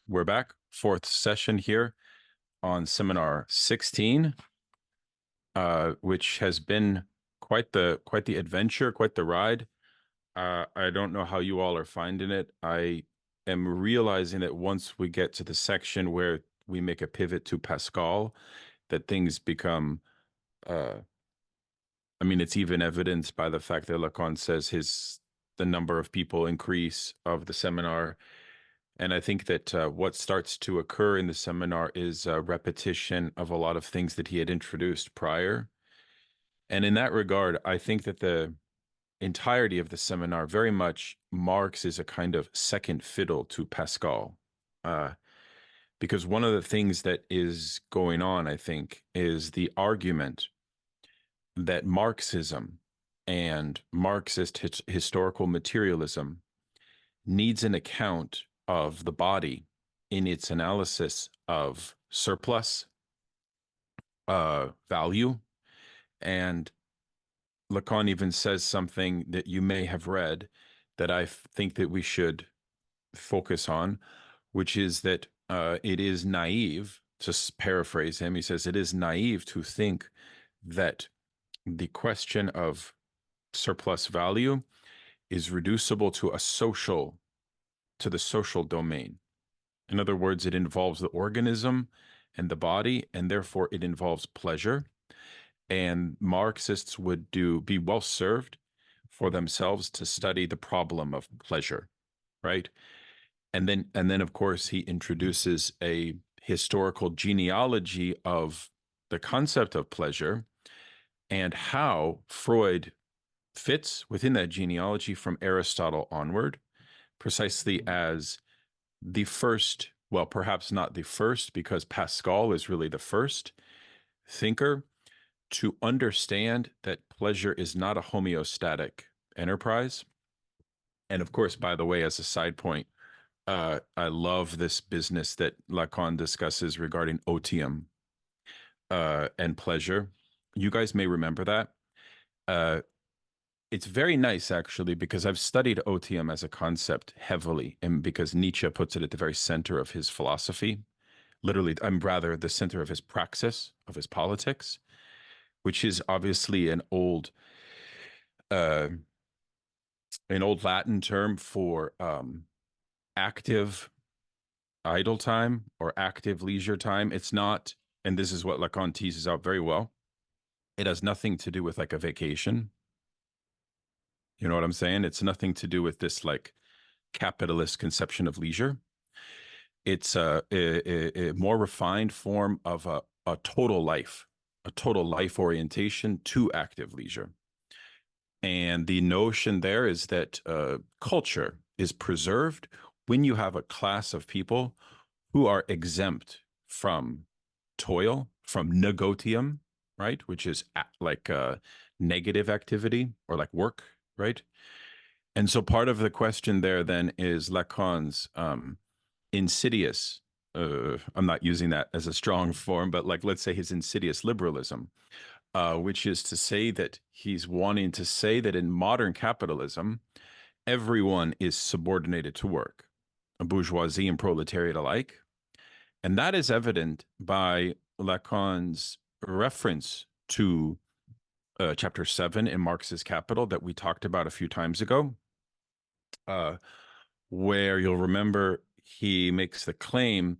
We're back, fourth session here on seminar 16, which has been quite the adventure, quite the ride. I don't know how you all are finding it. I am realizing that once we get to the section where we make a pivot to Pascal, that things become, I mean, it's even evidenced by the fact that Lacan says the number of people increase of the seminar. And I think that what starts to occur in the seminar is a repetition of a lot of things that he had introduced prior. And in that regard, I think that the entirety of the seminar very much Marx is a kind of second fiddle to Pascal. Uh, because one of the things that is going on, I think, is the argument that Marxism and Marxist historical materialism needs an account of the body in its analysis of surplus value. And Lacan even says something that you may have read that I think that we should focus on, which is that it is naive, to paraphrase him, he says it is naive to think that the question of surplus value is reducible to the social domain. In other words, it involves the organism and the body, and therefore it involves pleasure. And Marxists would be well served for themselves to study the problem of pleasure, right? And then of course he introduces a historical genealogy of the concept of pleasure and how Freud fits within that genealogy from Aristotle onward, precisely as the first, well, perhaps not the first, because Pascal is really the first thinker to understand that pleasure is not a homeostatic enterprise. And of course, by the way, as a side point, I love this business that Lacan discusses regarding otium and pleasure. You guys may remember that. Uh, it's very nice, actually, because I've studied otium as a concept heavily, and because Nietzsche puts it at the very center of his philosophy. Literally, I'm rather the center of his praxis, of his politics, which is obviously uh, an old Latin term for active idle time or active leisure time. It's not, and this is what Lacan teases out very well. It has nothing to do with like a vacation. You know what I'm saying? It's nothing to do with this like capitalist conception of leisure. It's a more refined form of a total life orientation to active leisure. And the notion there is that culture is preserved when you have a class of people who are exempt from toil, from negotium, right? Which is like negative activity or like work, right? And so part of the question there then is Lacan's insidious, I'm not using that as a strong form, but like let's say his insidious liberalism, which is to say that he's wanting to say that in modern capitalism, everyone is subordinated to work, bourgeoisie and proletariat alike. And that is evident by Lacan's reference to chapter 7 in Marx's Capital that we talked about a few times ago, where you'll remember he makes the claim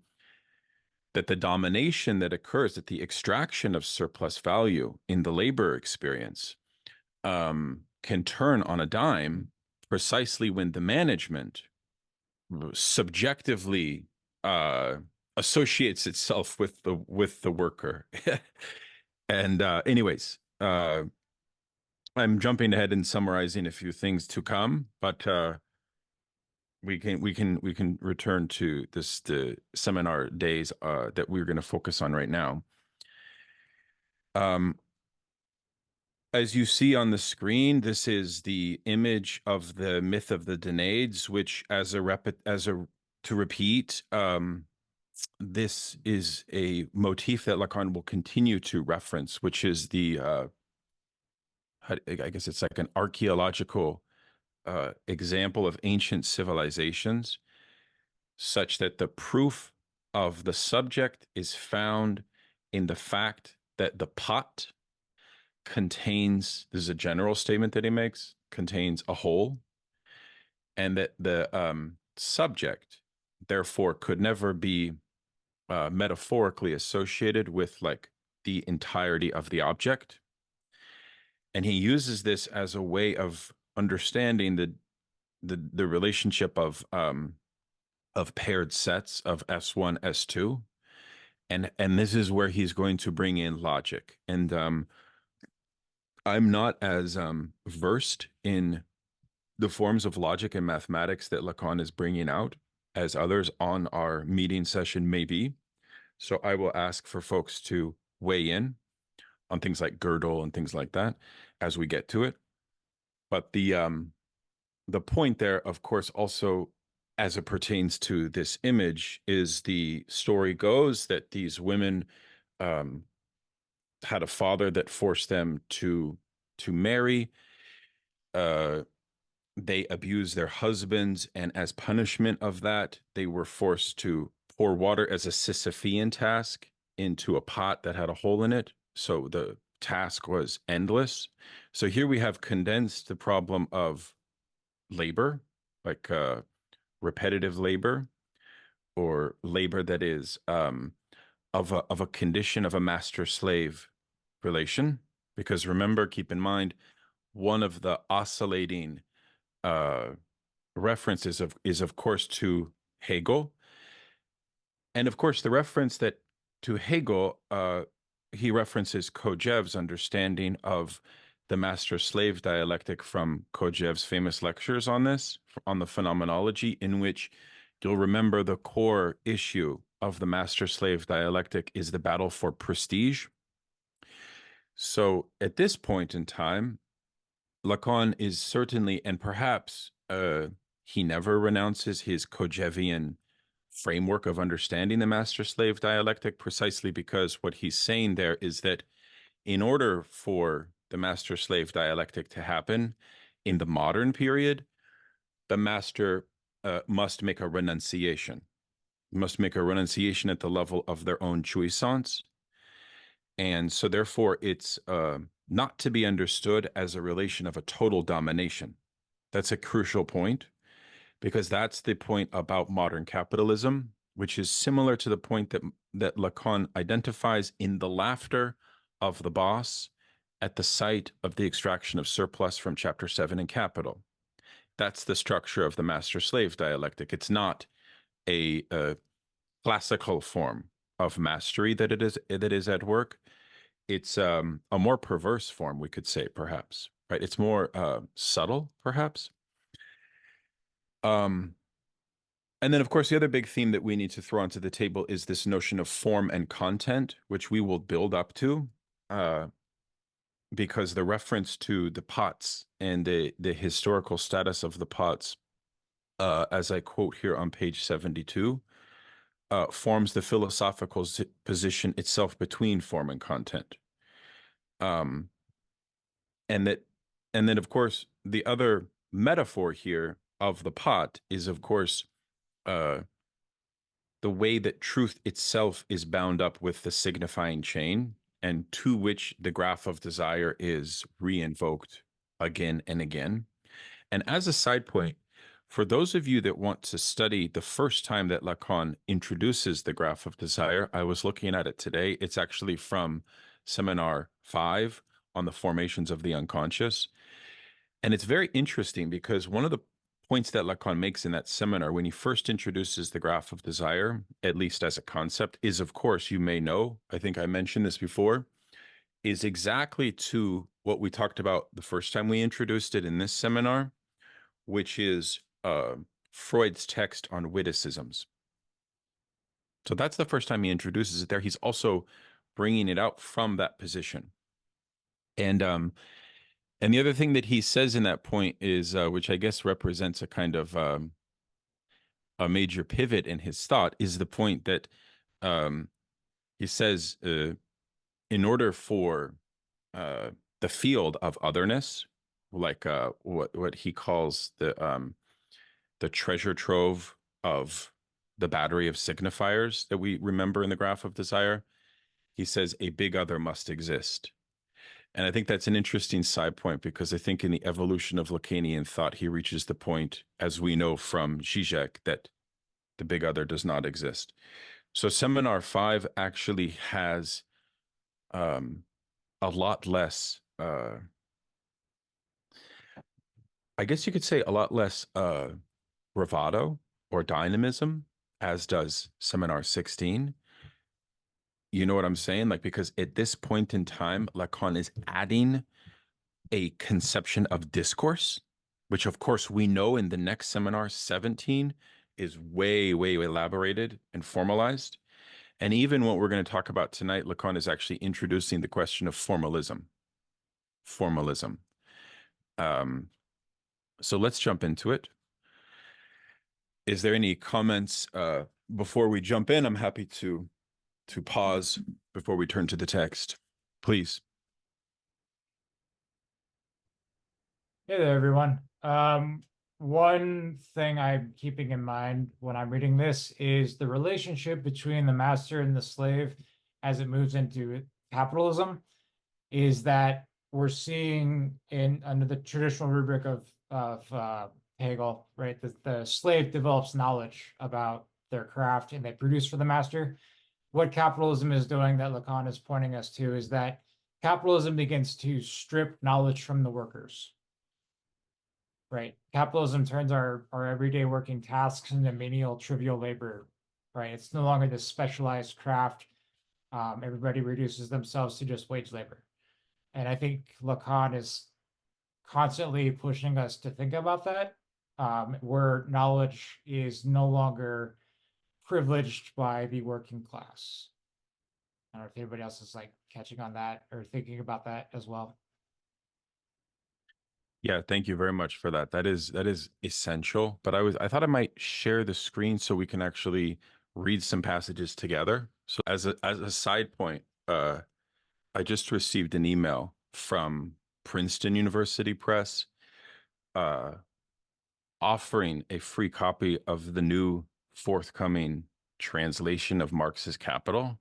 that the domination that occurs at the extraction of surplus value in the labor experience can turn on a dime precisely when the management subjectively associates itself with the worker. And I'm jumping ahead and summarizing a few things to come, but we can return to the seminar days that we're going to focus on right now. As you see on the screen, this is the image of the myth of the Danaids, which to repeat, this is a motif that Lacan will continue to reference, which is the I guess it's like an archaeological example of ancient civilizations such that the proof of the subject is found in the fact that the pot contains, this is a general statement that he makes, contains a whole, and that the subject, therefore, could never be metaphorically associated with like the entirety of the object. And he uses this as a way of understanding the relationship of paired sets of S1, S2. And this is where he's going to bring in logic. And I'm not as versed in the forms of logic and mathematics that Lacan is bringing out as others on our meeting session may be. So I will ask for folks to weigh in on things like Gödel and things like that as we get to it. But the point there, of course, also as it pertains to this image, is the story goes that these women had a father that forced them to marry. They abused their husbands, and as punishment of that, they were forced to pour water as a Sisyphean task into a pot that had a hole in it. So the task was endless. So here we have condensed the problem of labor, like repetitive labor, or labor that is of a condition of a master-slave relation. Because remember, keep in mind, one of the oscillating references is of course to Hegel, and of course the reference that to Hegel, he references Kojève's understanding of the master-slave dialectic from Kojève's famous lectures on this, on the phenomenology, in which you'll remember the core issue of the master-slave dialectic is the battle for prestige. So at this point in time, Lacan is certainly, and perhaps he never renounces his Kojèvian framework of understanding the master-slave dialectic, precisely because what he's saying there is that in order for the master-slave dialectic to happen in the modern period, the master must make a renunciation, at the level of their own jouissance. And so therefore it's not to be understood as a relation of a total domination. That's a crucial point, because that's the point about modern capitalism, which is similar to the point that Lacan identifies in the laughter of the boss at the site of the extraction of surplus from Chapter 7 in Capital. That's the structure of the master-slave dialectic. It's not a classical form of mastery that is at work. It's a more perverse form, we could say, perhaps, right? It's more subtle, perhaps. And then, of course, the other big theme that we need to throw onto the table is this notion of form and content, which we will build up to, because the reference to the pots and the historical status of the pots, as I quote here on page 72, forms the philosophical position itself between form and content. And then, of course, the other metaphor here of the pot is, of course, the way that truth itself is bound up with the signifying chain, and to which the graph of desire is re-invoked again and again. And as a side point, for those of you that want to study the first time that Lacan introduces the graph of desire, I was looking at it today. It's actually from Seminar 5 on the formations of the unconscious. And it's very interesting because one of the points that Lacan makes in that seminar when he first introduces the graph of desire, at least as a concept, is, of course, you may know, I think I mentioned this before, is exactly to what we talked about the first time we introduced it in this seminar, which is Freud's text on witticisms. So that's the first time he introduces it there. He's also bringing it out from that position. And the other thing that he says in that point is, which I guess represents a kind of a major pivot in his thought, is the point that he says, in order for the field of otherness, like what he calls the treasure trove of the battery of signifiers that we remember in the graph of desire. He says a big other must exist. And I think that's an interesting side point because I think in the evolution of Lacanian thought, he reaches the point, as we know from Zizek, that the big other does not exist. So seminar 5 actually has a lot less, I guess you could say a lot less bravado or dynamism, as does seminar 16. You know what I'm saying? Like, because at this point in time, Lacan is adding a conception of discourse, which of course we know in the next seminar 17 is way, way elaborated and formalized. And even what we're going to talk about tonight, Lacan is actually introducing the question of formalism. Formalism. So let's jump into it. Is there any comments before we jump in? I'm happy to pause before we turn to the text. Please. Hey there, everyone. One thing I'm keeping in mind when I'm reading this is the relationship between the master and the slave as it moves into capitalism, is that we're seeing in under the traditional rubric of Hegel, right? The slave develops knowledge about their craft and they produce for the master. What capitalism is doing that Lacan is pointing us to is that capitalism begins to strip knowledge from the workers. Right. Capitalism turns our everyday working tasks into menial, trivial labor. Right. It's no longer this specialized craft. Everybody reduces themselves to just wage labor. And I think Lacan is constantly pushing us to think about that, where knowledge is no longer privileged by the working class. I don't know if anybody else is like catching on that or thinking about that as well. Yeah, thank you very much for that. That is essential. But I thought I might share the screen so we can actually read some passages together. So as a side point, I just received an email from Princeton University Press uh offering a free copy of the new forthcoming translation of Marx's Capital.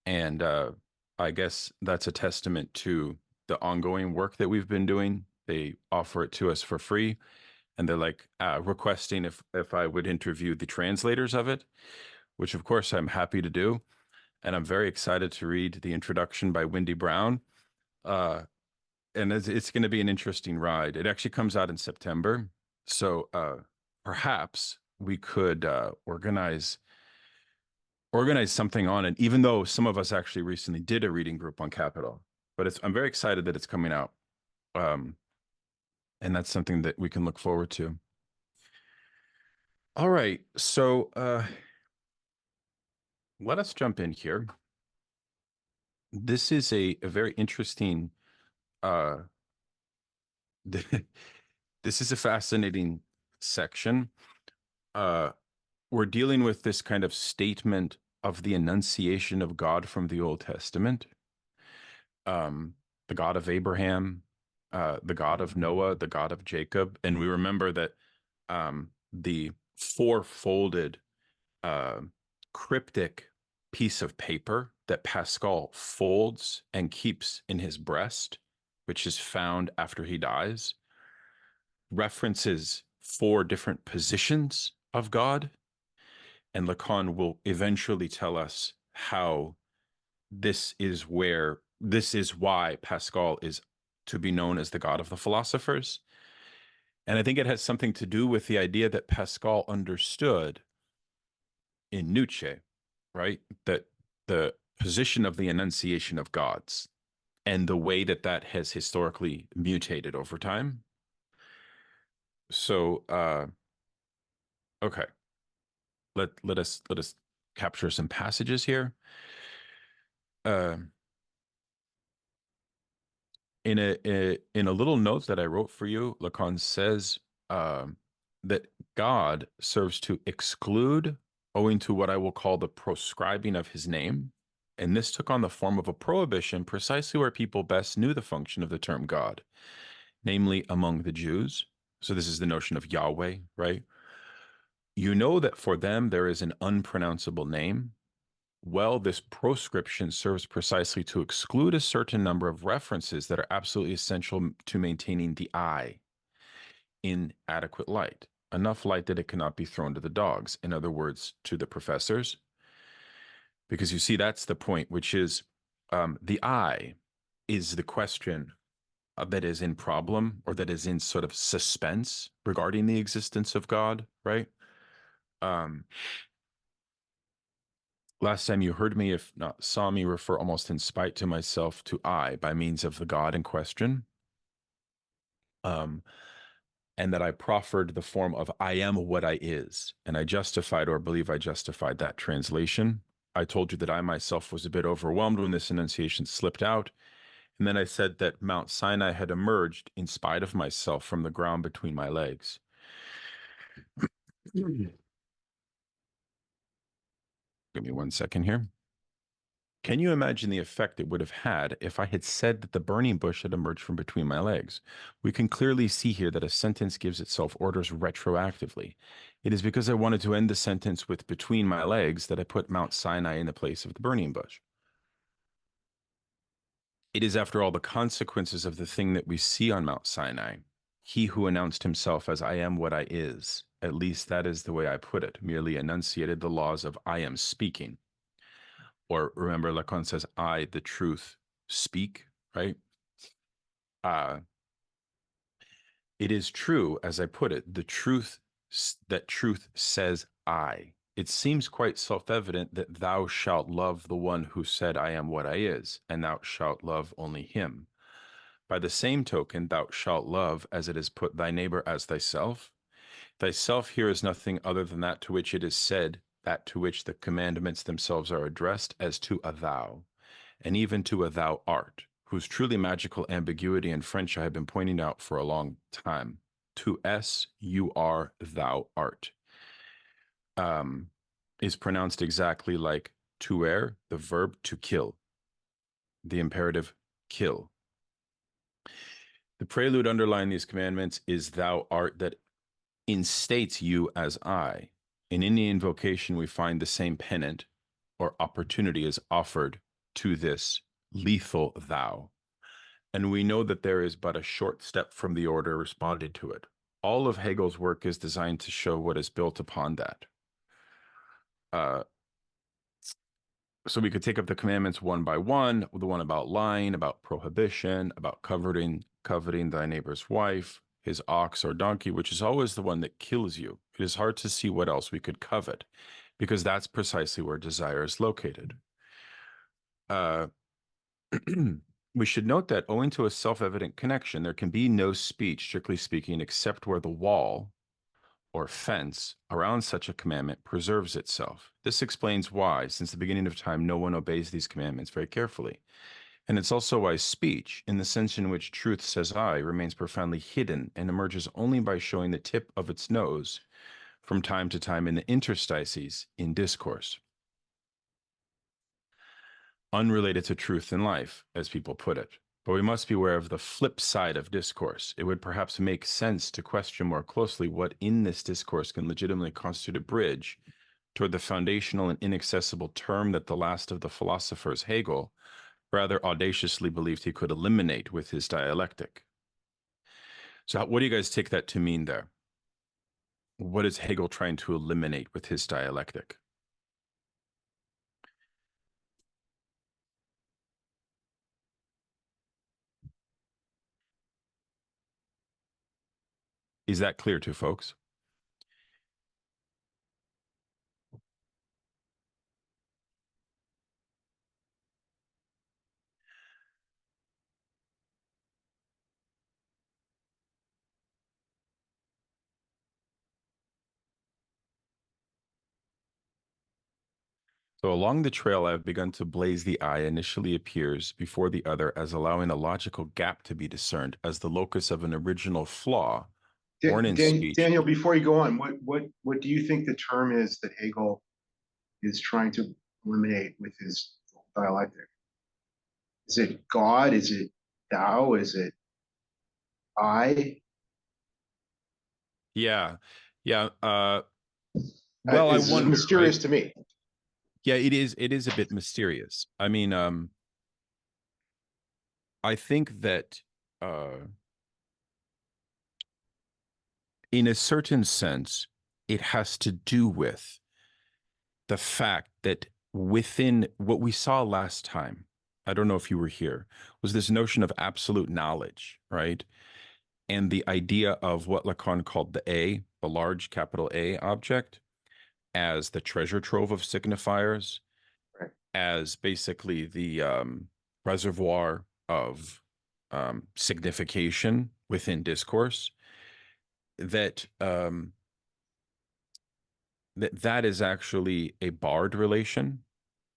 And I guess that's a testament to the ongoing work that we've been doing. They offer it to us for free, and they're like requesting if I would interview the translators of it, which of course I'm happy to do. And I'm very excited to read the introduction by Wendy Brown. Uh, and it's going to be an interesting ride. It actually comes out in September, so perhaps we could organize something on it, even though some of us actually recently did a reading group on Capital. But I'm very excited that it's coming out. And that's something that we can look forward to. All right, so let us jump in here. This is a very interesting uh this is a fascinating section. Uh we're dealing with this kind of statement of the enunciation of God from the Old Testament. The God of Abraham, the God of Noah, the God of Jacob. And we remember that the four-folded cryptic piece of paper that Pascal folds and keeps in his breast, which is found after he dies, references four different positions of God. And Lacan will eventually tell us how this is why Pascal is to be known as the God of the philosophers. And I think it has something to do with the idea that Pascal understood in Nietzsche, right? That the position of the enunciation of gods and the way that that has historically mutated over time. So, okay, let us capture some passages here. Uh, in a little note that I wrote for you, Lacan says that God serves to exclude owing to what I will call the proscribing of his name. And this took on the form of a prohibition precisely where people best knew the function of the term God, namely among the Jews. So this is the notion of Yahweh, right? You know that for them there is an unpronounceable name. Well, this proscription serves precisely to exclude a certain number of references that are absolutely essential to maintaining the I in adequate light, enough light that it cannot be thrown to the dogs, in other words, to the professors. Because you see, that's the point, which is the I is the question that is in problem, or that is in sort of suspense regarding the existence of God, right? Um, Last time you heard me, if not saw me, refer almost in spite to myself to I by means of the God in question. And that I proffered the form of I am what I is. And I justified, or believe I justified, that translation. I told you that I myself was a bit overwhelmed when this enunciation slipped out. And then I said that Mount Sinai had emerged in spite of myself from the ground between my legs. Give me 1 second here. Can you imagine the effect it would have had if I had said that the burning bush had emerged from between my legs? We can clearly see here that a sentence gives itself orders retroactively. It is because I wanted to end the sentence with between my legs that I put Mount Sinai in the place of the burning bush. It is, after all, the consequences of the thing that we see on Mount Sinai. He who announced himself as I am what I is, at least that is the way I put it, merely enunciated the laws of I am speaking. Or remember, Lacan says, I, the truth, speak, right? It is true, as I put it, the truth, that truth says I. It seems quite self-evident that thou shalt love the one who said, I am what I is, and thou shalt love only him. By the same token, thou shalt love, as it is put, thy neighbor as thyself. Thyself here is nothing other than that to which it is said, that to which the commandments themselves are addressed, as to a thou, and even to a thou art, whose truly magical ambiguity in French I have been pointing out for a long time. To s, you are, thou art, is pronounced exactly like tuer, the verb to kill, the imperative kill. The prelude underlying these commandments is thou art, that instates you as I. In the invocation, we find the same pennant or opportunity is offered to this lethal thou. And we know that there is but a short step from the order responded to it. All of Hegel's work is designed to show what is built upon that. So we could take up the commandments one by one, the one about lying, about prohibition, about coveting thy neighbor's wife, his ox or donkey, which is always the one that kills you. It is hard to see what else we could covet, because that's precisely where desire is located. We should note that owing to a self-evident connection, there can be no speech, strictly speaking, except where the wall or fence around such a commandment preserves itself. This explains why, since the beginning of time, no one obeys these commandments very carefully. And it's also why speech, in the sense in which truth says I, remains profoundly hidden and emerges only by showing the tip of its nose from time to time in the interstices in discourse. Unrelated to truth in life, as people put it. But we must be aware of the flip side of discourse. It would perhaps make sense to question more closely what in this discourse can legitimately constitute a bridge toward the foundational and inaccessible term that the last of the philosophers, Hegel, rather audaciously believed he could eliminate with his dialectic. So what do you guys take that to mean there? What is Hegel trying to eliminate with his dialectic? Is that clear to folks? So along the trail, I've begun to blaze the eye initially appears before the other as allowing a logical gap to be discerned as the locus of an original flaw, born in speech. Daniel, before you go on, what do you think the term is that Hegel is trying to eliminate with his dialectic? Is it God? Is it thou? Is it I? Yeah. Well, I Is wonder, mysterious right? to me. Yeah, it is. It is a bit mysterious. I mean, I think that in a certain sense, it has to do with the fact that within what we saw last time, I don't know if you were here, was this notion of absolute knowledge, right? And the idea of what Lacan called the large capital A object, as the treasure trove of signifiers, Right. as basically the reservoir of signification within discourse, that that is actually a barred relation.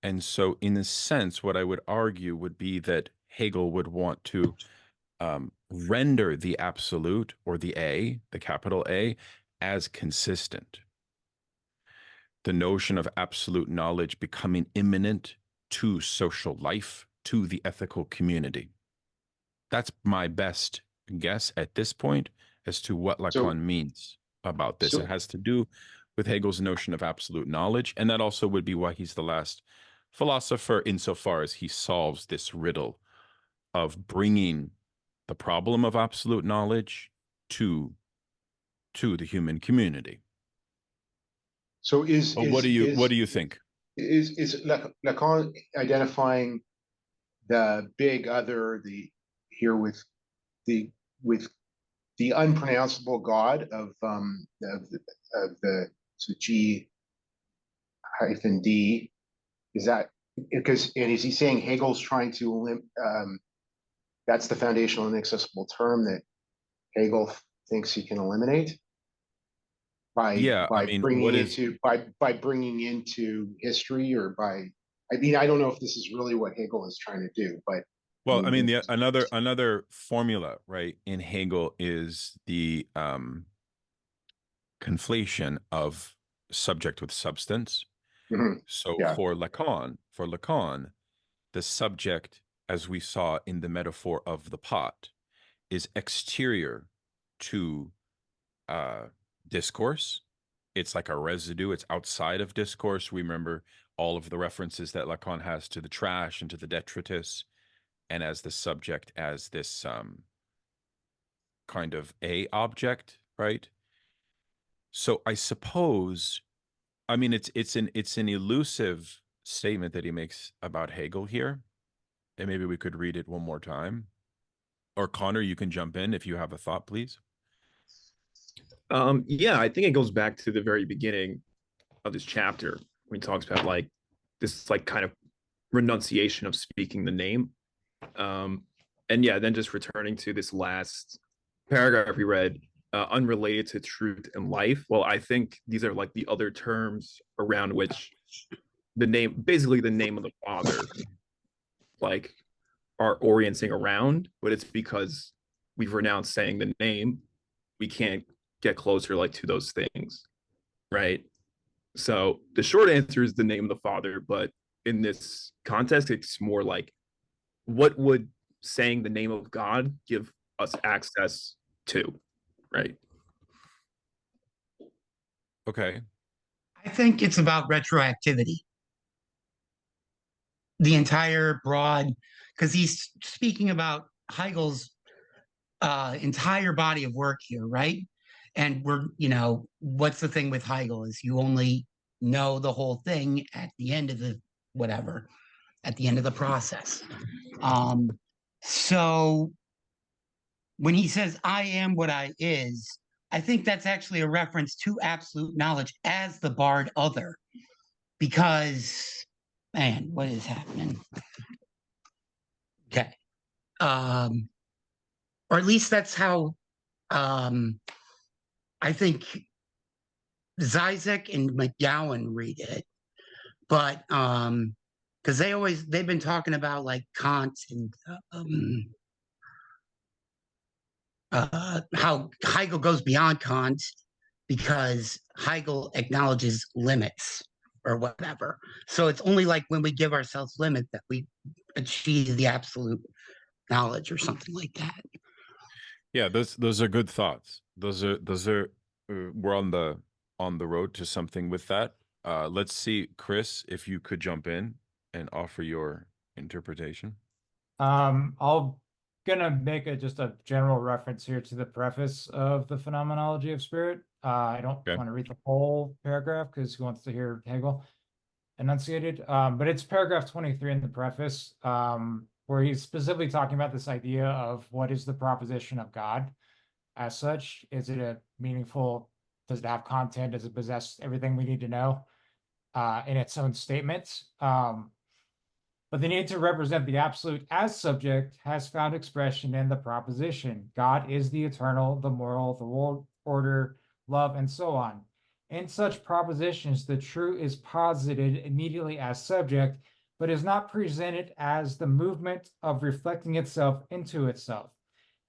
And so, in a sense, what I would argue would be that Hegel would want to render the absolute, or the capital A, as consistent. The notion of absolute knowledge becoming imminent to social life, to the ethical community. That's my best guess at this point as to what So, Lacan means about this. It so, has to do with Hegel's notion of absolute knowledge, and that also would be why he's the last philosopher insofar as he solves this riddle of bringing the problem of absolute knowledge to the human community. so But what do you think? is Lacan identifying the big other, the here the with the unpronounceable God of the so G hyphen D, is that because, and is he saying Hegel's trying to that's the foundational inaccessible term that Hegel thinks he can eliminate Yeah, I by mean, bringing what is into by bringing into history, or by, I mean, I don't know if this is really what Hegel is trying to do, but I well, I mean, mean, the another formula, right, in Hegel is the conflation of subject with substance. mhm, So yeah. For Lacan, the subject, as we saw in the metaphor of the pot, is exterior to uh, discourse. It's like a residue. It's outside of discourse. We remember all of the references that Lacan has to the trash and to the detritus, and as the subject as this kind of a object, right? So I suppose, I mean, it's an elusive statement that he makes about Hegel here, and maybe we could read it one more time. Or Connor, you can jump in if you have a thought, please. Yeah, I think it goes back to the very beginning of this chapter when he talks about like this like kind of renunciation of speaking the name. And yeah, then just returning to this last paragraph we read, unrelated to truth and life. Well, I think these are like the other terms around which the name, basically the name of the Father, like are orienting around, but it's because we've renounced saying the name, we can't get closer like to those things, right? So the short answer is the name of the Father, but in this context, it's more like what would saying the name of God give us access to, right? Okay. I think it's about retroactivity. The entire broad, because he's speaking about Hegel's entire body of work here, right? And what's the thing with Hegel is you only know the whole thing at the end of the whatever, at the end of the process. So when he says, I am what I is, I think that's actually a reference to absolute knowledge as the barred other. Because, man, what is happening? Okay. Or at least that's how I think Zizek and McGowan read it. But because they've been talking about like Kant and how Hegel goes beyond Kant because Hegel acknowledges limits or whatever. So it's only like when we give ourselves limits that we achieve the absolute knowledge or something like that. Yeah, those are good thoughts. Those are we're on the on the road to something with that. Let's see, Chris, if you could jump in and offer your interpretation. I'll gonna make just a general reference here to the preface of the Phenomenology of Spirit. I don't Okay. want to read the whole paragraph because who wants to hear Hegel enunciated? But it's paragraph 23 in the preface, where he's specifically talking about this idea of what is the proposition of God as such. Is it a meaningful, does it have content? Does it possess everything we need to know in its own statements? But the need to represent the absolute as subject has found expression in the proposition. God is the eternal, the moral, the world order, love, and so on. In such propositions, the true is posited immediately as subject, but is not presented as the movement of reflecting itself into itself.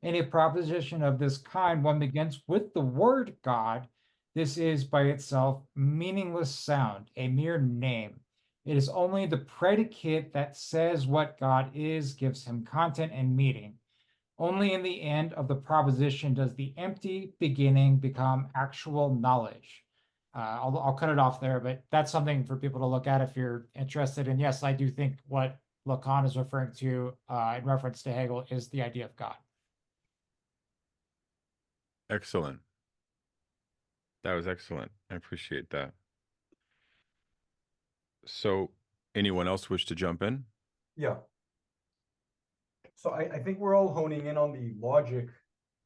In a proposition of this kind, one begins with the word God. This is by itself meaningless sound, a mere name. It is only the predicate that says what God is, gives him content and meaning. Only in the end of the proposition does the empty beginning become actual knowledge. I'll cut it off there, but that's something for people to look at if you're interested. And yes, I do think what Lacan is referring to in reference to Hegel is the idea of God. Excellent. That was excellent. I appreciate that. So, anyone else wish to jump in? Yeah. So I think we're all honing in on the logic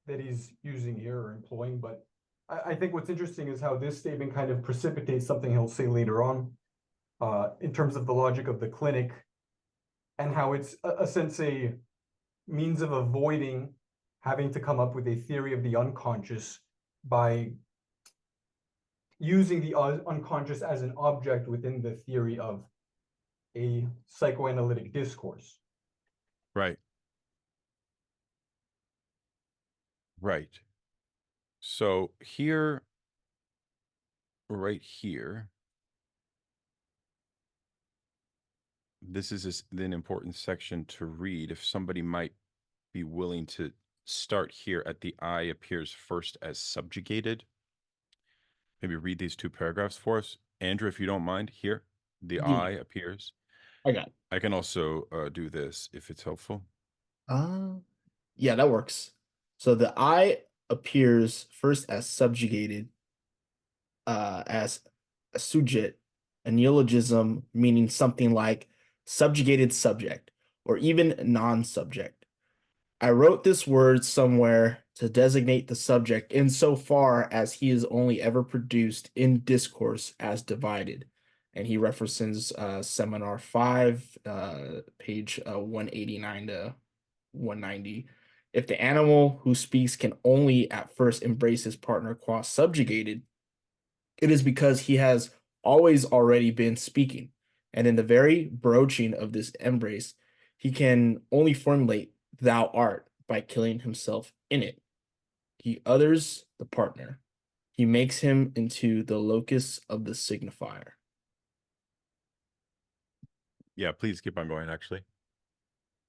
that he's using here or employing, but I think what's interesting is how this statement kind of precipitates something he'll say later on, in terms of the logic of the clinic, and how it's a sense a means of avoiding having to come up with a theory of the unconscious by using the unconscious as an object within the theory of a psychoanalytic discourse. Right. Right. So here, right here, this is an important section to read. If somebody might be willing to start here at the I appears first as subjugated. Maybe read these two paragraphs for us. Andrew, if you don't mind, here, the Yeah. I appears. I got it. I can also do this if it's helpful. Yeah, that works. So the I appears first as subjugated, as a sujet, a neologism meaning something like subjugated subject or even non-subject. I wrote this word somewhere to designate the subject insofar as he is only ever produced in discourse as divided. And he references Seminar 5, page 189 to 190. If the animal who speaks can only at first embrace his partner qua subjugated, it is because he has always already been speaking. And in the very broaching of this embrace, he can only formulate thou art by killing himself in it. He others the partner. He makes him into the locus of the signifier. Yeah, please keep on going, actually.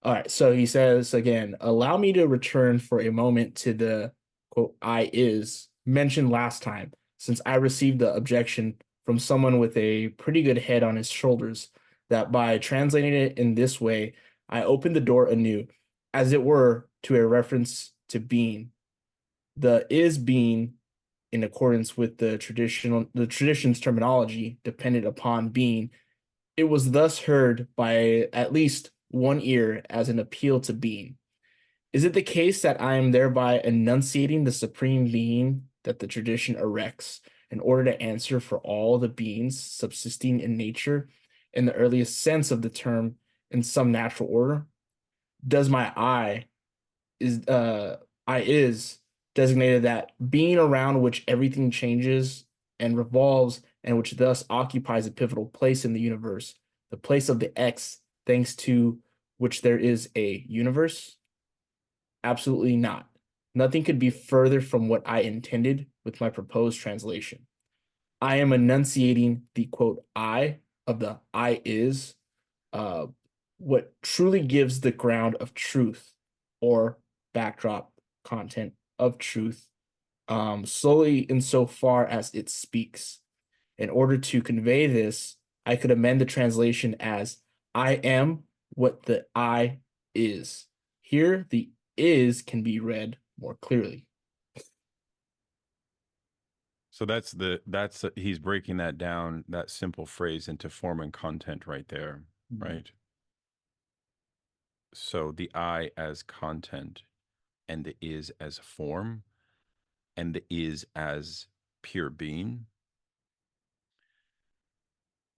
All right, so he says again, allow me to return for a moment to the quote, I is mentioned last time, since I received the objection from someone with a pretty good head on his shoulders that by translating it in this way, I opened the door anew, as it were, to a reference to being. The is being, in accordance with the tradition's terminology, dependent upon being. It was thus heard by at least one ear as an appeal to being. Is it the case that I am thereby enunciating the supreme being that the tradition erects in order to answer for all the beings subsisting in nature in the earliest sense of the term in some natural order? Does my I is designated that being around which everything changes and revolves and which thus occupies a pivotal place in the universe, the place of the X, thanks to which there is a universe? Absolutely not. Nothing could be further from what I intended with my proposed translation. I am enunciating the quote I of the I is, what truly gives the ground of truth or backdrop content of truth solely insofar as it speaks. In order to convey this, I could amend the translation as I am what the I is. Here, the is can be read more clearly. So he's breaking that down, that simple phrase, into form and content right there, right? So the I as content, and the is as form, and the is as pure being.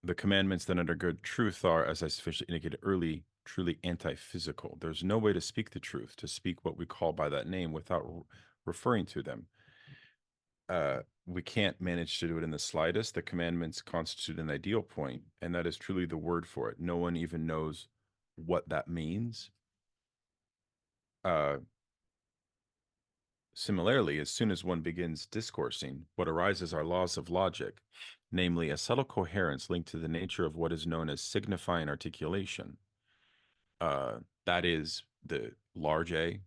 The commandments that undergird truth are, as I sufficiently indicated early, truly anti-physical. There's no way to speak the truth, to speak what we call by that name without referring to them. We can't manage to do it in the slightest. The commandments constitute an ideal point, and that is truly the word for it. No one even knows what that means. Similarly, as soon as one begins discoursing, what arises are laws of logic, namely a subtle coherence linked to the nature of what is known as signifying articulation. That is the large A,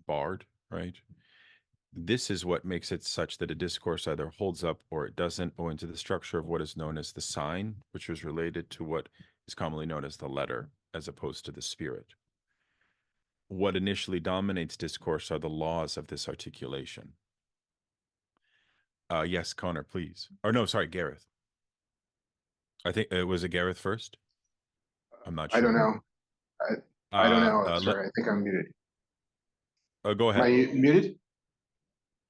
barred, right? This is what makes it such that a discourse either holds up or it doesn't, owing to the structure of what is known as the sign, which is related to what is commonly known as the letter, as opposed to the spirit. What initially dominates discourse are the laws of this articulation. Yes, Connor, please. Or no, sorry, Gareth. I think was it Gareth first? I'm not sure. I don't know. I don't know. Sorry, I think I'm muted. Go ahead. Am I muted?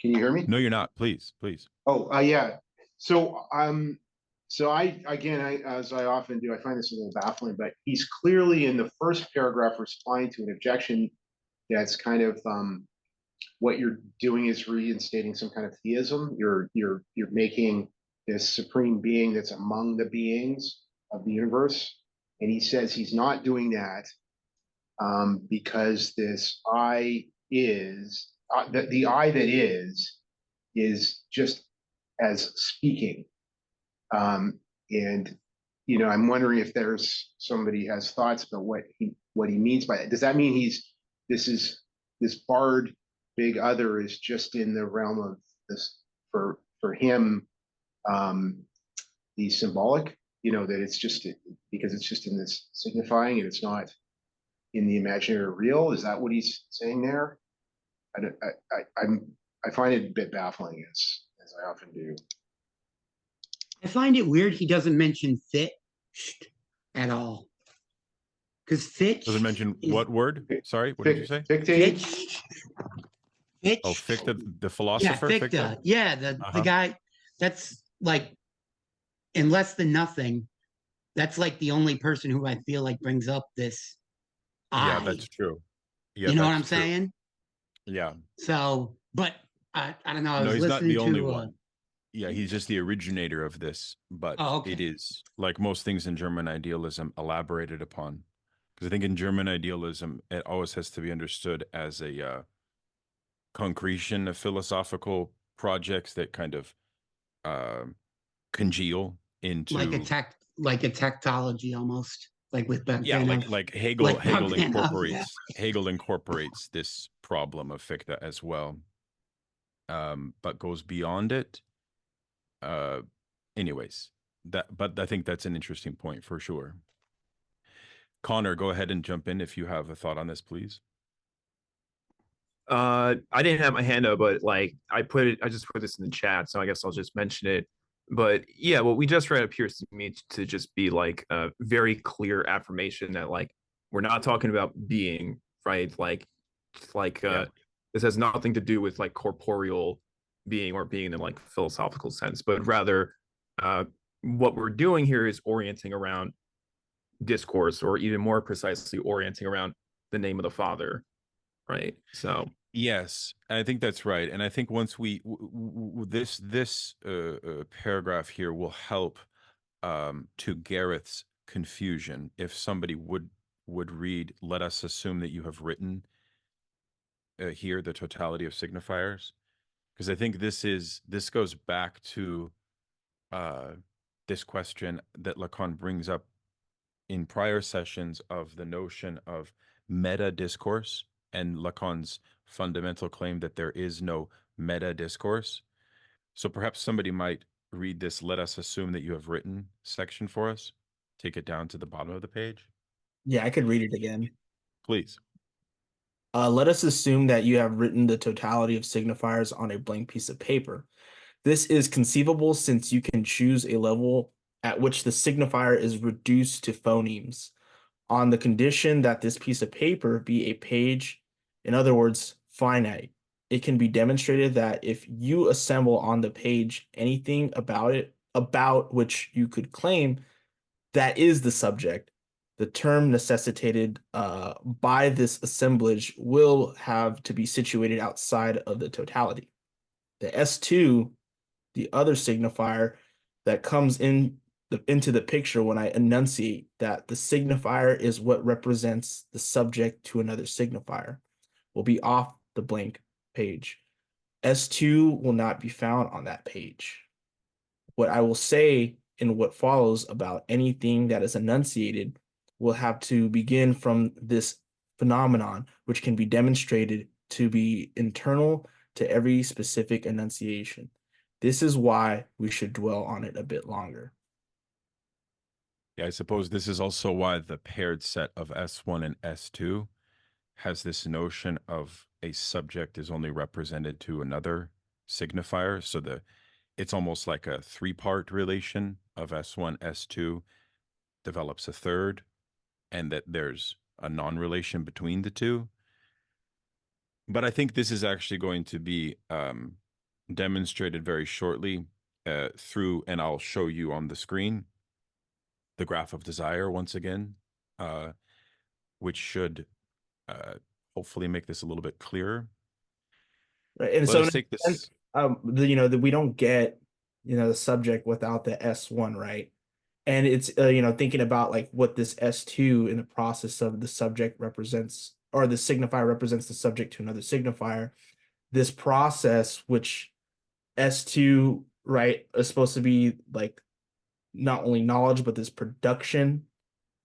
Can you hear me? No, you're not. Please, please. Oh, yeah. So as I often do, I find this a little baffling, but he's clearly in the first paragraph responding to an objection that's kind of what you're doing is reinstating some kind of theism. You're making this supreme being that's among the beings of the universe, and he says he's not doing that because this I is the I that is just as speaking. And I'm wondering if there's somebody has thoughts about what he means by that. Does that mean this barred big other is just in the realm of this for him, the symbolic, that it's just because it's just in this signifying and it's not in the imaginary or real? Is that what he's saying there? I find it a bit baffling, as I often do. I find it weird he doesn't mention fit at all. Because fit doesn't mention what word? Sorry, what did you say? Fichte. Oh, Fichte, the philosopher. Yeah, Fichte. Yeah, the guy. That's like in Less Than Nothing. That's like the only person who I feel like brings up this. Yeah, that's true. Yeah, you know what I'm saying? Yeah. So, but I don't know. I was he's not the only one. Yeah, he's just the originator of this, but it is, like most things in German idealism, elaborated upon. Because I think in German idealism, it always has to be understood as a concretion of philosophical projects that kind of congeal into like a tectology almost, like with like Hegel incorporates this problem of Fichte as well, but goes beyond it. Anyways, but I think that's an interesting point for sure. Connor, go ahead and jump in if you have a thought on this, please. I didn't have my hand up, but like I just put this in the chat, so I guess I'll just mention it. But yeah, what we just read appears to me to just be like a very clear affirmation that like we're not talking about being, right? This has nothing to do with like corporeal being or being in like philosophical sense, but rather what we're doing here is orienting around discourse, or even more precisely orienting around the name of the Father, right? So yes, I think that's right, and I think once we this paragraph here will help to Gareth's confusion. If somebody would read, let us assume that you have written here the totality of signifiers, because I think this goes back to this question that Lacan brings up in prior sessions of the notion of meta discourse and Lacan's fundamental claim that there is no meta discourse. So perhaps somebody might read this, let us assume that you have written section for us. Take it down to the bottom of the page. Yeah, I could read it again. Please. Let us assume that you have written the totality of signifiers on a blank piece of paper. This is conceivable since you can choose a level at which the signifier is reduced to phonemes on the condition that this piece of paper be a page, in other words, finite. It can be demonstrated that if you assemble on the page anything about it, about which you could claim that is the subject, the term necessitated by this assemblage will have to be situated outside of the totality. The S2, the other signifier that comes into the picture when I enunciate that the signifier is what represents the subject to another signifier, will be off the blank page. S2 will not be found on that page. What I will say in what follows about anything that is enunciated will have to begin from this phenomenon, which can be demonstrated to be internal to every specific enunciation. This is why we should dwell on it a bit longer. Yeah, I suppose this is also why the paired set of S1 and S2 has this notion of a subject is only represented to another signifier. So it's almost like a three-part relation of S1, S2 develops a third, and that there's a non-relation between the two. But I think this is actually going to be demonstrated very shortly through, and I'll show you on the screen, the graph of desire once again, which should hopefully make this a little bit clearer. Right. And Let so us take this. that we don't get, the subject without the S1, right? And it's, thinking about like what this S2 in the process of the subject represents, or the signifier represents the subject to another signifier. This process, which S2, right, is supposed to be like not only knowledge, but this production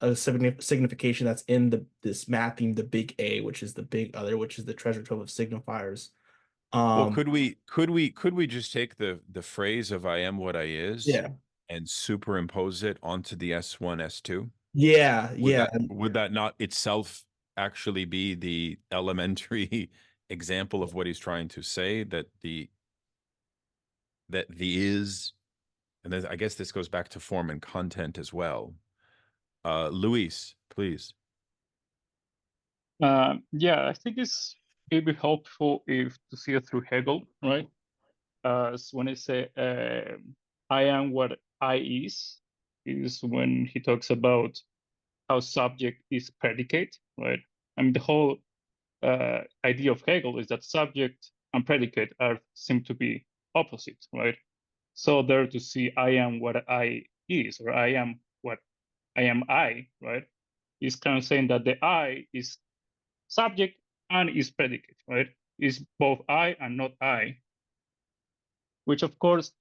of signification that's in this mapping, the big A, which is the big other, which is the treasure trove of signifiers. Well, could we just take the phrase of I am what I is, Yeah. and superimpose it onto the S1, S2? Yeah, yeah. Would that not itself actually be the elementary example of what he's trying to say? That the is, and then I guess this goes back to form and content as well. Luis, please. Yeah, I think it'd be helpful if to see it through Hegel, right? So when I say I am what I is when he talks about how subject is predicate, right? I mean, the whole idea of Hegel is that subject and predicate seem to be opposite, right? So there to see I am what I is, or I am what I am right? Is kind of saying that the I is subject and is predicate, right? Is both I and not I, which of course,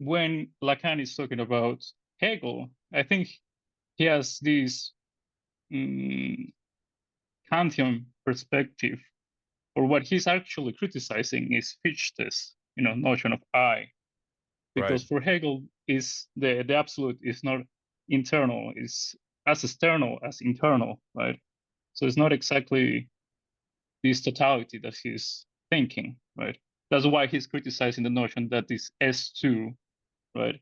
when Lacan is talking about Hegel, I think he has this Kantian perspective, or what he's actually criticizing is Fichte's, notion of I, because Right. for Hegel is the absolute is not internal, is as external as internal, right? So it's not exactly this totality that he's thinking, right? That's why he's criticizing the notion that this S2, right,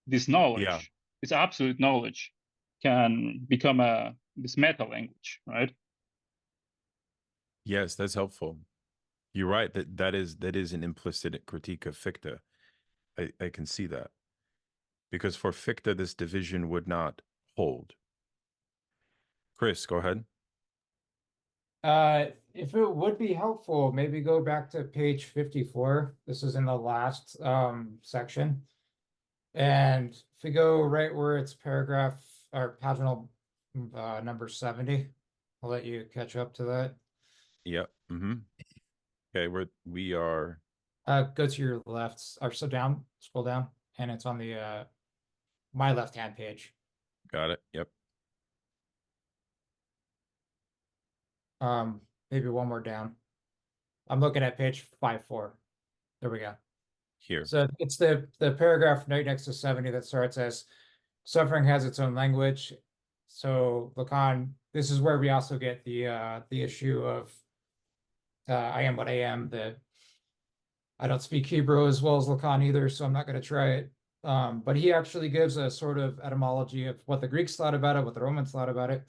this knowledge, Yeah. this absolute knowledge, can become this meta language, right? Yes, that's helpful. You're right. That is an implicit critique of Fichte. I can see that. Because for Fichte, this division would not hold. Chris, go ahead. If it would be helpful, maybe go back to page 54. This is in the last section. And if we go right where it's paragraph or paginal number 70, I'll let you catch up to that. Yep. Mm-hmm. Okay, we are. Go to your left, or so down, scroll down, and it's on the my left-hand page. Got it. Yep. Maybe one more down. I'm looking at page 5.4. There we go. Here. So it's the paragraph right next to 70 that starts as suffering has its own language. So Lacan, this is where we also get the issue of I am what I am. That I don't speak Hebrew as well as Lacan either, so I'm not going to try it. But he actually gives a sort of etymology of what the Greeks thought about it, what the Romans thought about it.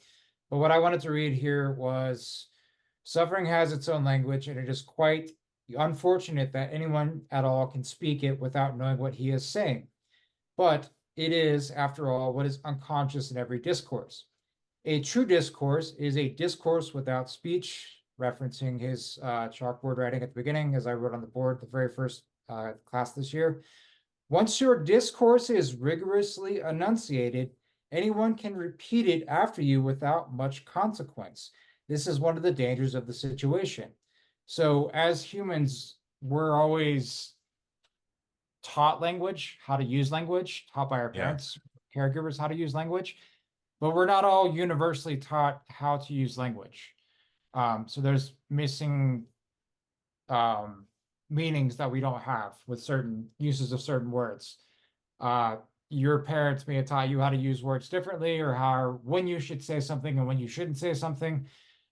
But what I wanted to read here was suffering has its own language, and it is quite unfortunate that anyone at all can speak it without knowing what he is saying. But it is, after all, what is unconscious in every discourse. A true discourse is a discourse without speech, referencing his chalkboard writing at the beginning, as I wrote on the board the very first class this year. Once your discourse is rigorously enunciated, anyone can repeat it after you without much consequence. This is one of the dangers of the situation. So as humans, we're always taught language, how to use language, taught by our parents, caregivers, how to use language, but we're not all universally taught how to use language. So there's missing meanings that we don't have with certain uses of certain words. Your parents may have taught you how to use words differently, or when you should say something and when you shouldn't say something.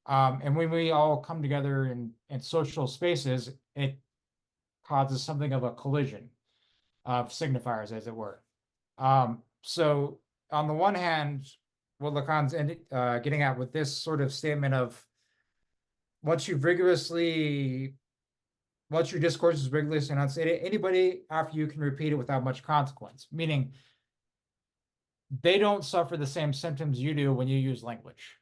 And when we all come together in social spaces, it causes something of a collision of signifiers, as it were. So on the one hand, what Lacan's getting at with this sort of statement of once your discourse is rigorously enunciated, anybody after you can repeat it without much consequence, meaning they don't suffer the same symptoms you do when you use language.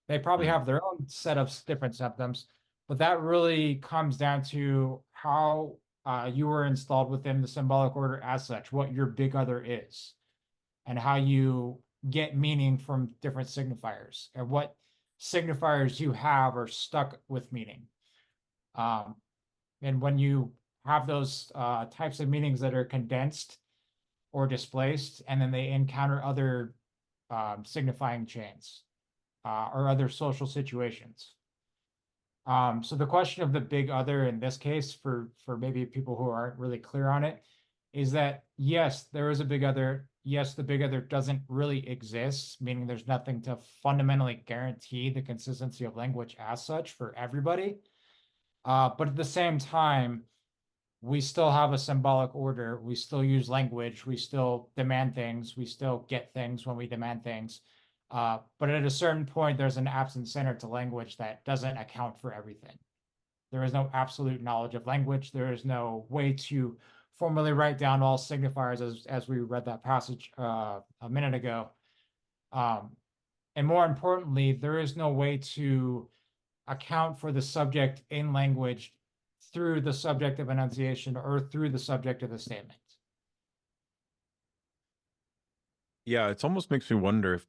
They probably have their own set of different symptoms, but that really comes down to how you were installed within the symbolic order as such, what your big other is, and how you get meaning from different signifiers, and what signifiers you have are stuck with meaning. And when you have those types of meanings that are condensed or displaced, and then they encounter other signifying chains or other social situations. So the question of the big other in this case, for maybe people who aren't really clear on it, is that yes, there is a big other. Yes, the big other doesn't really exist, meaning there's nothing to fundamentally guarantee the consistency of language as such for everybody. But at the same time, we still have a symbolic order. We still use language. We still demand things. We still get things when we demand things. But at a certain point, there's an absent center to language that doesn't account for everything. There is no absolute knowledge of language. There is no way to formally write down all signifiers as we read that passage a minute ago. And more importantly, there is no way to account for the subject in language through the subject of enunciation or through the subject of the statement. Yeah, it almost makes me wonder if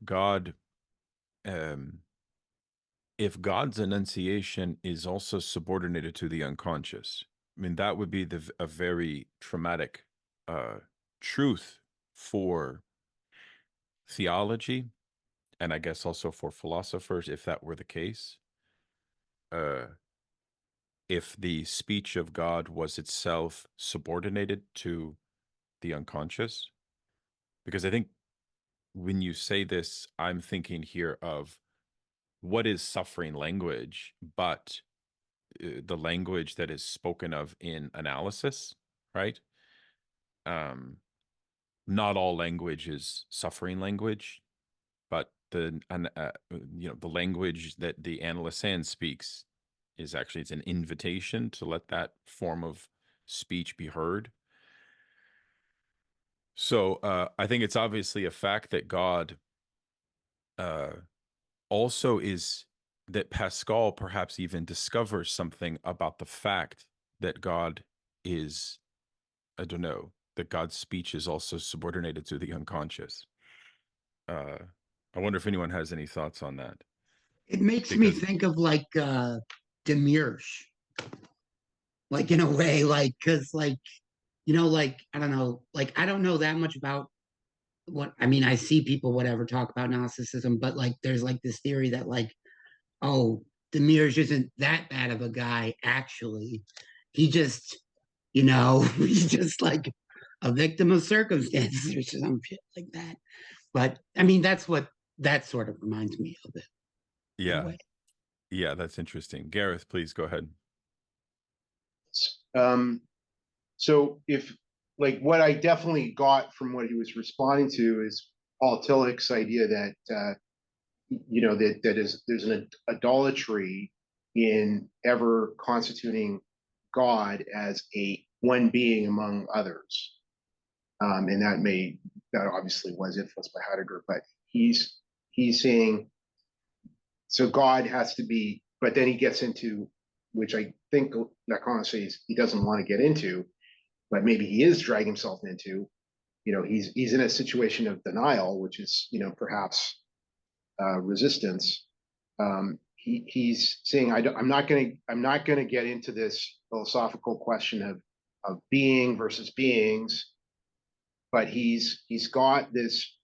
God's enunciation is also subordinated to the unconscious. I mean, that would be a very traumatic truth for theology, and I guess also for philosophers, if that were the case. If the speech of God was itself subordinated to the unconscious. Because I think when you say this, I'm thinking here of what is suffering language, but the language that is spoken of in analysis, right? Not all language is suffering language, but the language that the analysand speaks is actually, it's an invitation to let that form of speech be heard. So I think it's obviously a fact that God also is, that Pascal perhaps even discovers something about the fact that God is, I don't know, that God's speech is also subordinated to the unconscious. I wonder if anyone has any thoughts on that. It makes me think of like Demiurge, like in a way, like because like like I don't know, like I don't know that much about what I mean. I see people whatever talk about narcissism, but like there's like this theory that like, oh, Demers isn't that bad of a guy, actually. He just, you know, he's just like a victim of circumstances or some shit like that. But I mean, that's what that sort of reminds me of it. Yeah. Yeah, that's interesting. Gareth, please go ahead. So if like what I definitely got from what he was responding to is Paul Tillich's idea that you know that there's an idolatry in ever constituting God as a one being among others, and that obviously was influenced by Heidegger, but he's saying so God has to be, but then he gets into, which I think Lacan says he doesn't want to get into, but maybe he is dragging himself into. You know, he's in a situation of denial, which is, you know, perhaps resistance. He's saying, I'm not going to get into this philosophical question of being versus beings, but he's got this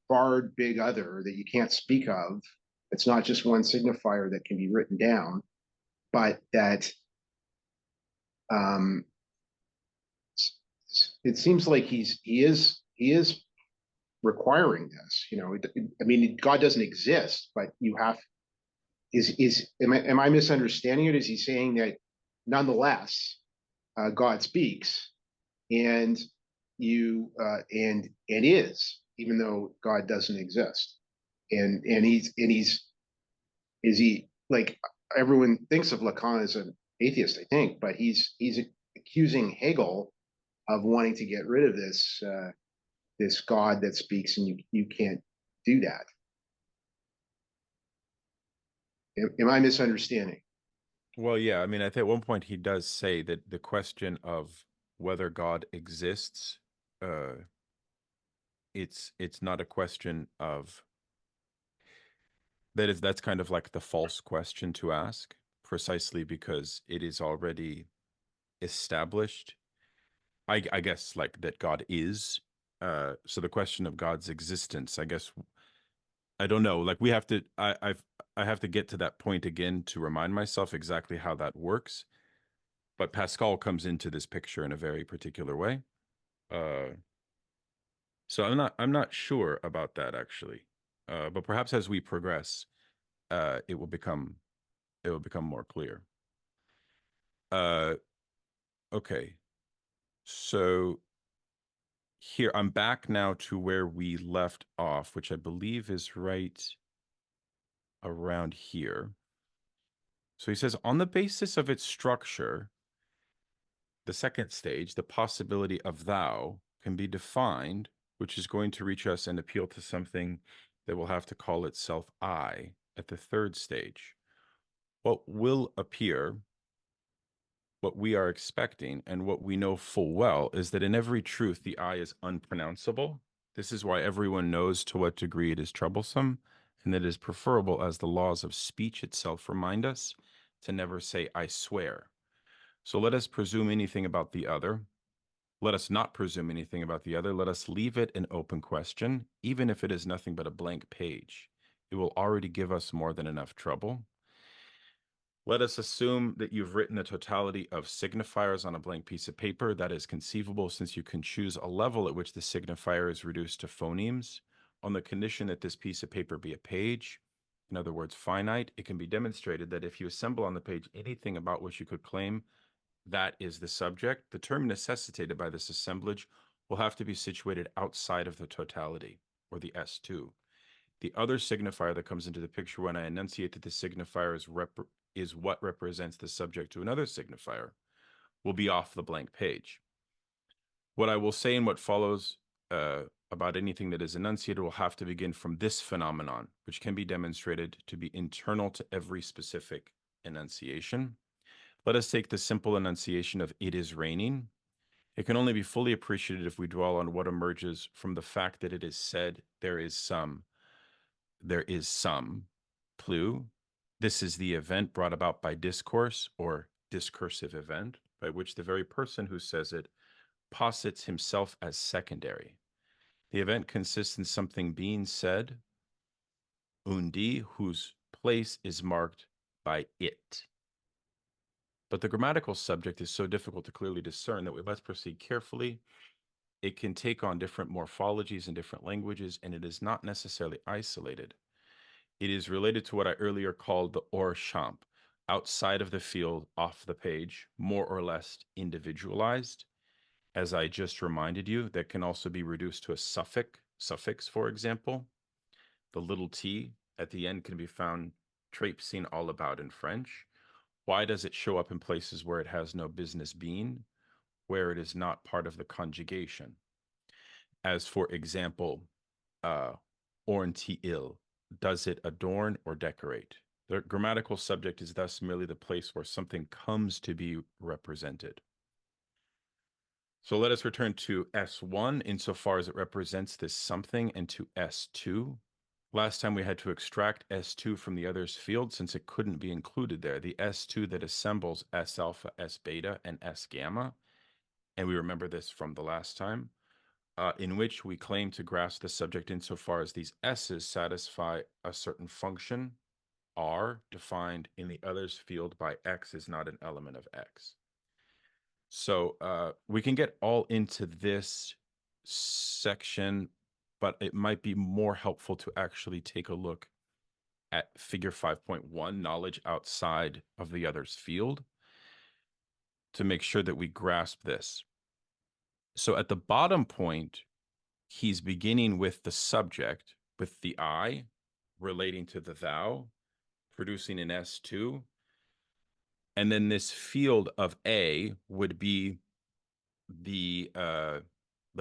barred big other that you can't speak of. It's not just one signifier that can be written down, but that it seems like he is requiring this. You know, I mean, God doesn't exist, but you have am I misunderstanding it? Is he saying that nonetheless God speaks and you and is, even though God doesn't exist, and he's is he like everyone thinks of Lacan as an atheist, I think, but he's accusing Hegel of wanting to get rid of this this God that speaks, and you can't do that. Am I misunderstanding? Well, yeah, I mean, I think at one point he does say that the question of whether God exists, it's not a question of that's kind of like the false question to ask, precisely because it is already established. I guess like that God is. So the question of God's existence, I guess, I don't know. Like we have to, I have to get to that point again to remind myself exactly how that works. But Pascal comes into this picture in a very particular way. So I'm not sure about that actually. But perhaps as we progress, it will become more clear. Okay. So here I'm back now to where we left off, which I believe is right around here. So he says, on the basis of its structure, the second stage, the possibility of thou, can be defined, which is going to reach us and appeal to something that will have to call itself I at the third stage. What will appear, what we are expecting, and what we know full well is that in every truth, the I is unpronounceable. This is why everyone knows to what degree it is troublesome, and that it is preferable, as the laws of speech itself remind us, to never say, I swear. So let us presume anything about the other. Let us not presume anything about the other. Let us leave it an open question, even if it is nothing but a blank page. It will already give us more than enough trouble. Let us assume that you've written the totality of signifiers on a blank piece of paper. That is conceivable, since you can choose a level at which the signifier is reduced to phonemes. On the condition that this piece of paper be a page, in other words, finite, it can be demonstrated that if you assemble on the page anything about which you could claim that is the subject, the term necessitated by this assemblage will have to be situated outside of the totality, or the S2. The other signifier that comes into the picture when I enunciate that the signifier is what represents the subject to another signifier will be off the blank page. What I will say in what follows about anything that is enunciated will have to begin from this phenomenon, which can be demonstrated to be internal to every specific enunciation. Let us take the simple enunciation of it is raining. It can only be fully appreciated if we dwell on what emerges from the fact that it is said there is some plus. This is the event brought about by discourse, or discursive event, by which the very person who says it posits himself as secondary. The event consists in something being said, undi, whose place is marked by it. But the grammatical subject is so difficult to clearly discern that we must proceed carefully. It can take on different morphologies in different languages, and it is not necessarily isolated. It is related to what I earlier called the hors champ, outside of the field, off the page, more or less individualized. As I just reminded you, that can also be reduced to a suffix, for example. The little t at the end can be found traipsing all about in French. Why does it show up in places where it has no business being, where it is not part of the conjugation? As for example, orntil, does it adorn or decorate? The grammatical subject is thus merely the place where something comes to be represented. So let us return to S1 insofar as it represents this something, and to S2. Last time we had to extract S2 from the others field since it couldn't be included there. The S2 that assembles S alpha, S beta, and S gamma. And we remember this from the last time, in which we claim to grasp the subject insofar as these S's satisfy a certain function, R, defined in the others field by X is not an element of X. So we can get all into this section, but it might be more helpful to actually take a look at figure 5.1, knowledge outside of the others field, to make sure that we grasp this. So at the bottom point, he's beginning with the subject, with the I, relating to the thou, producing an S2. And then this field of A would be the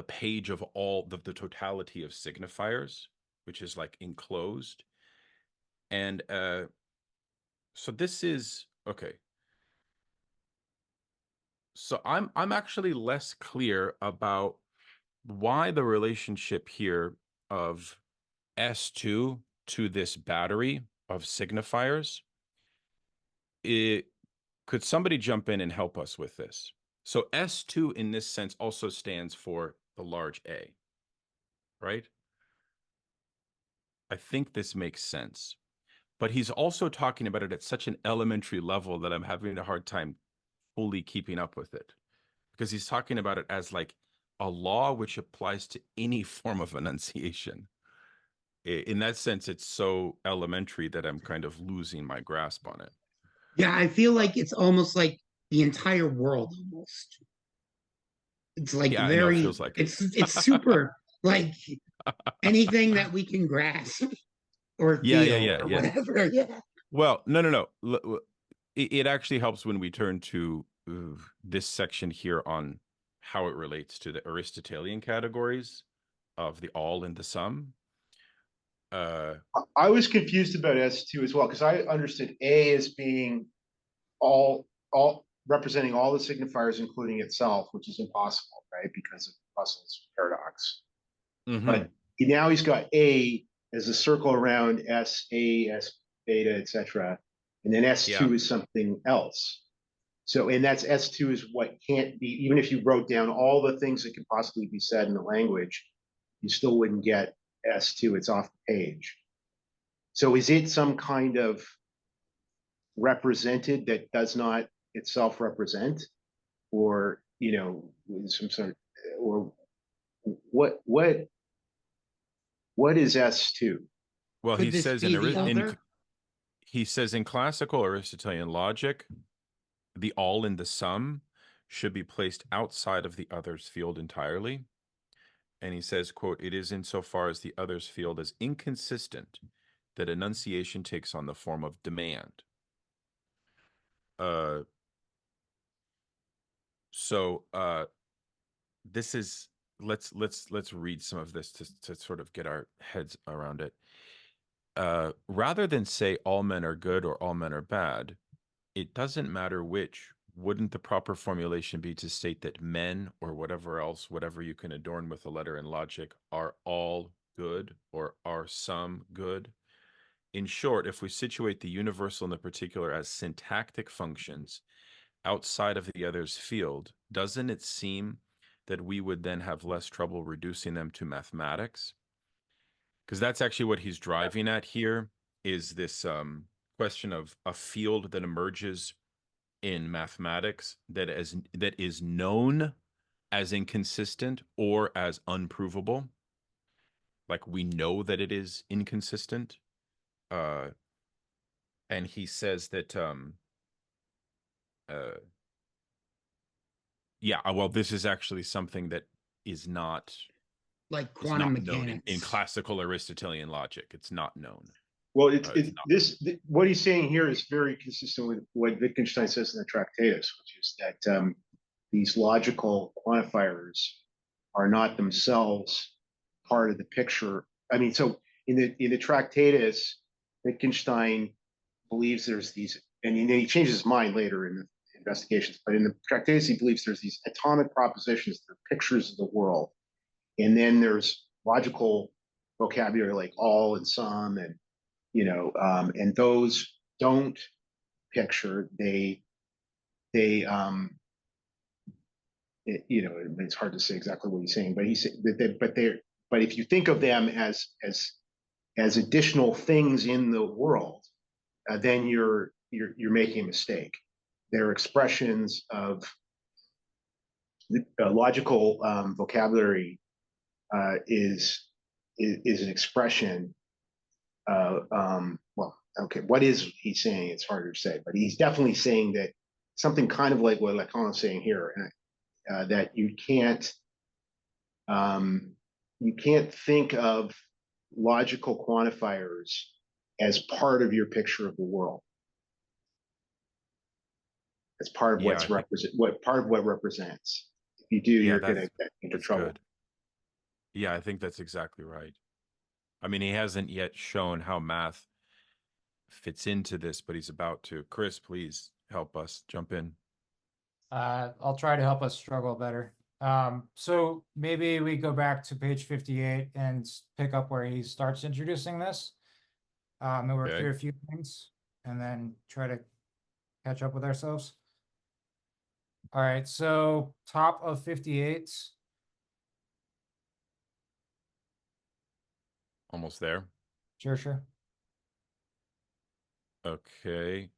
page of all the totality of signifiers, which is like enclosed. And so this is okay. So I'm actually less clear about why the relationship here of S2 to this battery of signifiers. Could somebody jump in and help us with this? So S2 in this sense also stands for the large A, right? I think this makes sense. But he's also talking about it at such an elementary level that I'm having a hard time fully keeping up with it. Because he's talking about it as like a law which applies to any form of enunciation. In that sense, it's so elementary that I'm kind of losing my grasp on it. Yeah, I feel like it's almost like the entire world almost. It's like Yeah, I know, it very feels like it. it's super like anything that we can grasp or feel or whatever. Yeah. Well, no. It actually helps when we turn to this section here on how it relates to the Aristotelian categories of the all and the sum. I was confused about S2 as well, because I understood A as being all representing all the signifiers, including itself, which is impossible, right? Because of Russell's paradox. But now he's got A as a circle around S, A, S beta, etc. And then S2 is something else. So, and that's S2 is what can't be, even if you wrote down all the things that could possibly be said in the language, you still wouldn't get S2. It's off the page. So is it some kind of represented that does not itself represent, or some sort of, or what is S2? Well, Could he this says be the other? he says in classical Aristotelian logic, the all and the sum should be placed outside of the others field entirely. And he says, quote, it is insofar as the others field is inconsistent that enunciation takes on the form of demand. This is, let's read some of this to sort of get our heads around it. Rather than say all men are good or all men are bad, it doesn't matter which. Wouldn't the proper formulation be to state that men, or whatever else, whatever you can adorn with a letter in logic, are all good or are some good? In short, if we situate the universal and the particular as syntactic functions outside of the others field, doesn't it seem that we would then have less trouble reducing them to mathematics? Because that's actually what he's driving at here, is this question of a field that emerges in mathematics that is known as inconsistent or as unprovable. Like we know that it is inconsistent. And he says that yeah, well, this is actually something that is not like is quantum not known mechanics. in classical Aristotelian logic. It's not known. Well, It's not. what he's saying here is very consistent with what Wittgenstein says in the Tractatus, which is that these logical quantifiers are not themselves part of the picture. I mean, so in the Tractatus, Wittgenstein believes there's these, and then he changes his mind later in the investigations, but in the Tractatus, he believes there's these atomic propositions, that are pictures of the world, and then there's logical vocabulary like all and some, and and those don't picture, it's hard to say exactly what he's saying, but he's but if you think of them as additional things in the world, then you're making a mistake. They're expressions of logical vocabulary. Is an expression. Well, okay, what is he saying? It's harder to say, but he's definitely saying that something kind of like what Lacan is saying here, that you can't think of logical quantifiers as part of your picture of the world, as part of what represents. If you do, you're going to get into trouble. Good. Yeah, I think that's exactly right. I mean, he hasn't yet shown how math fits into this, but he's about to. Chris, please help us. Jump in. I'll try to help us struggle better. So maybe we go back to page 58 and pick up where he starts introducing this. And work through a few things and then try to catch up with ourselves. All right, so top of 58. Almost there. Sure. Okay.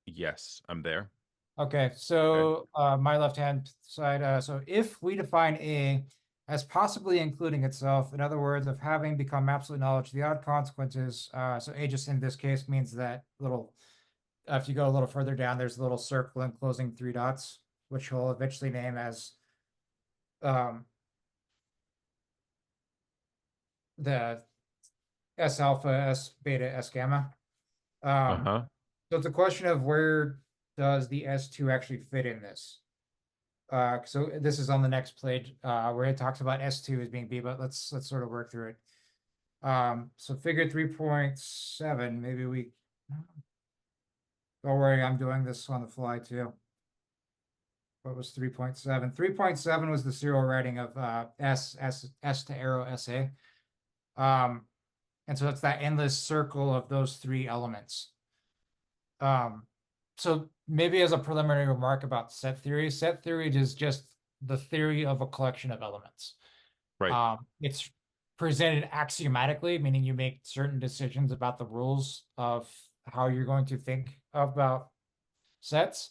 Yes, I'm there. Okay, so my left-hand side, so if we define A as possibly including itself, in other words, of having become absolute knowledge, the odd consequences, so A just in this case means that little, if you go a little further down, there's a little circle enclosing 3 dots, which we'll eventually name as the S alpha, S beta, S gamma. So it's a question of where does the S2 actually fit in this? So this is on the next page where it talks about S2 as being B, but let's sort of work through it. So figure 3.7, maybe we, don't worry, I'm doing this on the fly too. What was 3.7? 3.7 was the serial writing of S to arrow SA. And so it's that endless circle of those 3 elements. So maybe as a preliminary remark about set theory is just the theory of a collection of elements. Right. It's presented axiomatically, meaning you make certain decisions about the rules of how you're going to think about sets.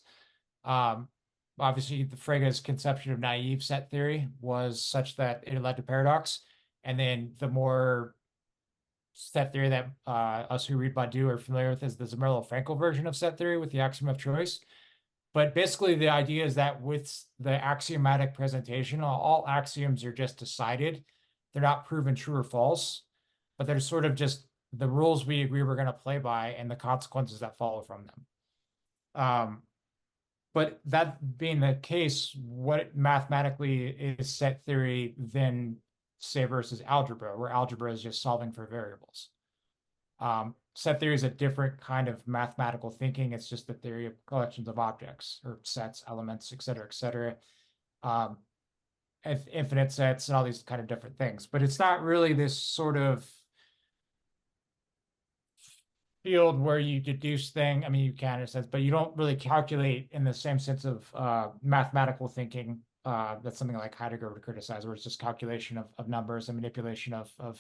Obviously, the Frege's conception of naive set theory was such that it led to paradox. And then the more set theory that us who read Badiou are familiar with is the Zermelo-Fraenkel version of set theory with the axiom of choice. But basically, the idea is that with the axiomatic presentation, all axioms are just decided. They're not proven true or false, but they're sort of just the rules we agree we're going to play by and the consequences that follow from them. But that being the case, what mathematically is set theory then say versus algebra, where algebra is just solving for variables? Set theory is a different kind of mathematical thinking. It's just the theory of collections of objects or sets, elements, et cetera, infinite sets and all these kind of different things. But it's not really this sort of field where you deduce thing. I mean, you can in a sense, but you don't really calculate in the same sense of mathematical thinking. That's something like Heidegger would criticize, where it's just calculation of numbers and manipulation of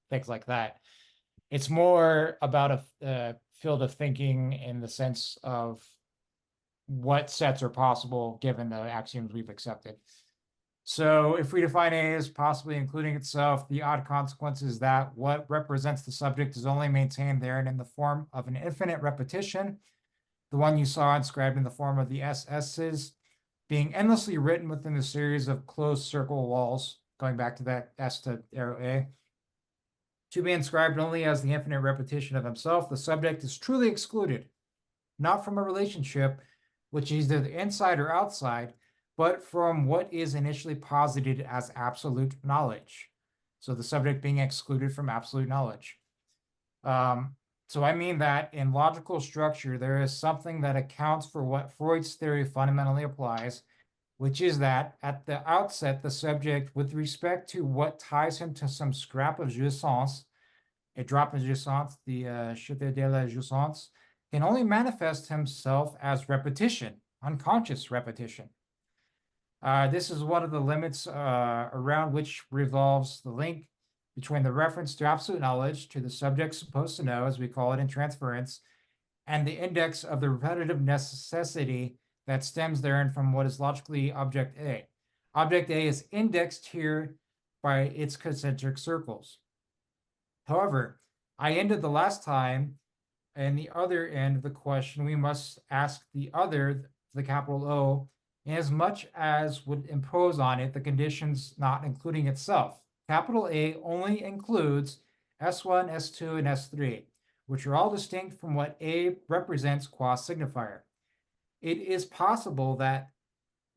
things like that. It's more about a field of thinking in the sense of what sets are possible given the axioms we've accepted. So if we define A as possibly including itself, the odd consequence is that what represents the subject is only maintained therein in the form of an infinite repetition, the one you saw inscribed in the form of the SS's, being endlessly written within the series of closed circle walls, going back to that S to arrow A. To be inscribed only as the infinite repetition of himself, the subject is truly excluded, not from a relationship which is either inside or outside, but from what is initially posited as absolute knowledge. So the subject being excluded from absolute knowledge. So I mean that in logical structure, there is something that accounts for what Freud's theory fundamentally applies, which is that at the outset, the subject, with respect to what ties him to some scrap of jouissance, a drop in jouissance, the jeté de la jouissance, can only manifest himself as repetition, unconscious repetition. This is one of the limits around which revolves the link between the reference to absolute knowledge, to the subject supposed to know, as we call it in transference, and the index of the repetitive necessity that stems therein from what is logically object A. Object A is indexed here by its concentric circles. However, I ended the last time, and the other end of the question, we must ask the other, the capital O, as much as would impose on it the conditions not including itself. Capital A only includes S1, S2, and S3, which are all distinct from what A represents qua signifier. It is possible that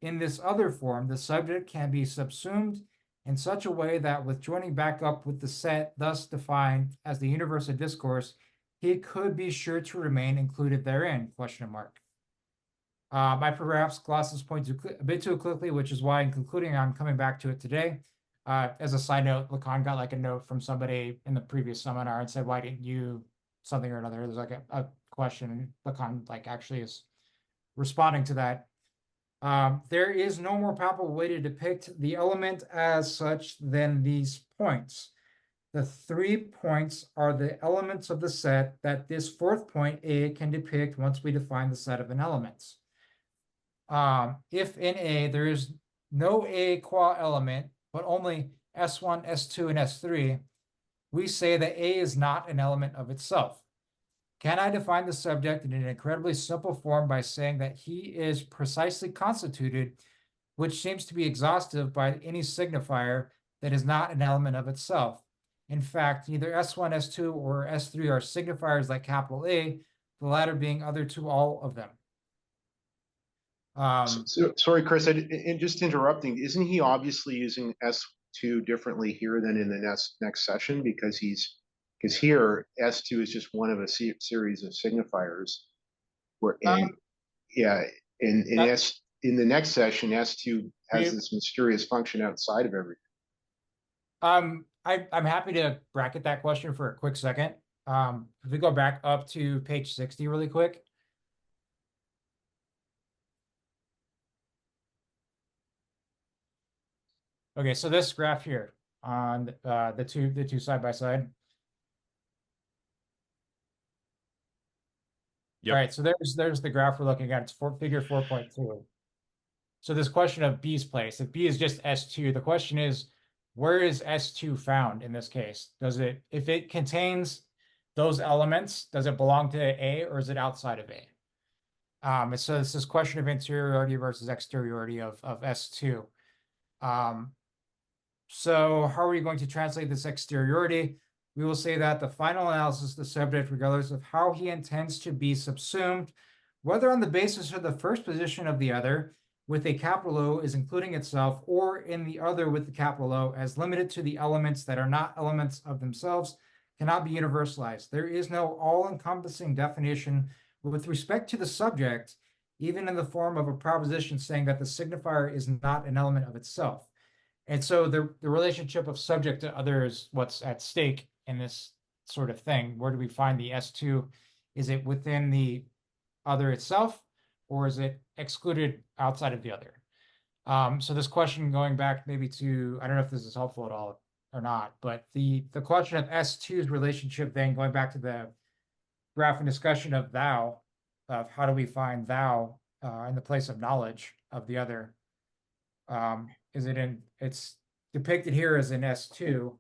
in this other form, the subject can be subsumed in such a way that with joining back up with the set thus defined as the universe of discourse, he could be sure to remain included therein, question mark. I perhaps glossed this point a bit too quickly, which is why in concluding, I'm coming back to it today. As a side note, Lacan got like a note from somebody in the previous seminar and said, why didn't you something or another? There's like a question, and Lacan like actually is responding to that. There is no more palpable way to depict the element as such than these points. The 3 points are the elements of the set that this fourth point A can depict once we define the set of elements. If in A there is no A qua element, but only S1, S2, and S3, we say that A is not an element of itself. Can I define the subject in an incredibly simple form by saying that he is precisely constituted, which seems to be exhaustive by any signifier that is not an element of itself? In fact, neither S1, S2, or S3 are signifiers like capital A, the latter being other to all of them. Sorry, Chris, and just interrupting, isn't he obviously using S2 differently here than in the next session? Because here S2 is just one of a series of signifiers. In the next session, S2 has this mysterious function outside of everything. I'm happy to bracket that question for a quick second. If we go back up to page 60 really quick. Okay, so this graph here on the two side by side. Yep. All right, so there's the graph we're looking at. It's figure 4.2. So this question of B's place, if B is just S2, the question is, where is S2 found in this case? If it contains those elements, does it belong to A or is it outside of A? So it's this question of interiority versus exteriority of S2. So how are we going to translate this exteriority? We will say that the final analysis of the subject, regardless of how he intends to be subsumed, whether on the basis of the first position of the other, with a capital O is including itself, or in the other with the capital O as limited to the elements that are not elements of themselves, cannot be universalized. There is no all-encompassing definition with respect to the subject, even in the form of a proposition saying that the signifier is not an element of itself. And so the relationship of subject to other is what's at stake in this sort of thing. Where do we find the S2? Is it within the other itself, or is it excluded outside of the other? So this question going back maybe to, I don't know if this is helpful at all. or not. But the question of S2's relationship, then going back to the graph and discussion of thou, of how do we find thou in the place of knowledge of the other? Is it in? It's depicted here as in S2.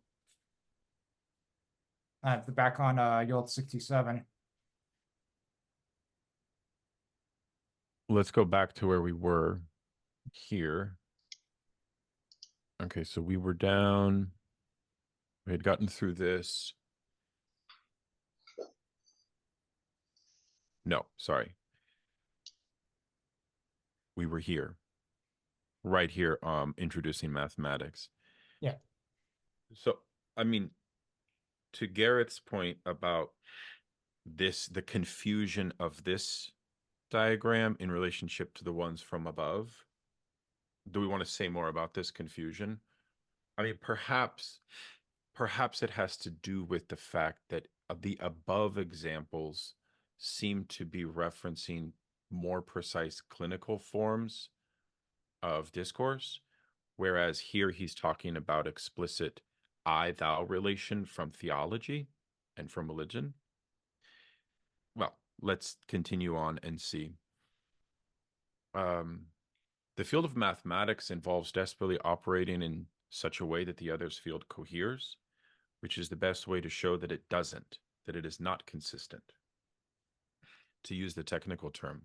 Back on Yolt 67. Let's go back to where we were here. Okay, so we were down. We had gotten through this. No, sorry. We were here. Right here, introducing mathematics. Yeah. So, I mean, to Garrett's point about this, the confusion of this diagram in relationship to the ones from above, do we want to say more about this confusion? I mean, perhaps it has to do with the fact that the above examples seem to be referencing more precise clinical forms of discourse, whereas here he's talking about explicit I-thou relation from theology and from religion. Well, let's continue on and see. The field of mathematics involves desperately operating in such a way that the other's field coheres, which is the best way to show that it doesn't, that it is not consistent, to use the technical term,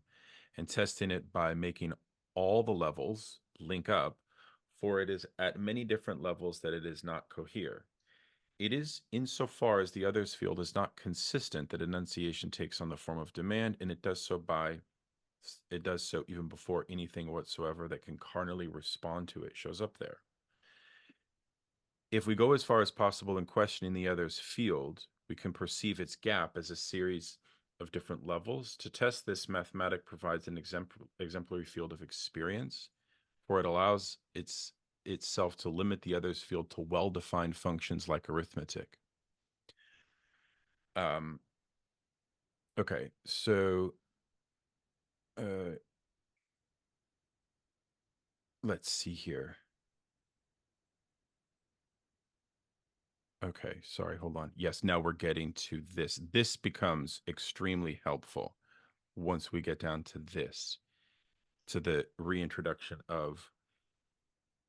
and testing it by making all the levels link up, for it is at many different levels that it is not cohere. It is insofar as the other's field is not consistent that enunciation takes on the form of demand, and it does so even before anything whatsoever that can carnally respond to it shows up there. If we go as far as possible in questioning the other's field, we can perceive its gap as a series of different levels. To test this, mathematics provides an exemplary field of experience, for it allows itself to limit the other's field to well-defined functions like arithmetic. Okay, so let's see here. Okay, sorry, hold on. Yes, now we're getting to this. This becomes extremely helpful once we get down to this, to the reintroduction of,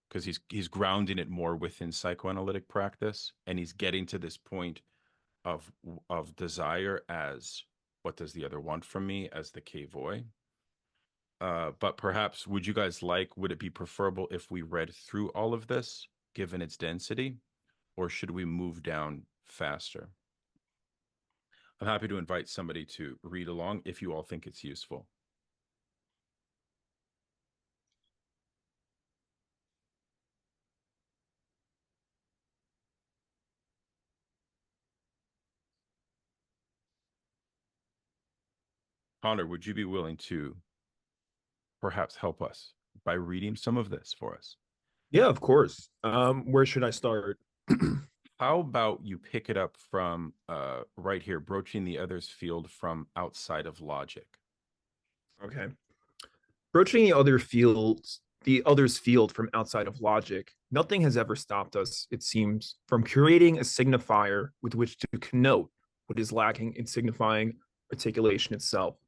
because he's grounding it more within psychoanalytic practice, and he's getting to this point of desire as what does the other want from me as the K-voy. But perhaps would it be preferable if we read through all of this, given its density? Or should we move down faster? I'm happy to invite somebody to read along if you all think it's useful. Connor, would you be willing to perhaps help us by reading some of this for us? Yeah, of course. Where should I start? How about you pick it up from right here, broaching the other's field from outside of logic? Okay. Broaching the other's field from outside of logic, nothing has ever stopped us, it seems, from creating a signifier with which to connote what is lacking in signifying articulation itself.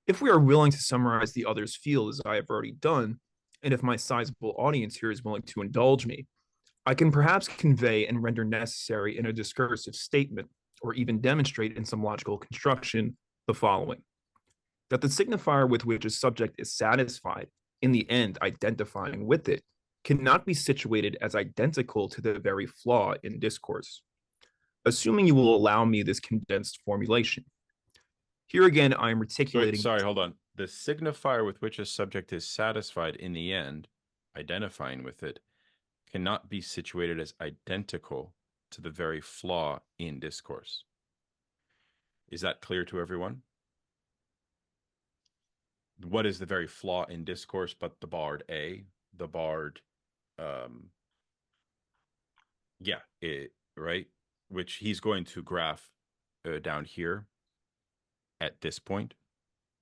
If we are willing to summarize the other's field as I have already done, and if my sizable audience here is willing to indulge me, I can perhaps convey and render necessary in a discursive statement, or even demonstrate in some logical construction, the following: that the signifier with which a subject is satisfied, in the end identifying with it, cannot be situated as identical to the very flaw in discourse. Assuming you will allow me this condensed formulation. Here again, I am articulating. Sorry, hold on. The signifier with which a subject is satisfied in the end, identifying with it, cannot be situated as identical to the very flaw in discourse. Is that clear to everyone? What is the very flaw in discourse but the bard A, the bard, right? Which he's going to graph down here at this point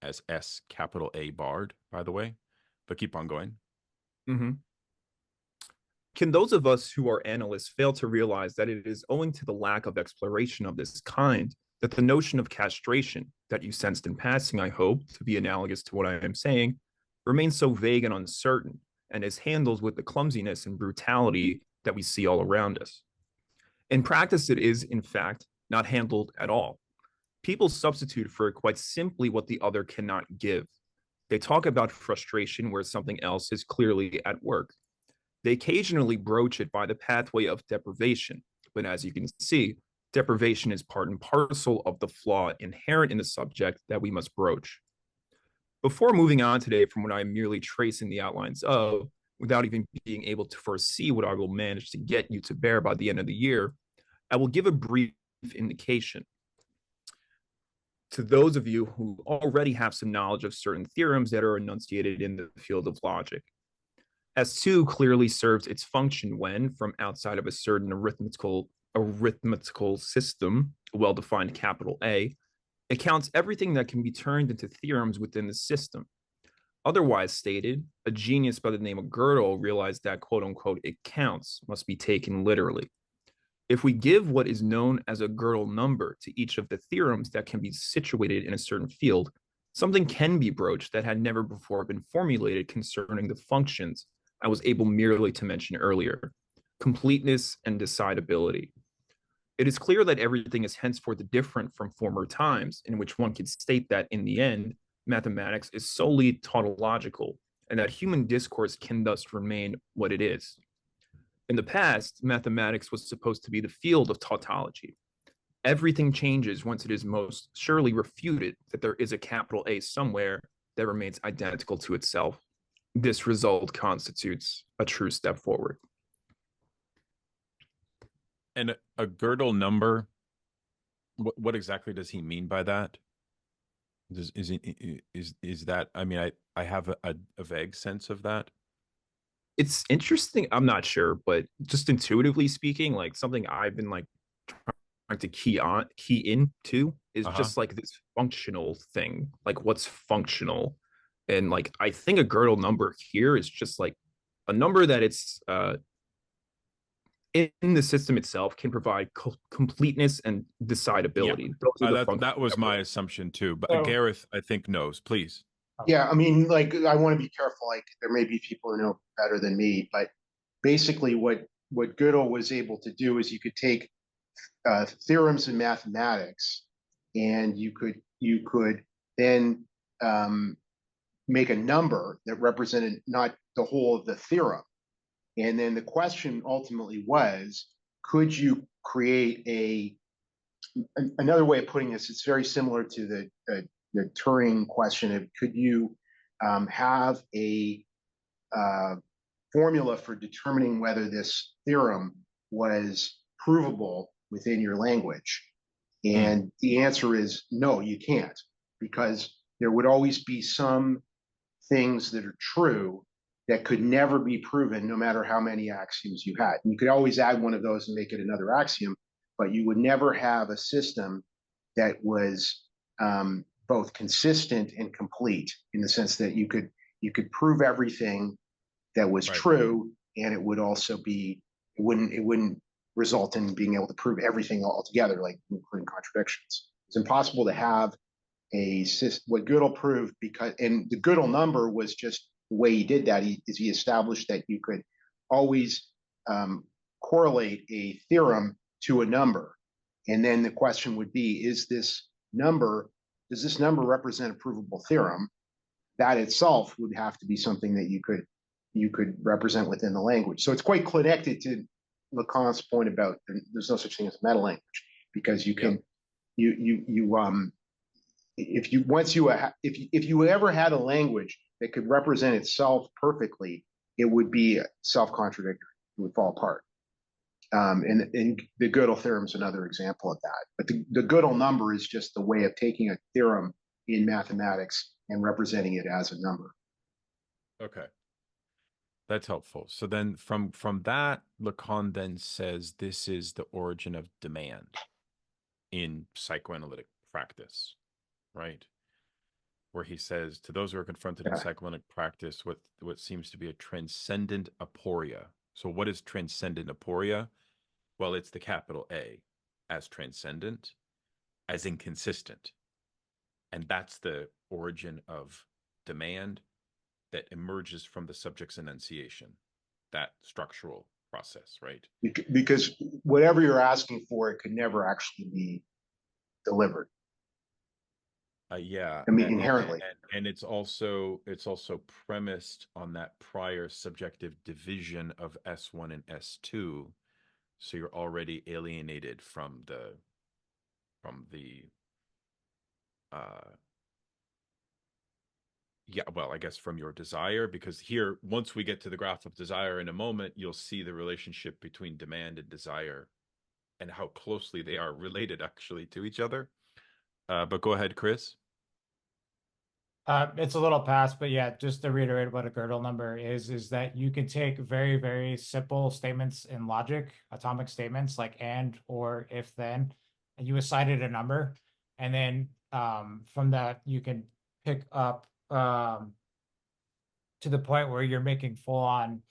as S capital A bard, by the way, but keep on going. Mm-hmm. Can those of us who are analysts fail to realize that it is owing to the lack of exploration of this kind that the notion of castration, that you sensed in passing, I hope, to be analogous to what I am saying, remains so vague and uncertain, and is handled with the clumsiness and brutality that we see all around us? In practice, it is, in fact, not handled at all. People substitute for it quite simply what the other cannot give. They talk about frustration where something else is clearly at work. They occasionally broach it by the pathway of deprivation, but as you can see, deprivation is part and parcel of the flaw inherent in the subject that we must broach. Before moving on today from what I'm merely tracing the outlines of, without even being able to foresee what I will manage to get you to bear by the end of the year, I will give a brief indication to those of you who already have some knowledge of certain theorems that are enunciated in the field of logic. S2 clearly serves its function when, from outside of a certain arithmetical system, a well-defined capital A, it counts everything that can be turned into theorems within the system. Otherwise stated, a genius by the name of Gödel realized that, quote unquote, it counts must be taken literally. If we give what is known as a Gödel number to each of the theorems that can be situated in a certain field, something can be broached that had never before been formulated concerning the functions I was able merely to mention earlier: completeness and decidability. It is clear that everything is henceforth different from former times, in which one could state that in the end, mathematics is solely tautological, and that human discourse can thus remain what it is. In the past, mathematics was supposed to be the field of tautology. Everything changes once it is most surely refuted that there is a capital A somewhere that remains identical to itself. This result constitutes a true step forward. And a Gödel number, what exactly does he mean by that? Is that, I mean, I have a vague sense of that. It's interesting. I'm not sure, but just intuitively speaking, like something I've been like trying to key into is just like this functional thing. Like what's functional? And like I think a Gödel number here is just like a number that it's in the system itself can provide completeness and decidability. Yeah. That was my assumption too. But Gareth, I think, knows. Please. Yeah, I mean, like, I want to be careful. Like, there may be people who know better than me, but basically, what Gödel was able to do is you could take theorems in mathematics, and you could then make a number that represented not the whole of the theorem. And then the question ultimately was, could you create another way of putting this? It's very similar to the Turing question of, could you have a formula for determining whether this theorem was provable within your language? And the answer is no, you can't, because there would always be some things that are true that could never be proven, no matter how many axioms you had. And you could always add one of those and make it another axiom, but you would never have a system that was both consistent and complete, in the sense that you could prove everything that was true, and it would also be, it wouldn't result in being able to prove everything altogether, like including contradictions. It's impossible to have what Gödel proved, and the Gödel number was just the way he did that. He established that you could always correlate a theorem to a number, and then the question would be: does this number represent a provable theorem? That itself would have to be something that you could represent within the language. So it's quite connected to Lacan's point about there's no such thing as meta language, because you can if you ever had a language that could represent itself perfectly, it would be self-contradictory. It would fall apart. And the Gödel theorem is another example of that. But the Gödel number is just the way of taking a theorem in mathematics and representing it as a number. Okay. That's helpful. So then from that, Lacan then says this is the origin of demand in psychoanalytic practice, right? Where he says, to those who are confronted in psychoanalytic practice, what seems to be a transcendent aporia. So what is transcendent aporia? Well, it's the capital A as transcendent, as inconsistent. And that's the origin of demand that emerges from the subject's enunciation, that structural process, right? Because whatever you're asking for, it could never actually be delivered. Yeah, I mean, inherently. and it's also premised on that prior subjective division of S1 and S2, so you're already alienated from the yeah, well, I guess from your desire, because here, once we get to the graph of desire in a moment, you'll see the relationship between demand and desire and how closely they are related actually to each other. But go ahead, Chris. It's a little past, but yeah, just to reiterate what a Gödel number is that you can take very, very simple statements in logic, atomic statements like and, or, if, then, and you assign it a number. And then from that, you can pick up to the point where you're making full-on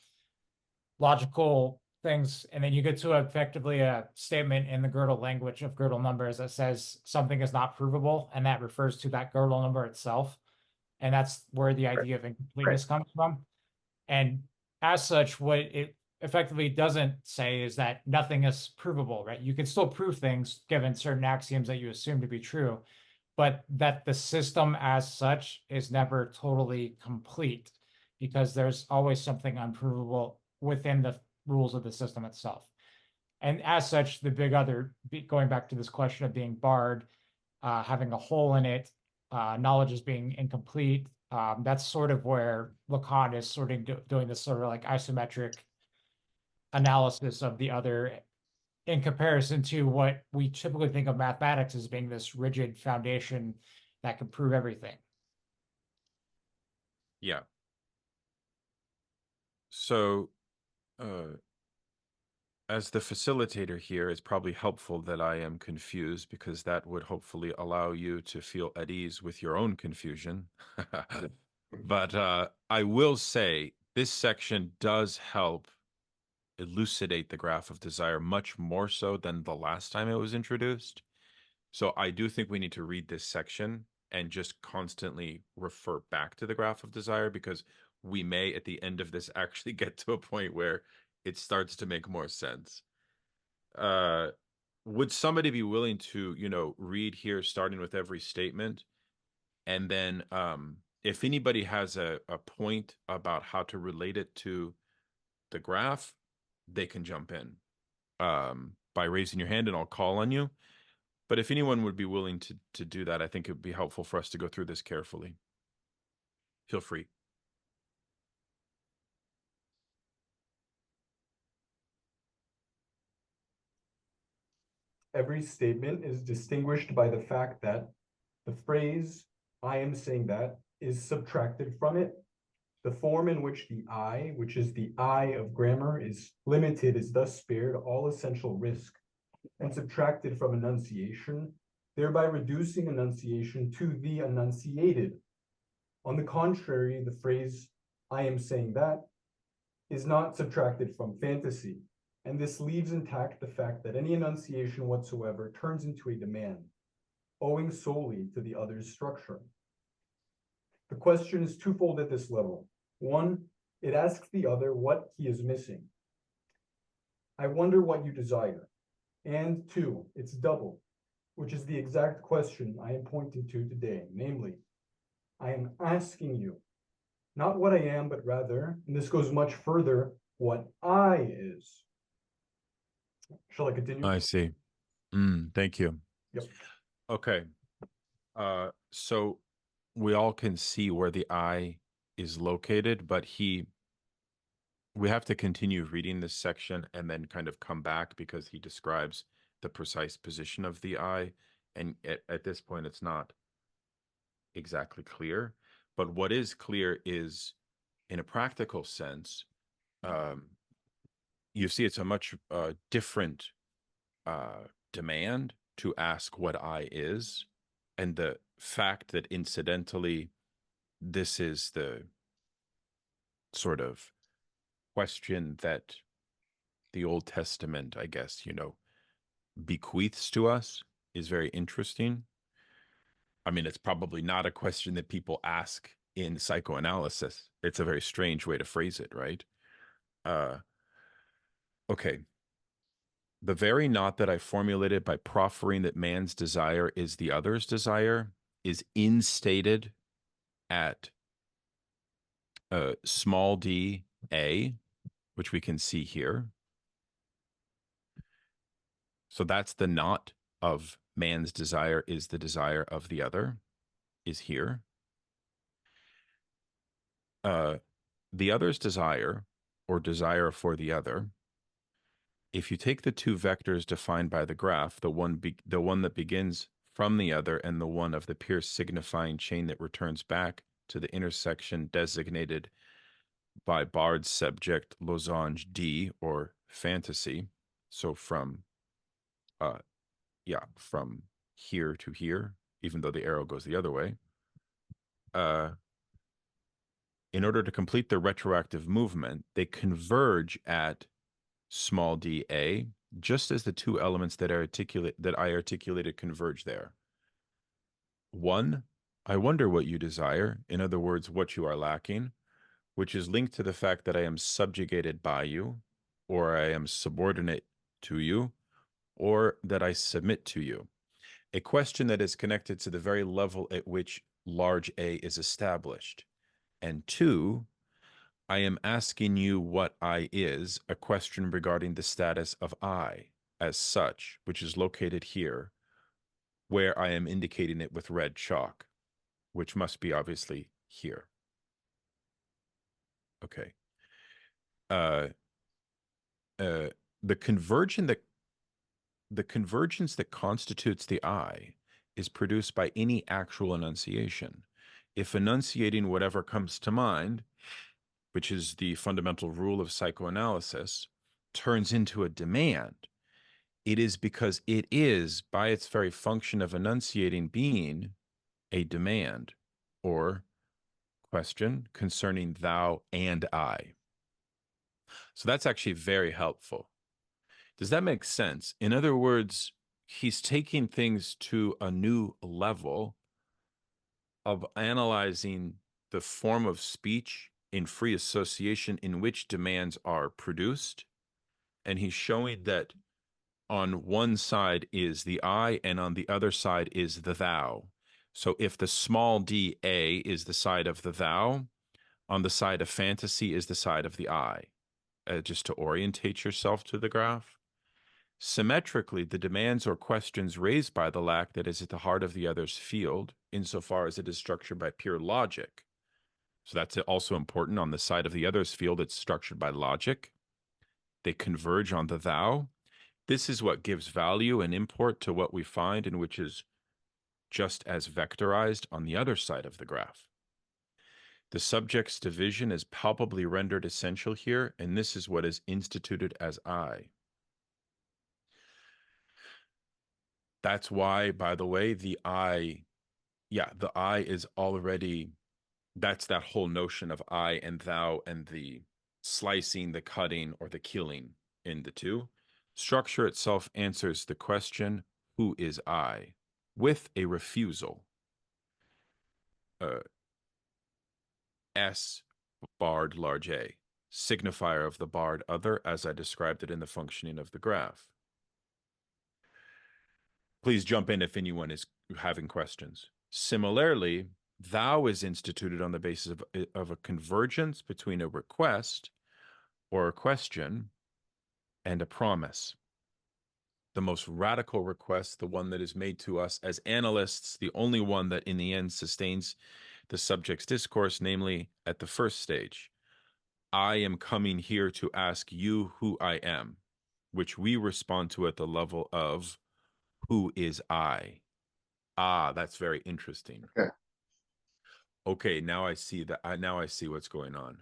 logical things. And then you get to effectively a statement in the Gödel language of Gödel numbers that says something is not provable, and that refers to that Gödel number itself. And that's where the idea of incompleteness comes from. And as such, what it effectively doesn't say is that nothing is provable, right? You can still prove things given certain axioms that you assume to be true, but that the system as such is never totally complete because there's always something unprovable within the rules of the system itself. And as such, the big other, going back to this question of being barred, having a hole in it, knowledge is being incomplete. That's sort of where Lacan is sort of doing this sort of like isometric analysis of the other in comparison to what we typically think of mathematics as being this rigid foundation that can prove everything. Yeah. So, as the facilitator here, it's probably helpful that I am confused because that would hopefully allow you to feel at ease with your own confusion. But I will say this section does help elucidate the graph of desire much more so than the last time it was introduced. So I do think we need to read this section and just constantly refer back to the graph of desire, because we may at the end of this actually get to a point where it starts to make more sense. Would somebody be willing to, read here starting with every statement? And then if anybody has a point about how to relate it to the graph, they can jump in by raising your hand and I'll call on you. But if anyone would be willing to do that, I think it would be helpful for us to go through this carefully. Feel free. Every statement is distinguished by the fact that the phrase, I am saying that, is subtracted from it. The form in which the I, which is the I of grammar, is limited is thus spared all essential risk and subtracted from enunciation, thereby reducing enunciation to the enunciated. On the contrary, the phrase, I am saying that, is not subtracted from fantasy, and this leaves intact the fact that any enunciation whatsoever turns into a demand, owing solely to the other's structure. The question is twofold at this level. One, it asks the other what he is missing. I wonder what you desire. And two, it's double, which is the exact question I am pointing to today, namely, I am asking you, not what I am, but rather, and this goes much further, what I is. Shall I continue? I see. Thank you. Yep. Okay. So we all can see where the I is located, but we have to continue reading this section and then kind of come back because he describes the precise position of the I. And at this point, it's not exactly clear. But what is clear is, in a practical sense, you see it's a much different demand to ask what I is. And the fact that incidentally, this is the sort of question that the Old Testament, I guess, bequeaths to us is very interesting. I mean, it's probably not a question that people ask in psychoanalysis. It's a very strange way to phrase it, right? Okay. The very knot that I formulated by proffering that man's desire is the other's desire is instated at small d a, which we can see here. So that's the knot of man's desire is the desire of the other, is here. The other's desire, or desire for the other, if you take the two vectors defined by the graph, the one that begins from the other and the one of the Peirce signifying chain that returns back to the intersection designated by Bard's subject losange D, or fantasy, so from from here to here, even though the arrow goes the other way, in order to complete the retroactive movement, they converge at small d(a), just as the two elements that I articulated converge there. One, I wonder what you desire, in other words, what you are lacking, which is linked to the fact that I am subjugated by you, or I am subordinate to you, or that I submit to you. A question that is connected to the very level at which large A is established. And two, I am asking you what I is, a question regarding the status of I as such, which is located here, where I am indicating it with red chalk, which must be obviously here. Okay. The convergence that constitutes the I is produced by any actual enunciation. If enunciating whatever comes to mind, which is the fundamental rule of psychoanalysis, turns into a demand, it is because it is, by its very function of enunciating being, a demand or question concerning thou and I. So that's actually very helpful. Does that make sense? In other words, he's taking things to a new level of analyzing the form of speech in free association in which demands are produced. And he's showing that on one side is the I and on the other side is the thou. So if the small d A is the side of the thou, on the side of fantasy is the side of the I. Just to orientate yourself to the graph. Symmetrically, the demands or questions raised by the lack that is at the heart of the other's field, insofar as it is structured by pure logic. So that's also important. On the side of the other's field, it's structured by logic. They converge on the thou. This is what gives value and import to what we find, and which is just as vectorized on the other side of the graph. The subject's division is palpably rendered essential here, and this is what is instituted as I. That's why, by the way, the I is already, that's that whole notion of I and thou and the slicing, the cutting, or the killing in the two. Structure itself answers the question, who is I, with a refusal. S barred large A, signifier of the barred other, as I described it in the functioning of the graph. Please jump in if anyone is having questions. Similarly, thou is instituted on the basis of a convergence between a request or a question and a promise. The most radical request, the one that is made to us as analysts, the only one that in the end sustains the subject's discourse, namely at the first stage. I am coming here to ask you who I am, which we respond to at the level of who is I? Ah, that's very interesting. Okay. Okay, now I see that. Now I see what's going on.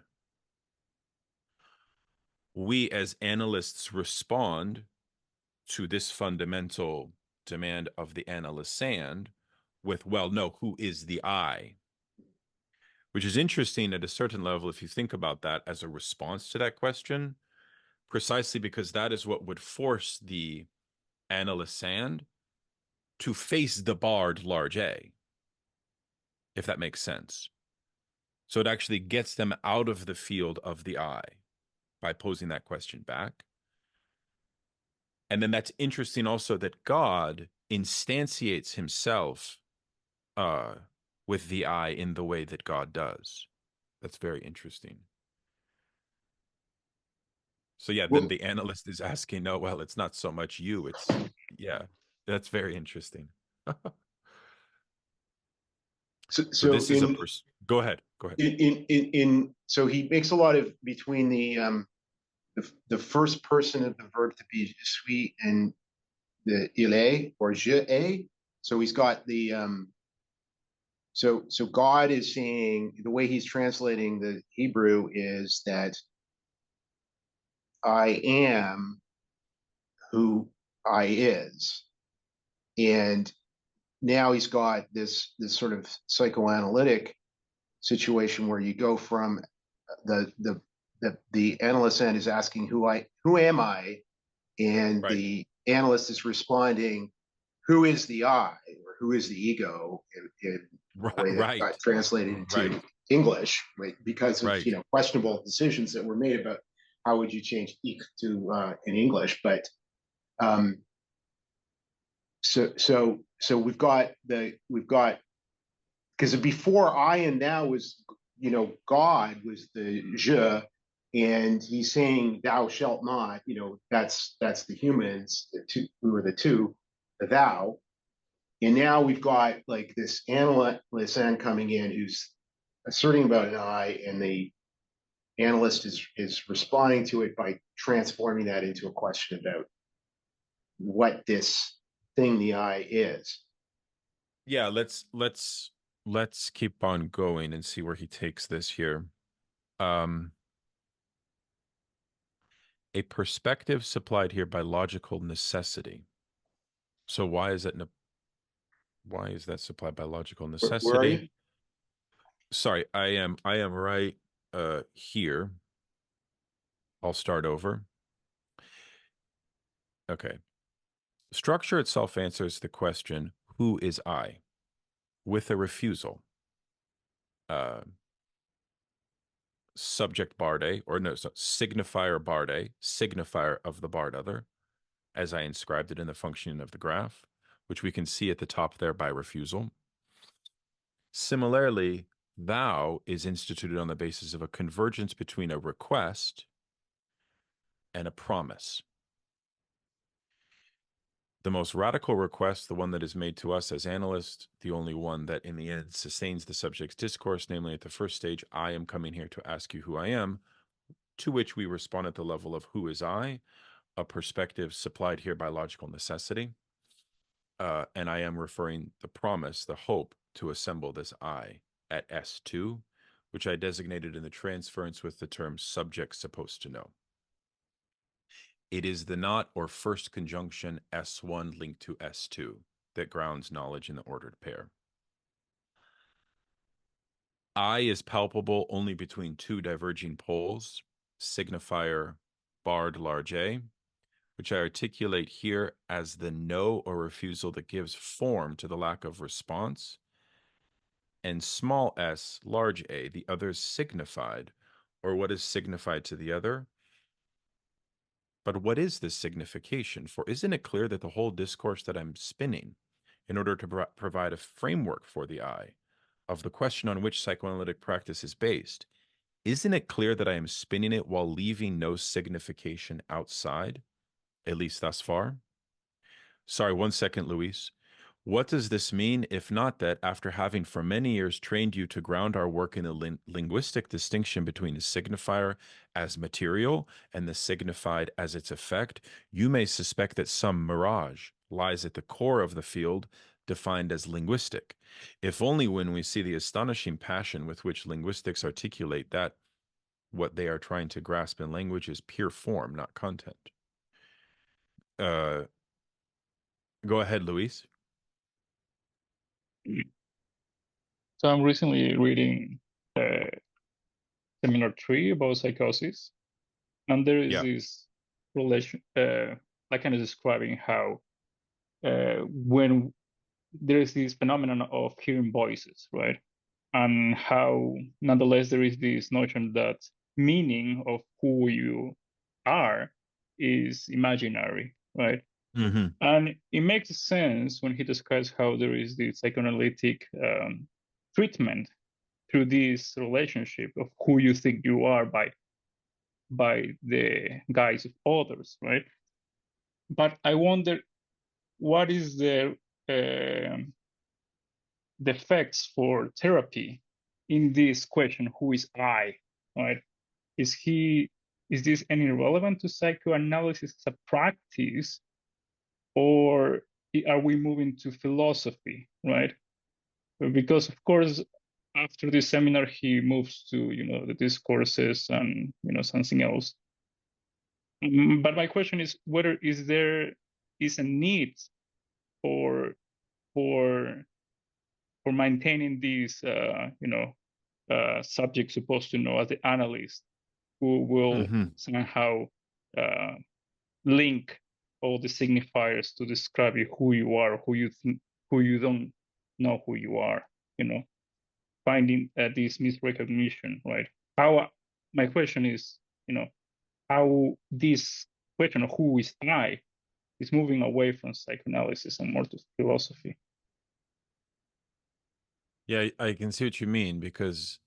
We as analysts respond to this fundamental demand of the analysand with, well, no, who is the I? Which is interesting at a certain level if you think about that as a response to that question. precisely because that is what would force the analysand to face the barred large A, if that makes sense. So it actually gets them out of the field of the I by posing that question back. And then that's interesting also that God instantiates himself with the I in the way that God does. That's very interesting. So yeah, then the analyst is asking, no, well, it's not so much you, it's, yeah, that's very interesting. So this is go ahead. So he makes a lot of between the first person of the verb to be je suis and the il est or je ai. So he's got the so God is saying, the way he's translating the Hebrew is that I am who I is. And now he's got this sort of psychoanalytic situation where you go from the analyst end is asking who am I, and Right. the analyst is responding, who is the I, or who is the ego, in a way that got translated into English, right? Because of questionable decisions that were made about how would you change ik to in English, but so we've got because before I and now was, God was the je, and he's saying thou shalt not, that's the humans, the two, who are the two, the thou. And now we've got like this analysand coming in who's asserting about an I, and the analyst is responding to it by transforming that into a question about what this thing the I is. Yeah, let's keep on going and see where he takes this here. A perspective supplied here by logical necessity. So why is that supplied by logical necessity? Where are you? Sorry, I am right here. I'll start over. Okay. Structure itself answers the question, who is I? With a refusal. Subject barde, or no, so signifier barde, signifier of the barred other, as I inscribed it in the function of the graph, which we can see at the top there by refusal. Similarly, thou is instituted on the basis of a convergence between a request and a promise. The most radical request, the one that is made to us as analysts, the only one that in the end sustains the subject's discourse, namely at the first stage, I am coming here to ask you who I am, to which we respond at the level of who is I, a perspective supplied here by logical necessity. And I am referring the promise, the hope to assemble this I at S2, which I designated in the transference with the term subject supposed to know. It is the not or first conjunction S1 linked to S2 that grounds knowledge in the ordered pair. I is palpable only between two diverging poles, signifier barred large A, which I articulate here as the no or refusal that gives form to the lack of response, and small s large A, the other signified, or what is signified to the other. But what is this signification? For isn't it clear that the whole discourse that I'm spinning in order to provide a framework for the I of the question on which psychoanalytic practice is based, isn't it clear that I am spinning it while leaving no signification outside, at least thus far? Sorry, 1 second, Luis. What does this mean, if not that, after having for many years trained you to ground our work in the linguistic distinction between the signifier as material and the signified as its effect, you may suspect that some mirage lies at the core of the field defined as linguistic, if only when we see the astonishing passion with which linguistics articulate that what they are trying to grasp in language is pure form, not content. Go ahead, Luis. So I'm recently reading Seminar 3 about psychosis, and there is this relation, Lacan is describing how when there is this phenomenon of hearing voices, right? And how nonetheless there is this notion that meaning of who you are is imaginary, right? Mm-hmm. And it makes sense when he describes how there is this psychoanalytic treatment through this relationship of who you think you are by the guise of others, right? But I wonder what is the effects for therapy in this question, who is I, right? Is this any relevant to psychoanalysis as a practice, or are we moving to philosophy, right? Because of course, after this seminar, he moves to, the discourses and, something else. But my question is whether there is a need for maintaining these, subject supposed to know as the analyst, who will somehow link all the signifiers to describe you, who you are, who you think, who you don't know who you are, finding this misrecognition, right? My question is, how this question of who is I is moving away from psychoanalysis and more to philosophy. Yeah, I can see what you mean, because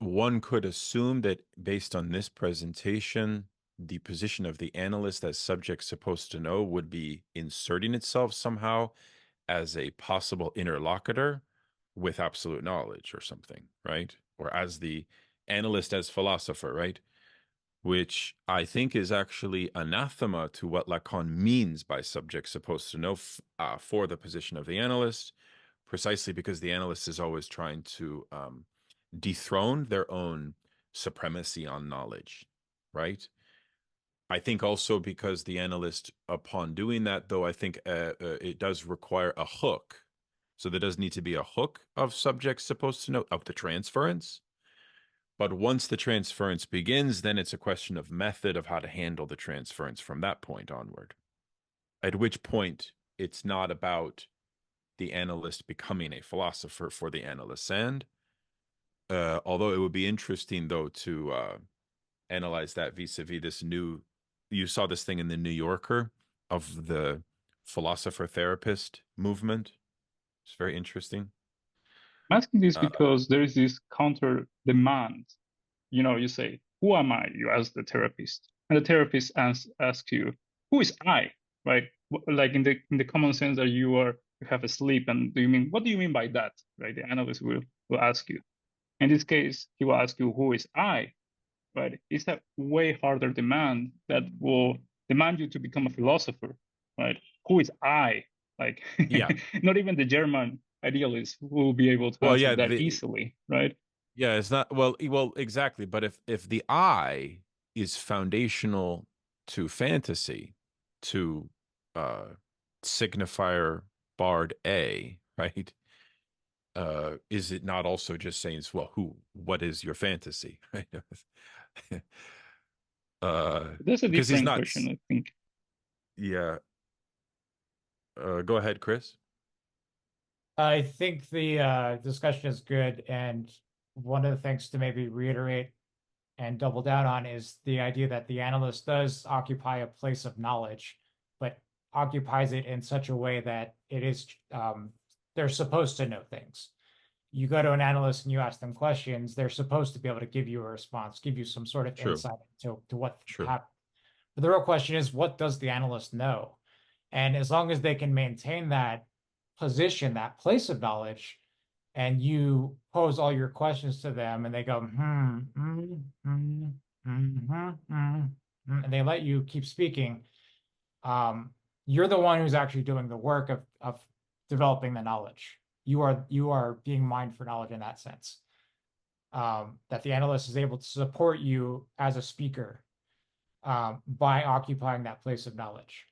one could assume that based on this presentation, the position of the analyst as subject supposed to know would be inserting itself somehow as a possible interlocutor with absolute knowledge or something, right? Or as the analyst as philosopher, right? Which I think is actually anathema to what Lacan means by subject supposed to know for the position of the analyst, precisely because the analyst is always trying to dethrone their own supremacy on knowledge, right? I think also because the analyst, upon doing that, though, I think it does require a hook. So there does need to be a hook of subjects supposed to know, of the transference. But once the transference begins, then it's a question of method, of how to handle the transference from that point onward. At which point, it's not about the analyst becoming a philosopher for the analysand. Although it would be interesting, though, to analyze that vis-a-vis this new, you saw this thing in the New Yorker of the philosopher therapist movement. It's very interesting. I'm asking this because there is this counter demand. You say, who am I? You ask the therapist, and the therapist asks you, who is I? Right? Like in the common sense that you have a sleep, and what do you mean by that? Right? The analyst will ask you. In this case, he will ask you, who is I? Right? It's a way harder demand that will demand you to become a philosopher, right? Who is I? Like, yeah, not even the German idealist will be able to answer that easily, right? Yeah, it's not well, exactly. But if the I is foundational to fantasy, to signifier barred A, right? Is it not also just saying, well, what is your fantasy? Right? That's a because he's different not, question, I think. Yeah. Go ahead, Chris. I think the discussion is good, and one of the things to maybe reiterate and double down on is the idea that the analyst does occupy a place of knowledge, but occupies it in such a way that it is they're supposed to know things. You go to an analyst and you ask them questions, they're supposed to be able to give you a response, give you some sort of insight to what happened. But the real question is, what does the analyst know? And as long as they can maintain that position, that place of knowledge, and you pose all your questions to them and they go, and they let you keep speaking, you're the one who's actually doing the work of developing the knowledge. You are being mined for knowledge in that sense. That the analyst is able to support you as a speaker by occupying that place of knowledge.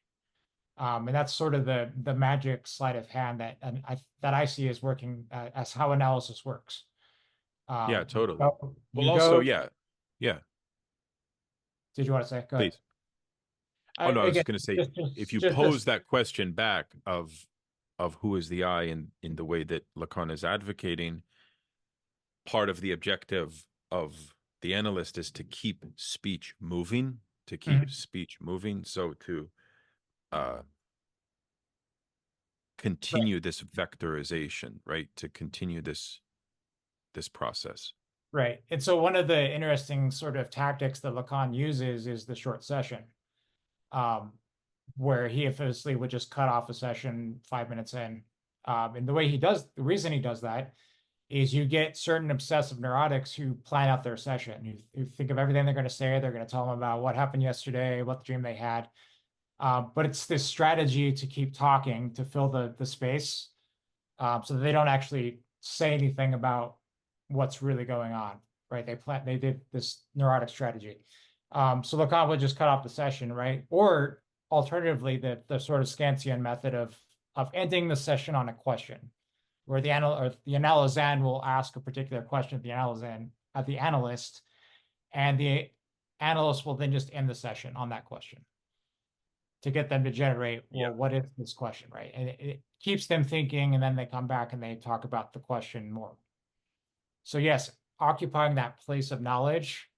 And that's sort of the magic sleight of hand that I see as working as how analysis works. Yeah, totally. Yeah. Did you want to say? Go ahead. Please. Oh no, I was again, just going to say, if you just pose that question back of who is the I in the way that Lacan is advocating, part of the objective of the analyst is to keep speech moving, to keep speech moving. So to continue this vectorization, right? To continue this process. Right. And so one of the interesting sort of tactics that Lacan uses is the short session, where he obviously would just cut off a session 5 minutes in. And the reason he does that is you get certain obsessive neurotics who plan out their session. You think of everything they're going to say. They're going to tell them about what happened yesterday, what the dream they had. But it's this strategy to keep talking to fill the space, so that they don't actually say anything about what's really going on, right? They did this neurotic strategy. So Lacan would just cut off the session, right? Or alternatively, the sort of Scansian method of ending the session on a question, where the analysand will ask a particular question at the analyst, and the analyst will then just end the session on that question to get them to generate, well, what is this question, right? And it keeps them thinking, and then they come back and they talk about the question more. So yes, occupying that place of knowledge,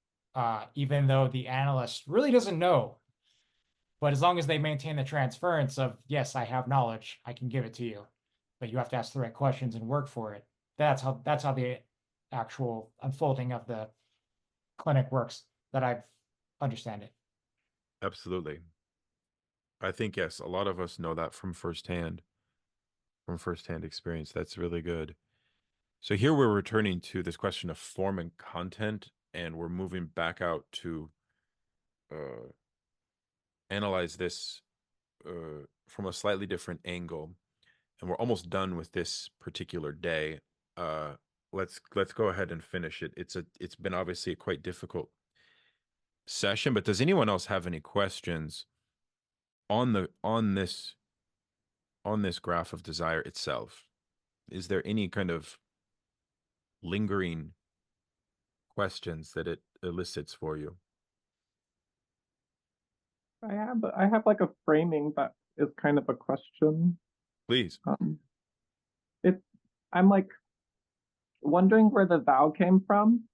even though the analyst really doesn't know, but as long as they maintain the transference of, yes, I have knowledge, I can give it to you, but you have to ask the right questions and work for it. That's how the actual unfolding of the clinic works, that I understand it. Absolutely. I think, yes, a lot of us know that from firsthand experience. That's really good. So here we're returning to this question of form and content, and we're moving back out to analyze this from a slightly different angle. And we're almost done with this particular day. Let's go ahead and finish it. It's been obviously a quite difficult session, but does anyone else have any questions on this graph of desire itself? Is there any kind of lingering questions that it elicits for you? I have like a framing that is kind of a question. Please. I'm like wondering where the thou came from,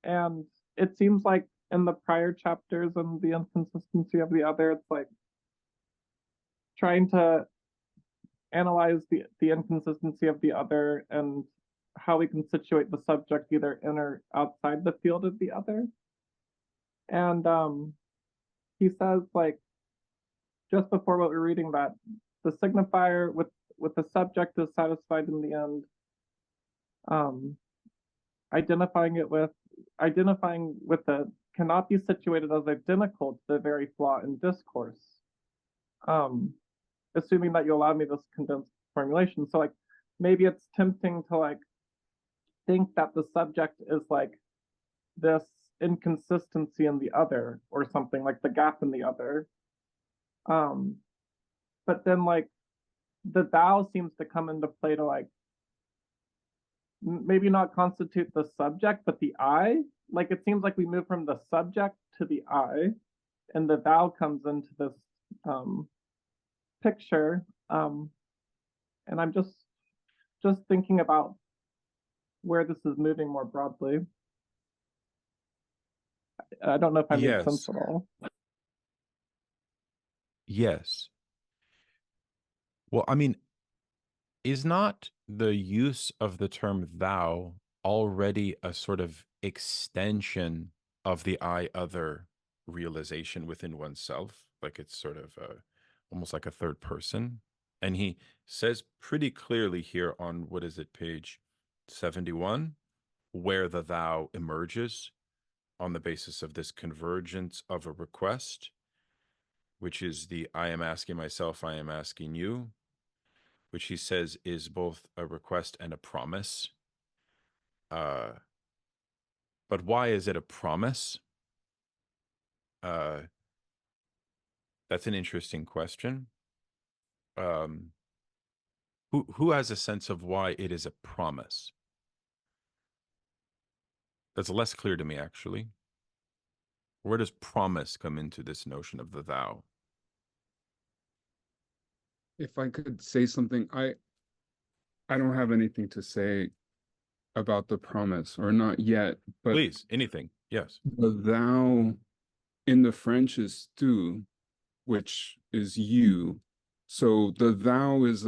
and it seems like in the prior chapters and the inconsistency of the other, it's like trying to analyze the inconsistency of the other and how we can situate the subject either in or outside the field of the other. And he says, like, just before what we're reading, that the signifier with the subject is satisfied in the end. Identifying with the cannot be situated as identical to the very flaw in discourse. Assuming that you allow me this condensed formulation. So like maybe it's tempting to like think that the subject is like this inconsistency in the other or something, like the gap in the other. But then like the thou seems to come into play to like maybe not constitute the subject, but the I. Like it seems like we move from the subject to the I, and the thou comes into this picture. And I'm just thinking about where this is moving more broadly. I don't know if I made sense at all. Yes. Well, I mean, is not the use of the term thou already a sort of extension of the I other realization within oneself? Like it's sort of almost like a third person. And he says pretty clearly here on, what is it, page 71, where the thou emerges on the basis of this convergence of a request, which is the I am asking myself, I am asking you, which he says is both a request and a promise. But why is it a promise? That's an interesting question. Who has a sense of why it is a promise? That's less clear to me, actually. Where does promise come into this notion of the thou? if I could say something, I don't have anything to say about the promise, or not yet, but Please, anything. Yes. the thou in the French is tu, which is you. So the thou is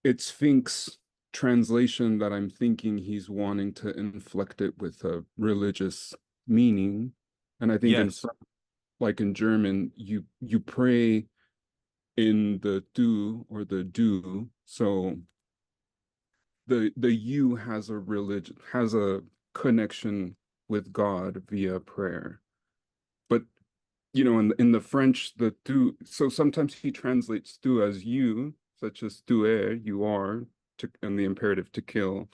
it's Fink's translation that I'm thinking he's wanting to inflect it with a religious meaning. And I think Yes. like in German, you pray in the du or the du. So the you has a religion, has a connection with God via prayer. But in the French, the tu, so sometimes he translates tu as you, such as tu es, you are, and the imperative to kill.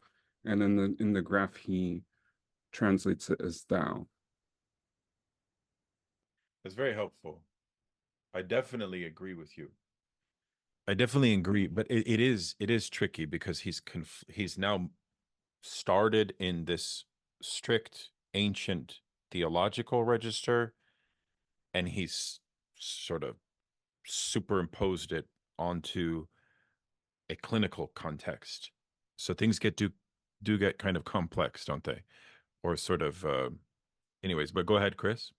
And in the graph, he translates it as thou. That's very helpful. I definitely agree with you. I definitely agree, but it is tricky because he's now started in this strict ancient theological register, and he's sort of superimposed it onto a clinical context. So things do get kind of complex, don't they? Or sort of anyways, but go ahead, Chris.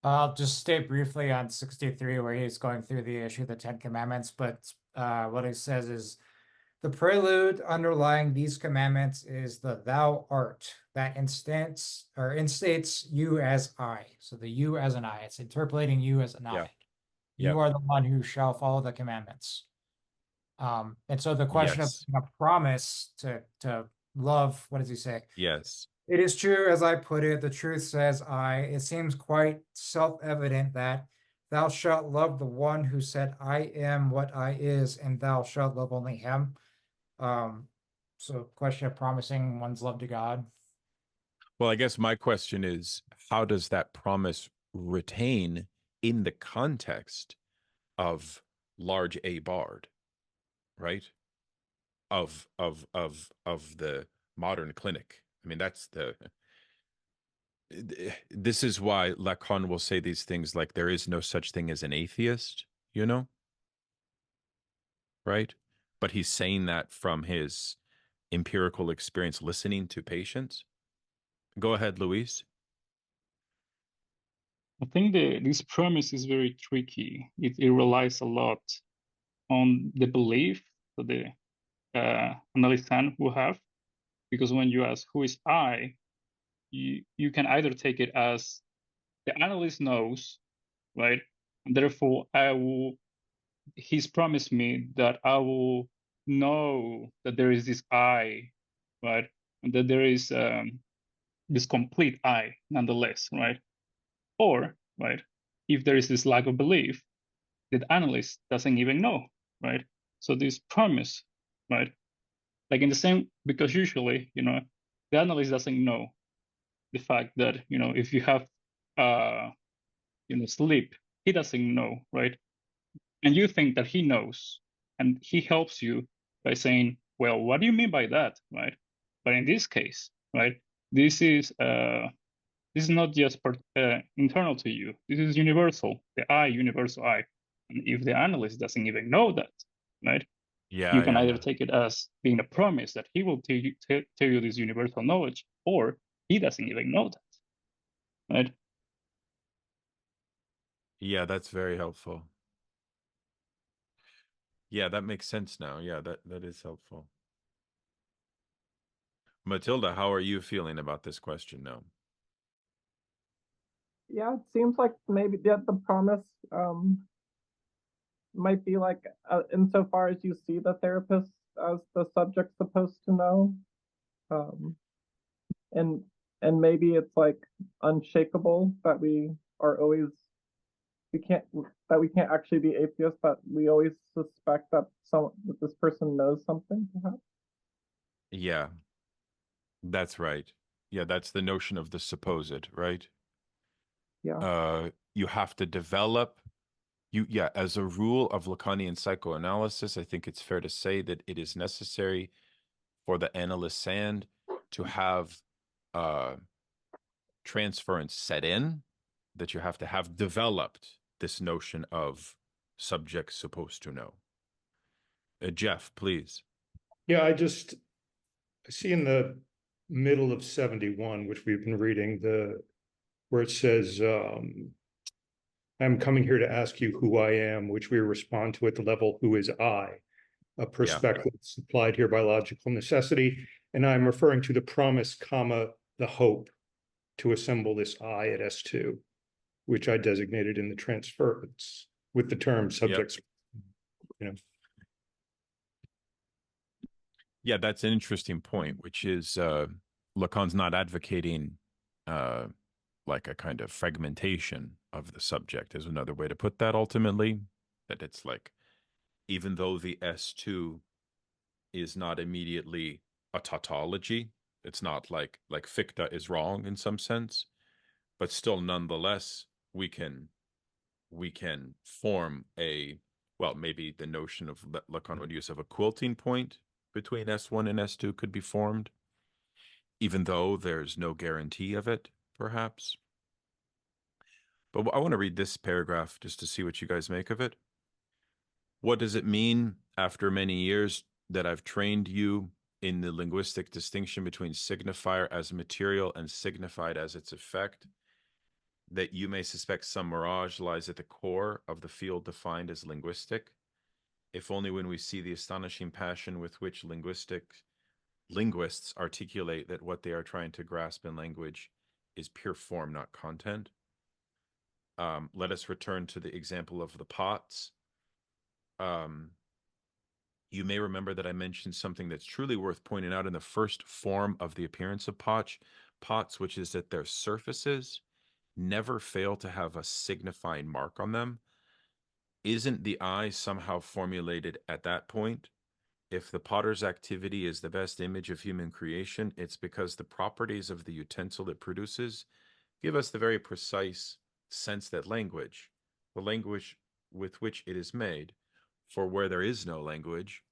I'll just state briefly on 63 where he's going through the issue of the Ten Commandments, but what he says is the prelude underlying these commandments is the thou art that instates you as I. So the you as an I, it's interpolating you as an I. Yeah. You Yeah. are the one who shall follow the commandments. And so the question Yes. of a promise to love, what does he say? Yes. It is true, as I put it, the truth says I. It seems quite self-evident that thou shalt love the one who said, I am what I is, and thou shalt love only him. So question of promising one's love to God. Well, I guess my question is, how does that promise retain in the context of large A barred, right? Of the modern clinic. I mean, this is why Lacan will say these things like there is no such thing as an atheist, right? But he's saying that from his empirical experience listening to patients. Go ahead, Luis. I think this premise is very tricky. It relies a lot on the belief that the analysand will have, because when you ask who is I, you can either take it as the analyst knows, right? And therefore, he's promised me that I will know that there is this I, right? And that there is this complete I nonetheless, right? Or, right, if there is this lack of belief, that analyst doesn't even know, right? So this promise, right? Like in the same, because usually, the analyst doesn't know the fact that, if you have, sleep, he doesn't know, right? And you think that he knows, and he helps you by saying, well, what do you mean by that, right? But in this case, right, this is not just internal to you. This is universal, the I, universal I. And if the analyst doesn't even know that, right, Yeah, you can yeah, either yeah. take it as being a promise that he will tell you this universal knowledge, or he doesn't even know that, right? Yeah, that's very helpful. Yeah, that makes sense now. Yeah, that is helpful. Matilda, how are you feeling about this question now? Yeah, it seems like maybe the promise might be like insofar as you see the therapist as the subject supposed to know, um, and maybe it's like unshakable that we are always we can't that we can't actually be atheists, that we always suspect that this person knows something, perhaps. Yeah, that's right. Yeah, that's the notion of the supposed, right? Yeah. You have to develop as a rule of Lacanian psychoanalysis, I think it's fair to say that it is necessary for the analysand to have transference set in, that you have to have developed this notion of subjects supposed to know? Jeff, please. Yeah, I see in the middle of 71, which we've been reading, where it says, I'm coming here to ask you who I am, which we respond to at the level, who is I? A perspective supplied here by logical necessity. And I'm referring to the promise, comma, the hope to assemble this I at S2, which I designated in the transference with the term subjects, you know. Yeah, that's an interesting point, which is Lacan's not advocating like a kind of fragmentation of the subject, is another way to put that ultimately, that it's like, even though the S2 is not immediately a tautology, it's not like ficta is wrong in some sense, but still nonetheless we can form a, well, maybe the notion of Lacan would use of a quilting point between S1 and S2 could be formed, even though there's no guarantee of it, perhaps. But I want to read this paragraph just to see what you guys make of it. What does it mean, after many years that I've trained you in the linguistic distinction between signifier as material and signified as its effect, that you may suspect some mirage lies at the core of the field defined as linguistic? If only when we see the astonishing passion with which linguists articulate that what they are trying to grasp in language is pure form, not content. Let us return to the example of the pots. You may remember that I mentioned something that's truly worth pointing out in the first form of the appearance of pots, which is that their surfaces never fail to have a signifying mark on them. Isn't the I somehow formulated at that point? If the potter's activity is the best image of human creation, it's because the properties of the utensil it produces give us the very precise sense that language, the language with which it is made, for where there is no language,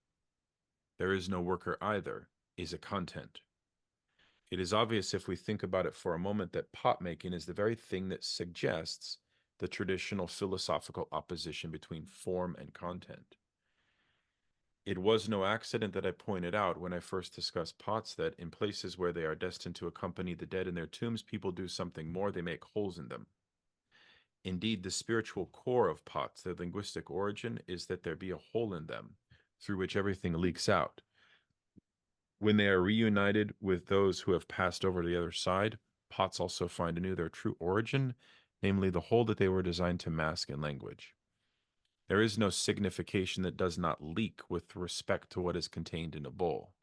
there is no worker either, is a content. It is obvious, if we think about it for a moment, that pot making is the very thing that suggests the traditional philosophical opposition between form and content. It was no accident that I pointed out when I first discussed pots that in places where they are destined to accompany the dead in their tombs, people do something more, they make holes in them. Indeed, the spiritual core of pots, their linguistic origin, is that there be a hole in them through which everything leaks out. When they are reunited with those who have passed over to the other side, pots also find anew their true origin, namely the hole that they were designed to mask in language. There is no signification that does not leak with respect to what is contained in a bowl.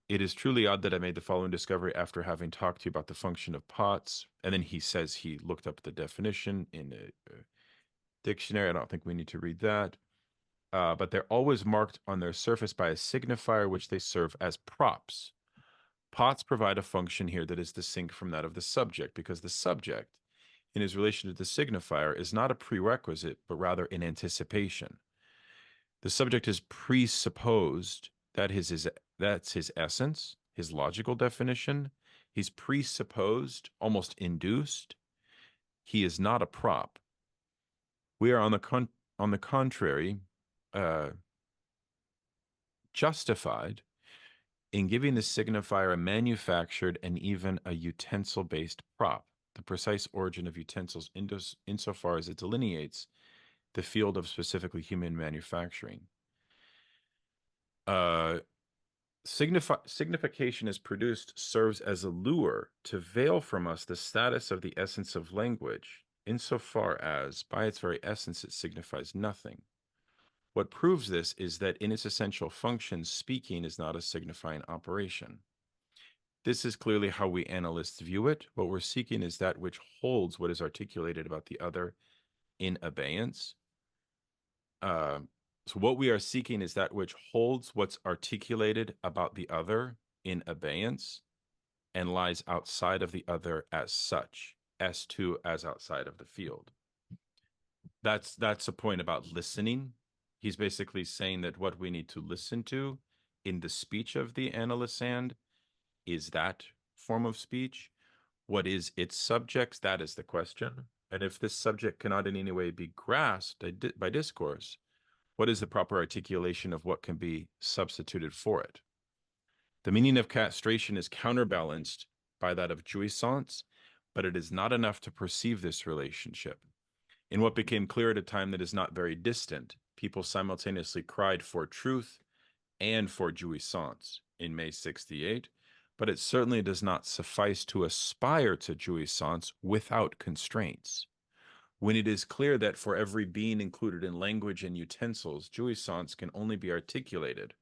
It is truly odd that I made the following discovery after having talked to you about the function of pots. And then he says he looked up the definition in a dictionary. I don't think we need to read that. But they're always marked on their surface by a signifier which they serve as props. Pots provide a function here that is distinct from that of the subject, because the subject, in his relation to the signifier, is not a prerequisite, but rather an anticipation. The subject is presupposed, that's his essence, his logical definition. He's presupposed, almost induced. He is not a prop. We are on the contrary, justified in giving the signifier a manufactured and even a utensil-based prop, the precise origin of utensils insofar as it delineates the field of specifically human manufacturing. Signification is produced serves as a lure to veil from us the status of the essence of language, insofar as, by its very essence, it signifies nothing. What proves this is that in its essential function, speaking is not a signifying operation. This is clearly how we analysts view it. What we're seeking is that which holds what is articulated about the other in abeyance. So what we are seeking is that which holds what's articulated about the other in abeyance and lies outside of the other as such, S2 as outside of the field. That's a point about listening. He's basically saying that what we need to listen to in the speech of the analysand is that form of speech. What is its subjects? That is the question. And if this subject cannot in any way be grasped by discourse, what is the proper articulation of what can be substituted for it? The meaning of castration is counterbalanced by that of jouissance, but it is not enough to perceive this relationship. In what became clear at a time that is not very distant, people simultaneously cried for truth and for jouissance in May 68, but it certainly does not suffice to aspire to jouissance without constraints. When it is clear that for every being included in language and utensils, jouissance can only be articulated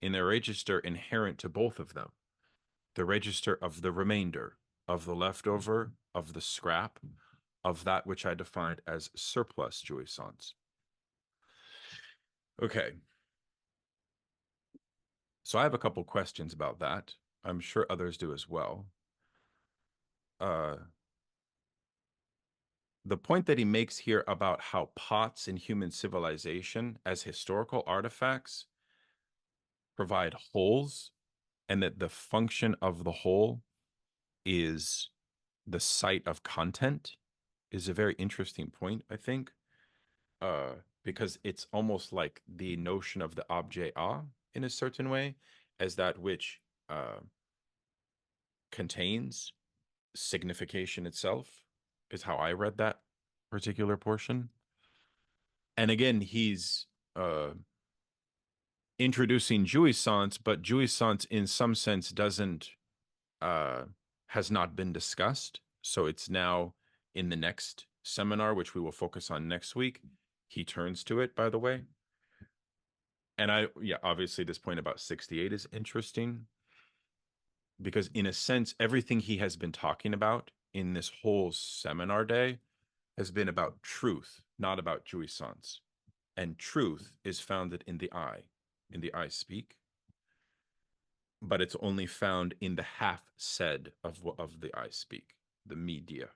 in the register inherent to both of them, the register of the remainder, of the leftover, of the scrap, of that which I defined as surplus jouissance. Okay. So I have a couple questions about that. I'm sure others do as well. The point that he makes here about how pots in human civilization as historical artifacts provide wholes, and that the function of the whole is the site of content, is a very interesting point, I think, because it's almost like the notion of the objet a in a certain way as that which contains signification itself, is how I read that particular portion. And again, he's introducing jouissance, but jouissance in some sense doesn't has not been discussed. So it's now in the next seminar, which we will focus on next week. He turns to it, by the way. And obviously this point about 68 is interesting because in a sense, everything he has been talking about in this whole seminar day has been about truth, not about jouissance. And truth is founded in the I speak, but it's only found in the half said of the I speak, the media.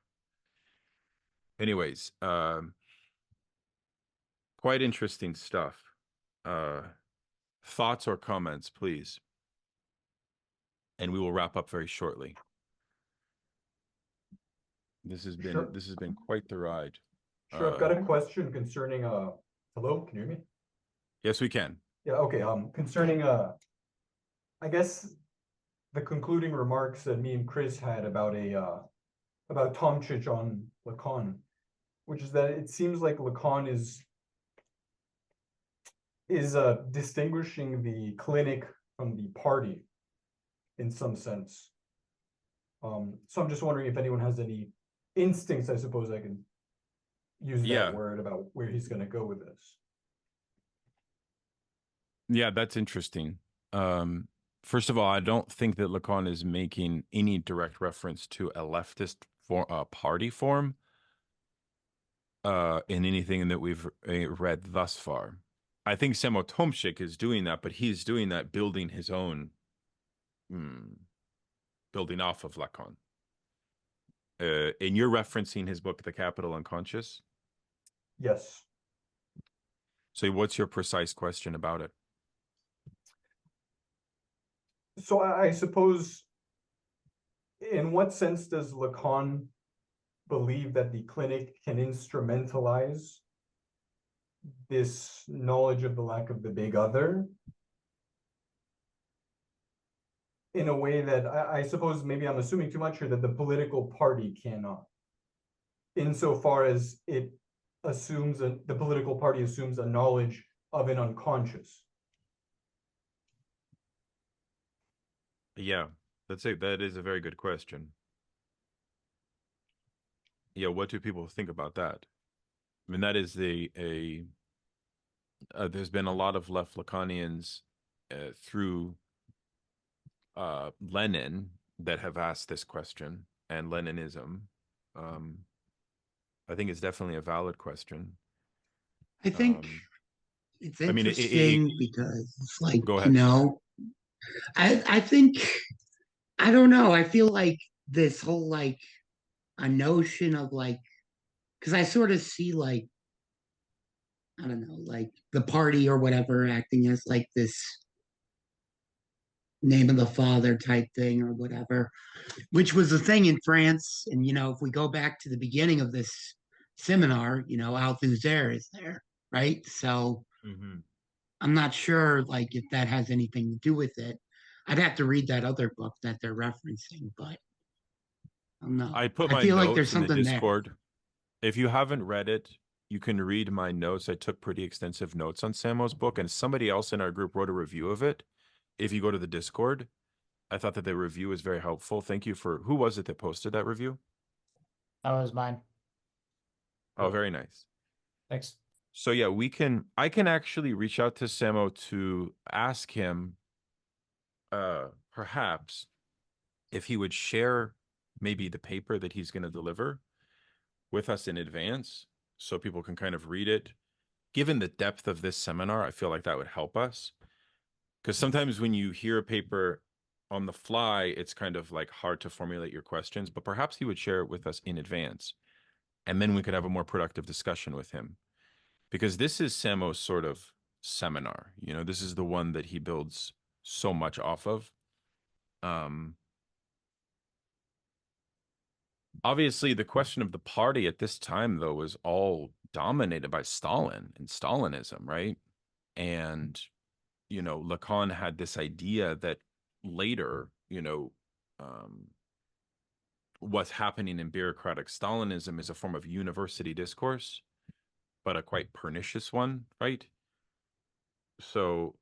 Anyways, quite interesting stuff. Thoughts or comments, please. And we will wrap up very shortly. This has been quite the ride. Sure, I've got a question concerning hello, can you hear me? Yes, we can. Yeah, okay. Concerning I guess the concluding remarks that me and Chris had about about Tomchich on Lacan, which is that it seems like Lacan is distinguishing the clinic from the party in some sense. So I'm just wondering if anyone has any instincts, I suppose I can use that word, about where he's going to go with this. Yeah, that's interesting. First of all, I don't think that Lacan is making any direct reference to a leftist party form in anything that we've read thus far. I think Semo Tomczyk is doing that, but he's doing that building his own, building off of Lacan. And you're referencing his book, The Capital Unconscious? Yes. So what's your precise question about it? So I suppose, in what sense does Lacan believe that the clinic can instrumentalize this knowledge of the lack of the big other in a way that I suppose, maybe I'm assuming too much here, that the political party cannot, insofar as it assumes the political party assumes a knowledge of an unconscious? Yeah, that is a very good question. Yeah, what do people think about that? I mean, that is there's been a lot of left Lacanians through Lenin that have asked this question, and Leninism. I think it's definitely a valid question. I think it's interesting because it's like, go ahead. I think, I don't know, I feel like this whole like a notion of like, because I sort of see like, I don't know, like the party or whatever acting as like this name of the father type thing or whatever, which was a thing in France. And, if we go back to the beginning of this seminar, Althusser is there, right? So Mhm. I'm not sure like if that has anything to do with it. I'd have to read that other book that they're referencing, but I don't know. I put I my feel like there's notes in the something there. Discord. If you haven't read it, you can read my notes. I took pretty extensive notes on Samo's book, and somebody else in our group wrote a review of it. If you go to the Discord, I thought that the review was very helpful. Thank you for who was it that posted that review? That was mine. Oh, very nice. Thanks. So yeah, I can actually reach out to Samo to ask him perhaps if he would share maybe the paper that he's going to deliver with us in advance so people can kind of read it. Given the depth of this seminar, I feel like that would help us. Because sometimes when you hear a paper on the fly, it's kind of like hard to formulate your questions, but perhaps he would share it with us in advance. And then we could have a more productive discussion with him. Because this is Samo's sort of seminar. This is the one that he builds so much off of. Obviously, the question of the party at this time, though, was all dominated by Stalin and Stalinism, right? And, Lacan had this idea that later, what's happening in bureaucratic Stalinism is a form of university discourse, but a quite pernicious one, right? So,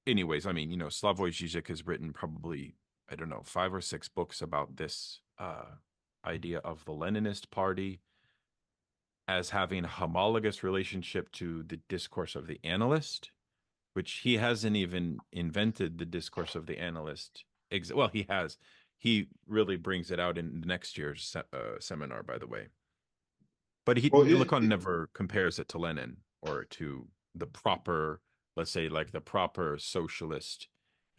anyways, I mean, Slavoj Žižek has written probably, I don't know, 5 or 6 books about this idea of the Leninist party as having a homologous relationship to the discourse of the analyst, which he hasn't even invented the discourse of the analyst. Well, he has. He really brings it out in next year's seminar, by the way. But Lacan never compares it to Lenin or to the proper, let's say, like the proper socialist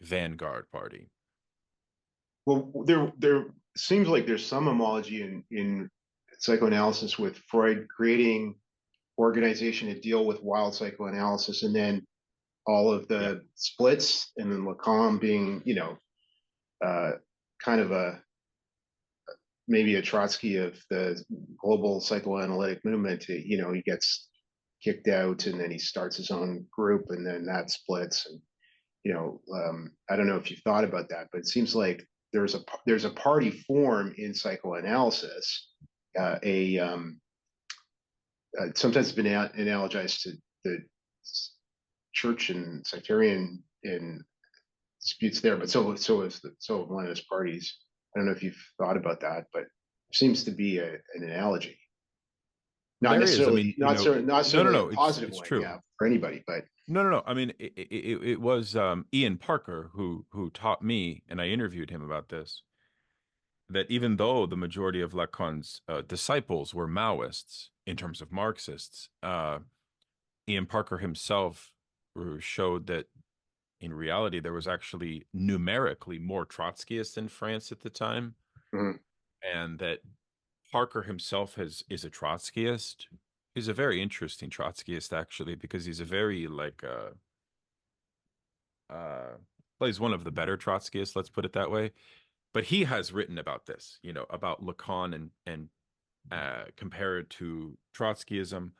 vanguard party. Well, there seems like there's some homology in psychoanalysis with Freud creating organization to deal with wild psychoanalysis, and then all of the splits, and then Lacan being, kind of maybe a Trotsky of the global psychoanalytic movement. He gets kicked out, and then he starts his own group, and then that splits. And I don't know if you've thought about that, but it seems like there's a party form in psychoanalysis. Sometimes it's been analogized to the church and sectarian in disputes there, but so have Leninist parties. I don't know if you've thought about that, but it seems to be an analogy. Not necessarily, not necessarily a positive one, true. yeah, for anybody, but no. I mean, it was Ian Parker who taught me, and I interviewed him about this, that even though the majority of Lacan's disciples were Maoists in terms of Marxists, Ian Parker himself showed that in reality there was actually numerically more Trotskyists in France at the time, and that Parker himself is a Trotskyist. He's a very interesting Trotskyist, actually, because he's a very he's one of the better Trotskyists, let's put it that way. But he has written about this, about Lacan and compared to Trotskyism.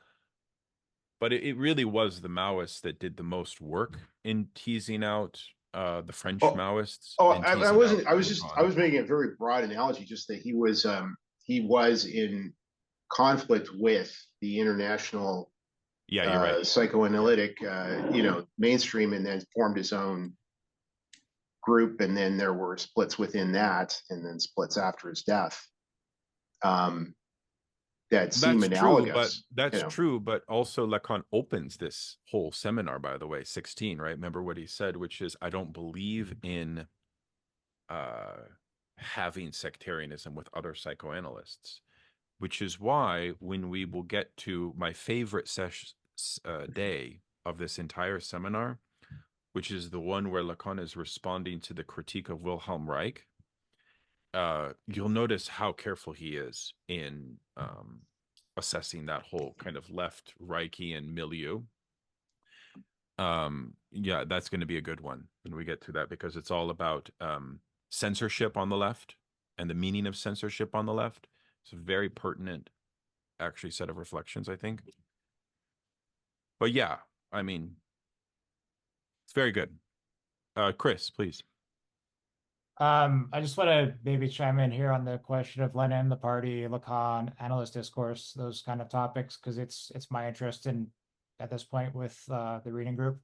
But it really was the Maoists that did the most work in teasing out the French Maoists. I wasn't. I was making a very broad analogy, just that he was in conflict with the international, you're right, psychoanalytic, mainstream, and then formed his own group, and then there were splits within that, and then splits after his death. That seem analogous. That's true, but also Lacan opens this whole seminar, by the way, 16, right? Remember what he said, which is, I don't believe in having sectarianism with other psychoanalysts, which is why when we will get to my favorite day of this entire seminar, which is the one where Lacan is responding to the critique of Wilhelm Reich, you'll notice how careful he is in assessing that whole kind of left Reichian milieu. Yeah, that's going to be a good one when we get to that, because it's all about censorship on the left and the meaning of censorship on the left. It's very pertinent actually set of reflections, I think. But yeah, I mean, it's very good. Chris, please. I just want to maybe chime in here on the question of Lenin, the party, Lacan, analyst discourse, those kind of topics, because it's my interest in at this point with the reading group.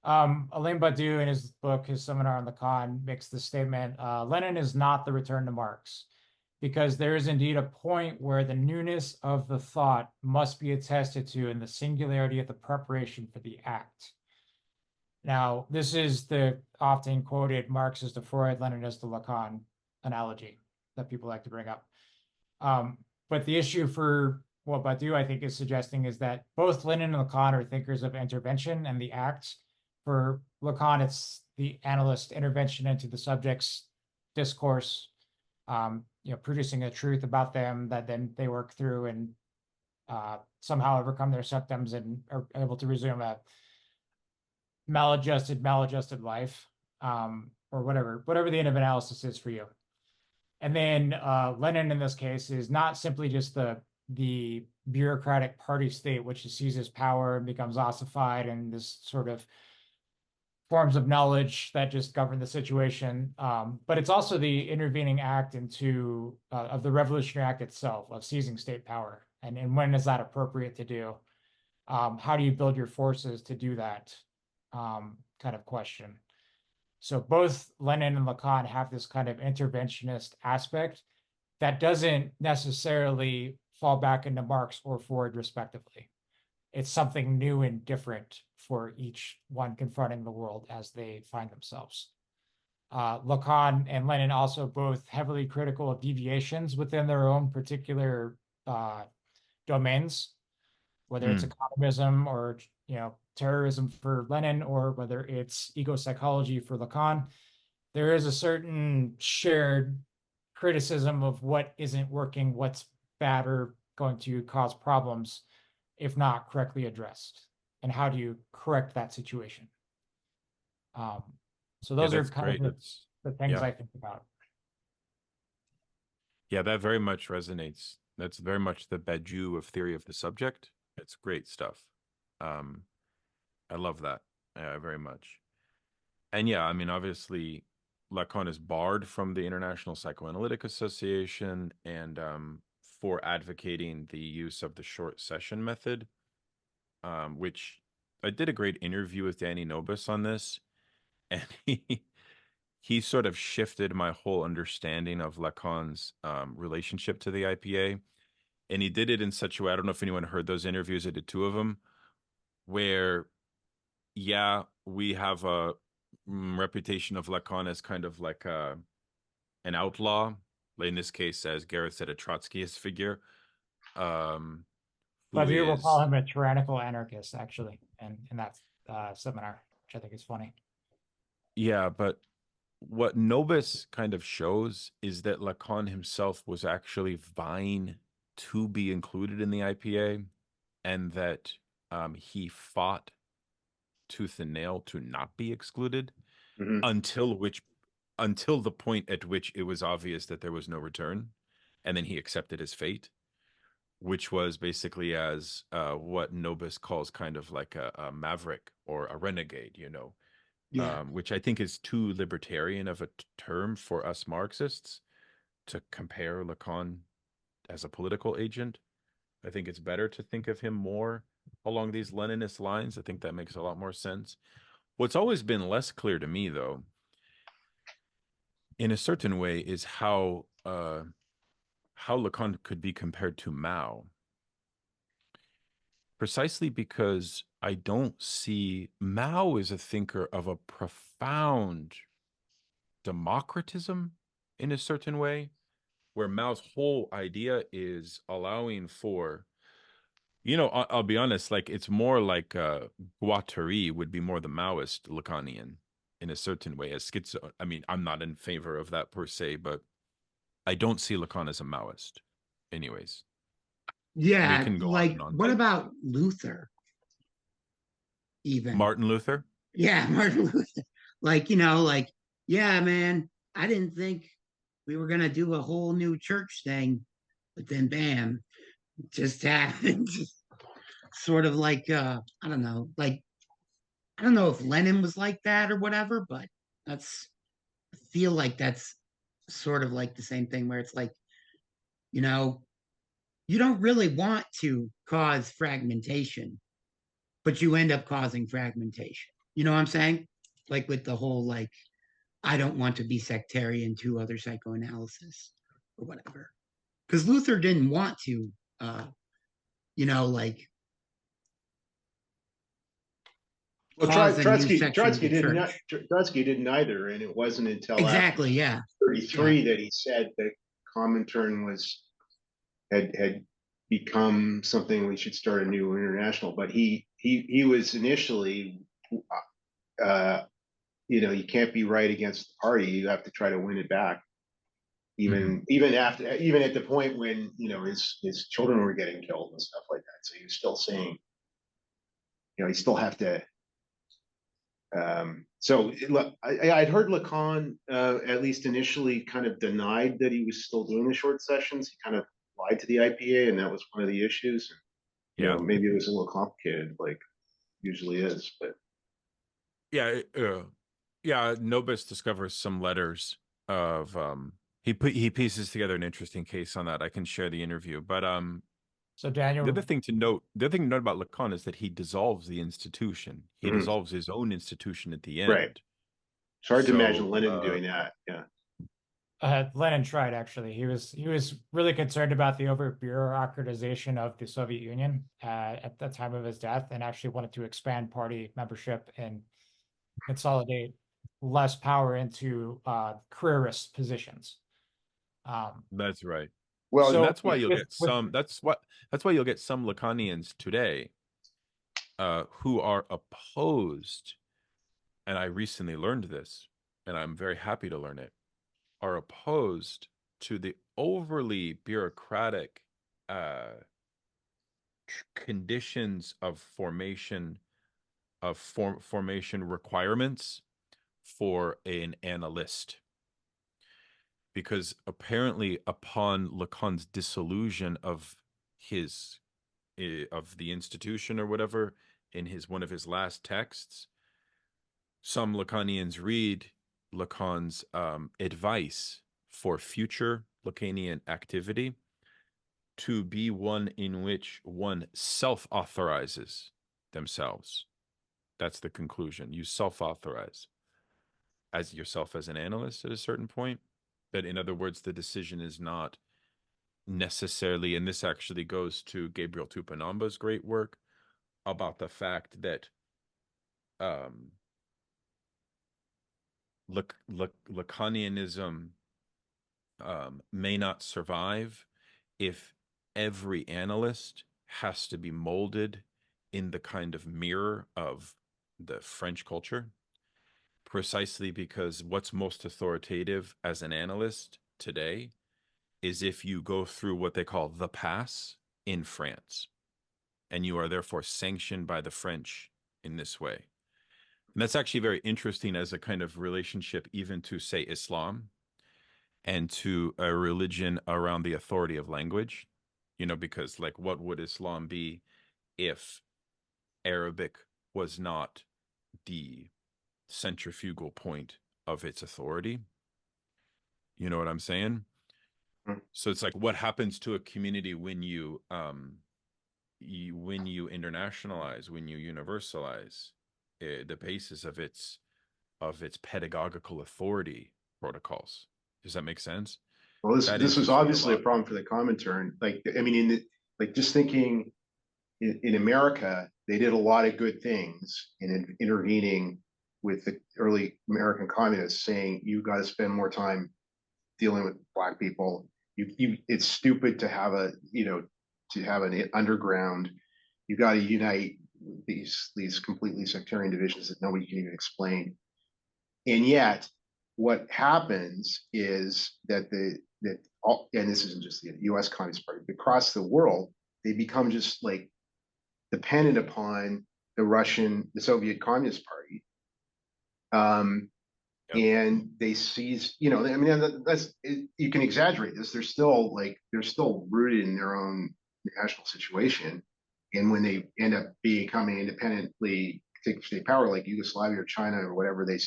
Alain Badiou, in his book, his seminar on Lacan, makes the statement, Lenin is not the return to Marx, because there is indeed a point where the newness of the thought must be attested to in the singularity of the preparation for the act. Now, this is the often quoted Marx is to Freud, Lenin is to Lacan analogy that people like to bring up. But the issue for what Badiou, I think, is suggesting is that both Lenin and Lacan are thinkers of intervention and the act. For Lacan, it's the analyst intervention into the subject's discourse, producing a truth about them that then they work through and somehow overcome their symptoms and are able to resume a maladjusted life, or whatever the end of analysis is for you. And then Lenin in this case is not simply just the bureaucratic party state, which seizes power and becomes ossified and this sort of forms of knowledge that just govern the situation, but it's also the intervening act into of the revolutionary act itself of seizing state power. And when is that appropriate to do? How do you build your forces to do that? Kind of question. So both Lenin and Lacan have this kind of interventionist aspect that doesn't necessarily fall back into Marx or Freud, respectively. It's something new and different for each one confronting the world as they find themselves. Lacan and Lenin also both heavily critical of deviations within their own particular domains, whether it's economism or terrorism for Lenin, or whether it's ego psychology for Lacan. There is a certain shared criticism of what isn't working, what's bad or going to cause problems if not correctly addressed, and how do you correct that situation? So those are kind of the things I think about. Yeah, that very much resonates. That's very much the Badiou of theory of the subject. It's great stuff. I love that very much. And yeah, I mean, obviously, Lacan is barred from the International Psychoanalytic Association and for advocating the use of the short session method, which I did a great interview with Danny Nobis on this, and he sort of shifted my whole understanding of Lacan's relationship to the IPA. And he did it in such a way, I don't know if anyone heard those interviews, I did two of them, where, yeah, we have a reputation of Lacan as kind of like an outlaw, in this case, as Gareth said, a Trotskyist figure. But you will call him a tyrannical anarchist, actually, in that seminar, which I think is funny. Yeah, but what Nobis kind of shows is that Lacan himself was actually vying to be included in the IPA, and that he fought tooth and nail to not be excluded until the point at which it was obvious that there was no return, and then he accepted his fate, which was basically as what Nobis calls kind of like a maverick or a renegade, which I think is too libertarian of a term for us Marxists to compare Lacan as a political agent. I think it's better to think of him more along these Leninist lines. I think that makes a lot more sense. What's always been less clear to me, though, in a certain way, is how Lacan could be compared to Mao. Precisely because I don't see Mao as a thinker of a profound democratism in a certain way, where Mao's whole idea is allowing for, I'll be honest, like it's more like Guattari would be more the Maoist Lacanian in a certain way, as schizo. I mean, I'm not in favor of that per se, but I don't see Lacan as a Maoist anyways. Yeah, We can go like on and on. what about Luther? Even Martin Luther? Yeah, Martin Luther. Yeah, man, I didn't think we were gonna do a whole new church thing, but then bam, just happened. Sort of like I don't know, like I don't know if Lenin was like that or whatever, but that's I feel like that's sort of like the same thing where it's like, you know, you don't really want to cause fragmentation, but you end up causing fragmentation. You know what I'm saying? Like with the whole like, I don't want to be sectarian to other psychoanalysis or whatever. Because Luther didn't want to, you know, like Well, cause a new Trotsky, section of the church. Trotsky didn't either, and it wasn't until Exactly, after yeah. 33 that he said that Comintern had become something we should start a new international. But he was initially, you know, you can't be right against the party. You have to try to win it back. Even at the point when, you know, his children were getting killed and stuff like that. So he was still saying, you know, you still have to. So I'd heard Lacan, at least initially, kind of denied that he was still doing the short sessions. He kind of lied to the IPA, and that was one of the issues. You know, maybe it was a little complicated, like usually is. But Nobis discovers some letters of he pieces together an interesting case on that. I can share the interview, but So Daniel, the other thing to note about Lacan is that he dissolves the institution. He dissolves his own institution at the end. Right. It's hard to imagine Lenin doing that. Yeah. Lenin tried actually. He was really concerned about the over bureaucratization of the Soviet Union at the time of his death, and actually wanted to expand party membership and consolidate less power into careerist positions. That's right. Well, so that's why you'll get some. That's why you'll get some Lacanians today who are opposed, and I recently learned this, and I'm very happy to learn it, are opposed to the overly bureaucratic conditions of formation requirements for an analyst. Because apparently upon Lacan's dissolution of the institution or whatever in one of his last texts, some Lacanians read Lacan's advice for future Lacanian activity to be one in which one self-authorizes themselves. That's the conclusion. You self-authorize as yourself as an analyst at a certain point. That, in other words, the decision is not necessarily, and this actually goes to Gabriel Tupanamba's great work about the fact that Lacanianism may not survive if every analyst has to be molded in the kind of mirror of the French culture. Precisely because what's most authoritative as an analyst today is if you go through what they call the pass in France, and you are therefore sanctioned by the French in this way. And that's actually very interesting as a kind of relationship even to, say, Islam and to a religion around the authority of language, you know, because like what would Islam be if Arabic was not the centrifugal point of its authority? You know what I'm saying? So it's like, what happens to a community when you internationalize, when you universalize the basis of its pedagogical authority protocols? Does that make sense? Well, this was obviously a problem for the Comintern. Like, I mean, just thinking in America, they did a lot of good things in intervening with the early American communists, saying you got to spend more time dealing with Black people. It's stupid to have an underground. You got to unite these completely sectarian divisions that nobody can even explain. And yet, what happens is that and this isn't just the U.S. Communist Party, but across the world, they become just like dependent upon the Soviet Communist Party. And they seize, you know, I mean, you can exaggerate this. They're still rooted in their own national situation. And when they end up becoming independently take state power, like Yugoslavia or China or whatever, they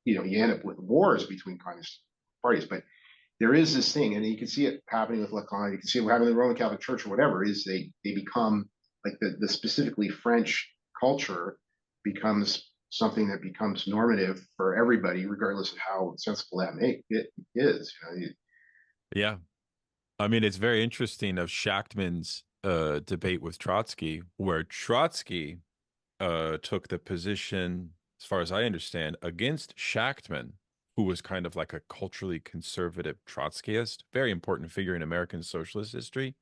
you end up with wars between communist parties. But there is this thing, and you can see it happening with Lacan. You can see it happening with the Roman Catholic Church or whatever. Is they become like the specifically French culture becomes something that becomes normative for everybody, regardless of how sensible that it is. Yeah. I mean, it's very interesting of Shachtman's debate with Trotsky, where Trotsky took the position, as far as I understand, against Shachtman, who was kind of like a culturally conservative Trotskyist, very important figure in American socialist history.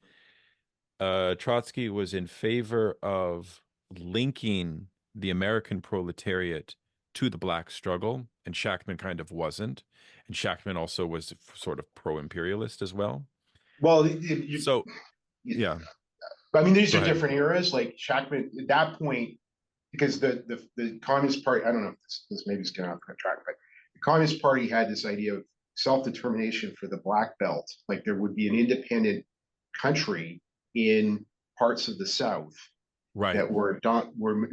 Trotsky was in favor of linking the American proletariat to the black struggle, and Shachtman kind of wasn't. And Shachtman also was sort of pro-imperialist as well. Well, yeah. I mean, these are different eras. Like Shachtman at that point, because the Communist Party, I don't know if this maybe is getting off track, but the Communist Party had this idea of self-determination for the Black Belt. Like there would be an independent country in parts of the South that were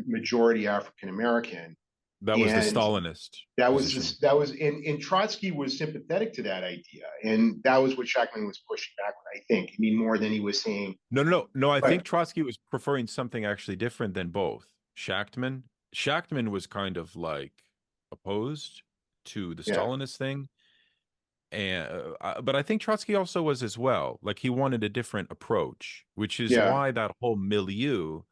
majority African American. That was the Stalinist. That was and Trotsky was sympathetic to that idea, and that was what Shachtman was pushing back on, I think. I mean, more than he was saying. No. I think Trotsky was preferring something actually different than both. Shachtman was kind of like opposed to the Stalinist thing, and but I think Trotsky also was as well. Like he wanted a different approach, which is why that whole milieu,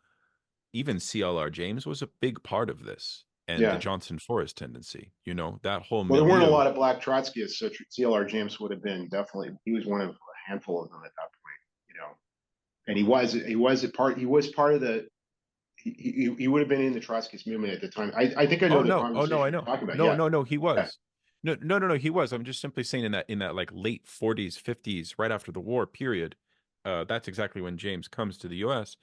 even C.L.R. James was a big part of this. And the Johnson Forrest tendency, that whole milieu. Well, there weren't a lot of black Trotskyists, so C.L.R. James would have been definitely. He was one of a handful of them at that point, And he was part of the. He would have been in the Trotskyist movement at the time. I think I know the conversation I know. No, he was. No, he was. I'm just simply saying in that like late 40s, 50s, right after the war period. That's exactly when James comes to the U.S.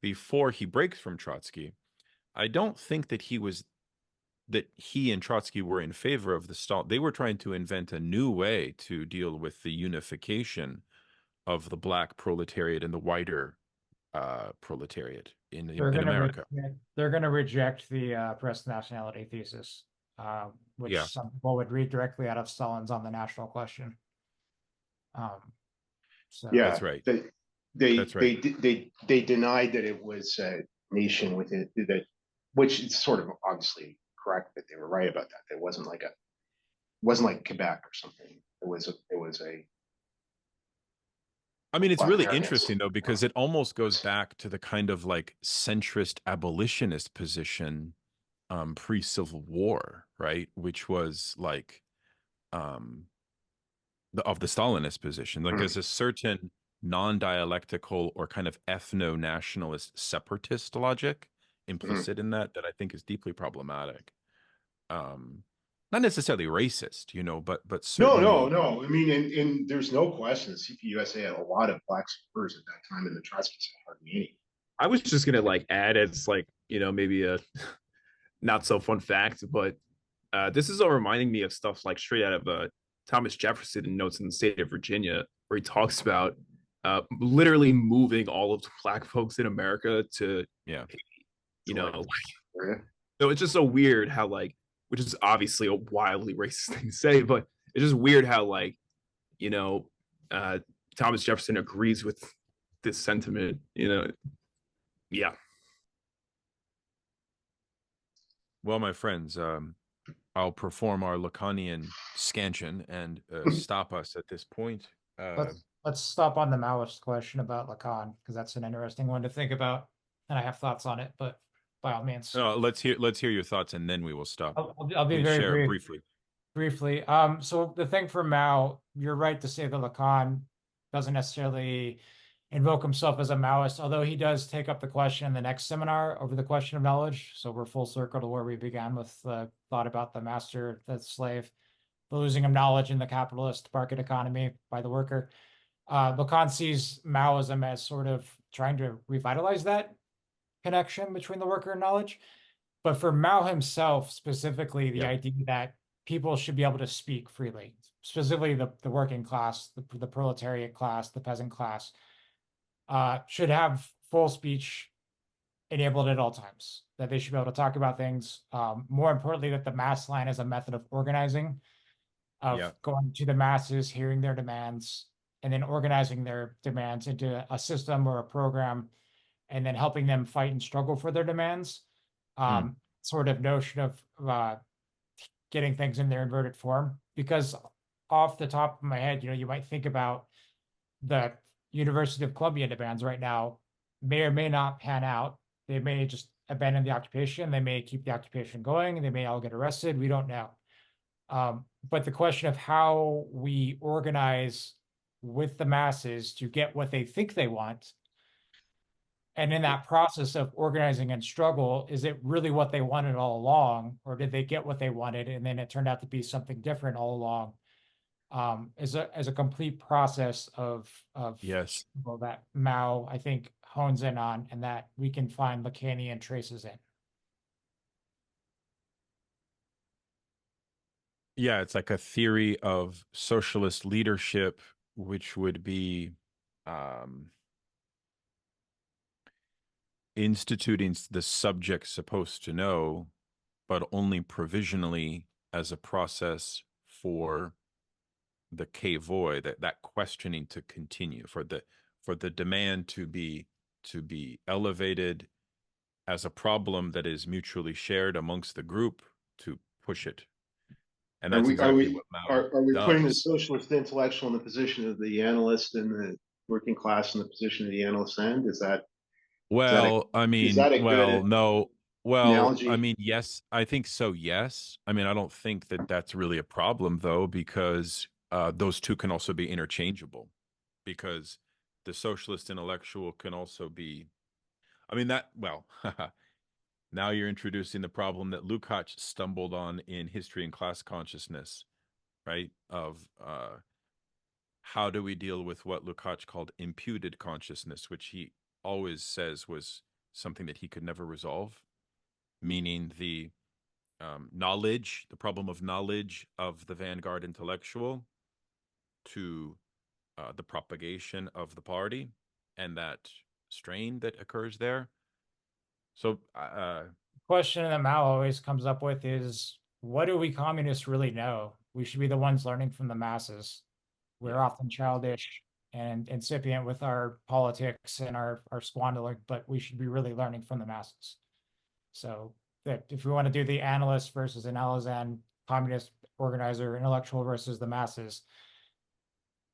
Before he breaks from Trotsky. I don't think that he and Trotsky were in favor of the Stalin. They were trying to invent a new way to deal with the unification of the black proletariat and the wider proletariat in America. They're going to reject the press nationality thesis, which some people would read directly out of Stalin's On the National Question. That's right. They denied that it was a nation with it that. Which is sort of obviously correct that they were right about that. It wasn't like Quebec or something. It was a. I mean, it's really interesting though, because it almost goes back to the kind of like centrist abolitionist position pre-Civil War, right? Which was like of the Stalinist position. Like there's a certain non-dialectical or kind of ethno-nationalist separatist logic implicit in that I think is deeply problematic. Not necessarily racist, but certainly... No. I mean, and there's no question that CPUSA had a lot of black supporters at that time, and the Trotskyists had hardly any. I was just gonna add, it's maybe a not so fun fact, but this is all reminding me of stuff like straight out of Thomas Jefferson in Notes in the State of Virginia, where he talks about literally moving all of the black folks in America to so it's just so weird how which is obviously a wildly racist thing to say, but it's just weird how Thomas Jefferson agrees with this sentiment, Well, my friends, I'll perform our Lacanian scansion and stop us at this point. Let's stop on the Maoist question about Lacan, because that's an interesting one to think about, and I have thoughts on it, but by all means. No, let's hear your thoughts, and then we will stop. I'll be very brief. Briefly. So the thing for Mao, you're right to say that Lacan doesn't necessarily invoke himself as a Maoist, although he does take up the question in the next seminar over the question of knowledge. So we're full circle to where we began with the thought about the master, the slave, the losing of knowledge in the capitalist market economy by the worker. Lacan sees Maoism as sort of trying to revitalize that connection between the worker and knowledge. But for Mao himself, specifically, the idea that people should be able to speak freely, specifically the working class, the proletariat class, the peasant class, should have full speech enabled at all times, that they should be able to talk about things. More importantly, that the mass line is a method of organizing, of Yeah. going to the masses, hearing their demands, and then organizing their demands into a system or a program, and then helping them fight and struggle for their demands. Sort of notion of getting things in their inverted form. Because off the top of my head, you might think about the University of Columbia demands right now may or may not pan out. They may just abandon the occupation. They may keep the occupation going. They may all get arrested. We don't know. But the question of how we organize with the masses to get what they think they want, and in that process of organizing and struggle, is it really what they wanted all along, or did they get what they wanted and then it turned out to be something different all along? As a complete process of Yes. well, that Mao, I think, hones in on, and that we can find Lacanian traces in. Yeah, it's like a theory of socialist leadership, which would be instituting the subject supposed to know, but only provisionally as a process for the que voy, that questioning to continue, for the demand to be elevated as a problem that is mutually shared amongst the group, to push it. And that's exactly what Mao are we putting the does. socialist intellectual in the position of the analyst and the working class in the position of the analysand? Is that Well, I mean, that a well, good no. Well, I analogy? mean, yes, I think so, yes. I mean, I don't think that that's really a problem, though, because those two can also be interchangeable. Because the socialist intellectual can also be, I mean, well, now you're introducing the problem that Lukács stumbled on in History and Class Consciousness, right? Of how do we deal with what Lukács called imputed consciousness, which he always says was something that he could never resolve, meaning the knowledge, the problem of knowledge of the vanguard intellectual to the propagation of the party and that strain that occurs there. So, Question that Mao always comes up with is, what do we communists really know? We should be the ones learning from the masses. We're often childish and incipient with our politics and our squandering, but we should be really learning from the masses. So that if we want to do the analyst versus analysand, communist organizer, intellectual versus the masses,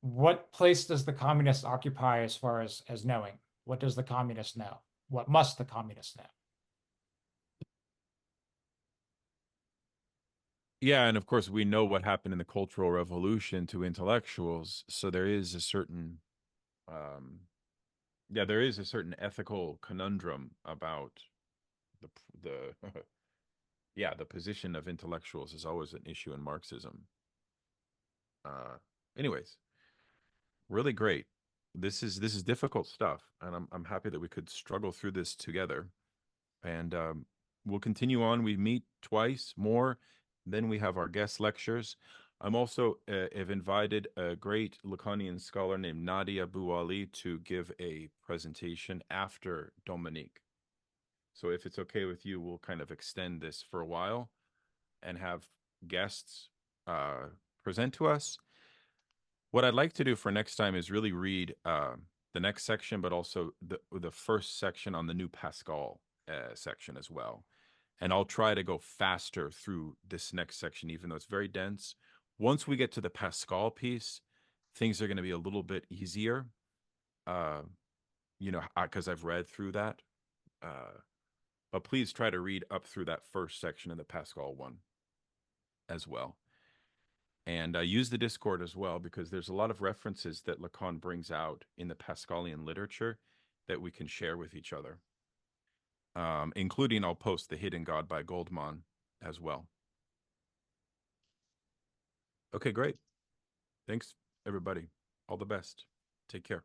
what place does the communist occupy as far as knowing? What does the communist know? What must the communist know? yeah, and of course we know what happened in the Cultural Revolution to intellectuals, so there is a certain there is a certain ethical conundrum about the yeah, the position of intellectuals is always an issue in Marxism. Anyways, really great. This is difficult stuff, and I'm happy that we could struggle through this together. And we'll continue on. We meet twice more. Then we have our guest lectures. I'm also have invited a great Lacanian scholar named Nadia Bouali to give a presentation after Dominique. So if it's okay with you, we'll kind of extend this for a while and have guests present to us. What I'd like to do for next time is really read the next section, but also the first section on the new Pascal section as well. And I'll try to go faster through this next section, even though it's very dense. Once we get to the Pascal piece, things are going to be a little bit easier, because I've read through that. But please try to read up through that first section of the Pascal one as well. And use the Discord as well, because there's a lot of references that Lacan brings out in the Pascalian literature that we can share with each other. Including, I'll post The Hidden God by Goldman as well. Okay, great. Thanks, everybody. All the best. Take care.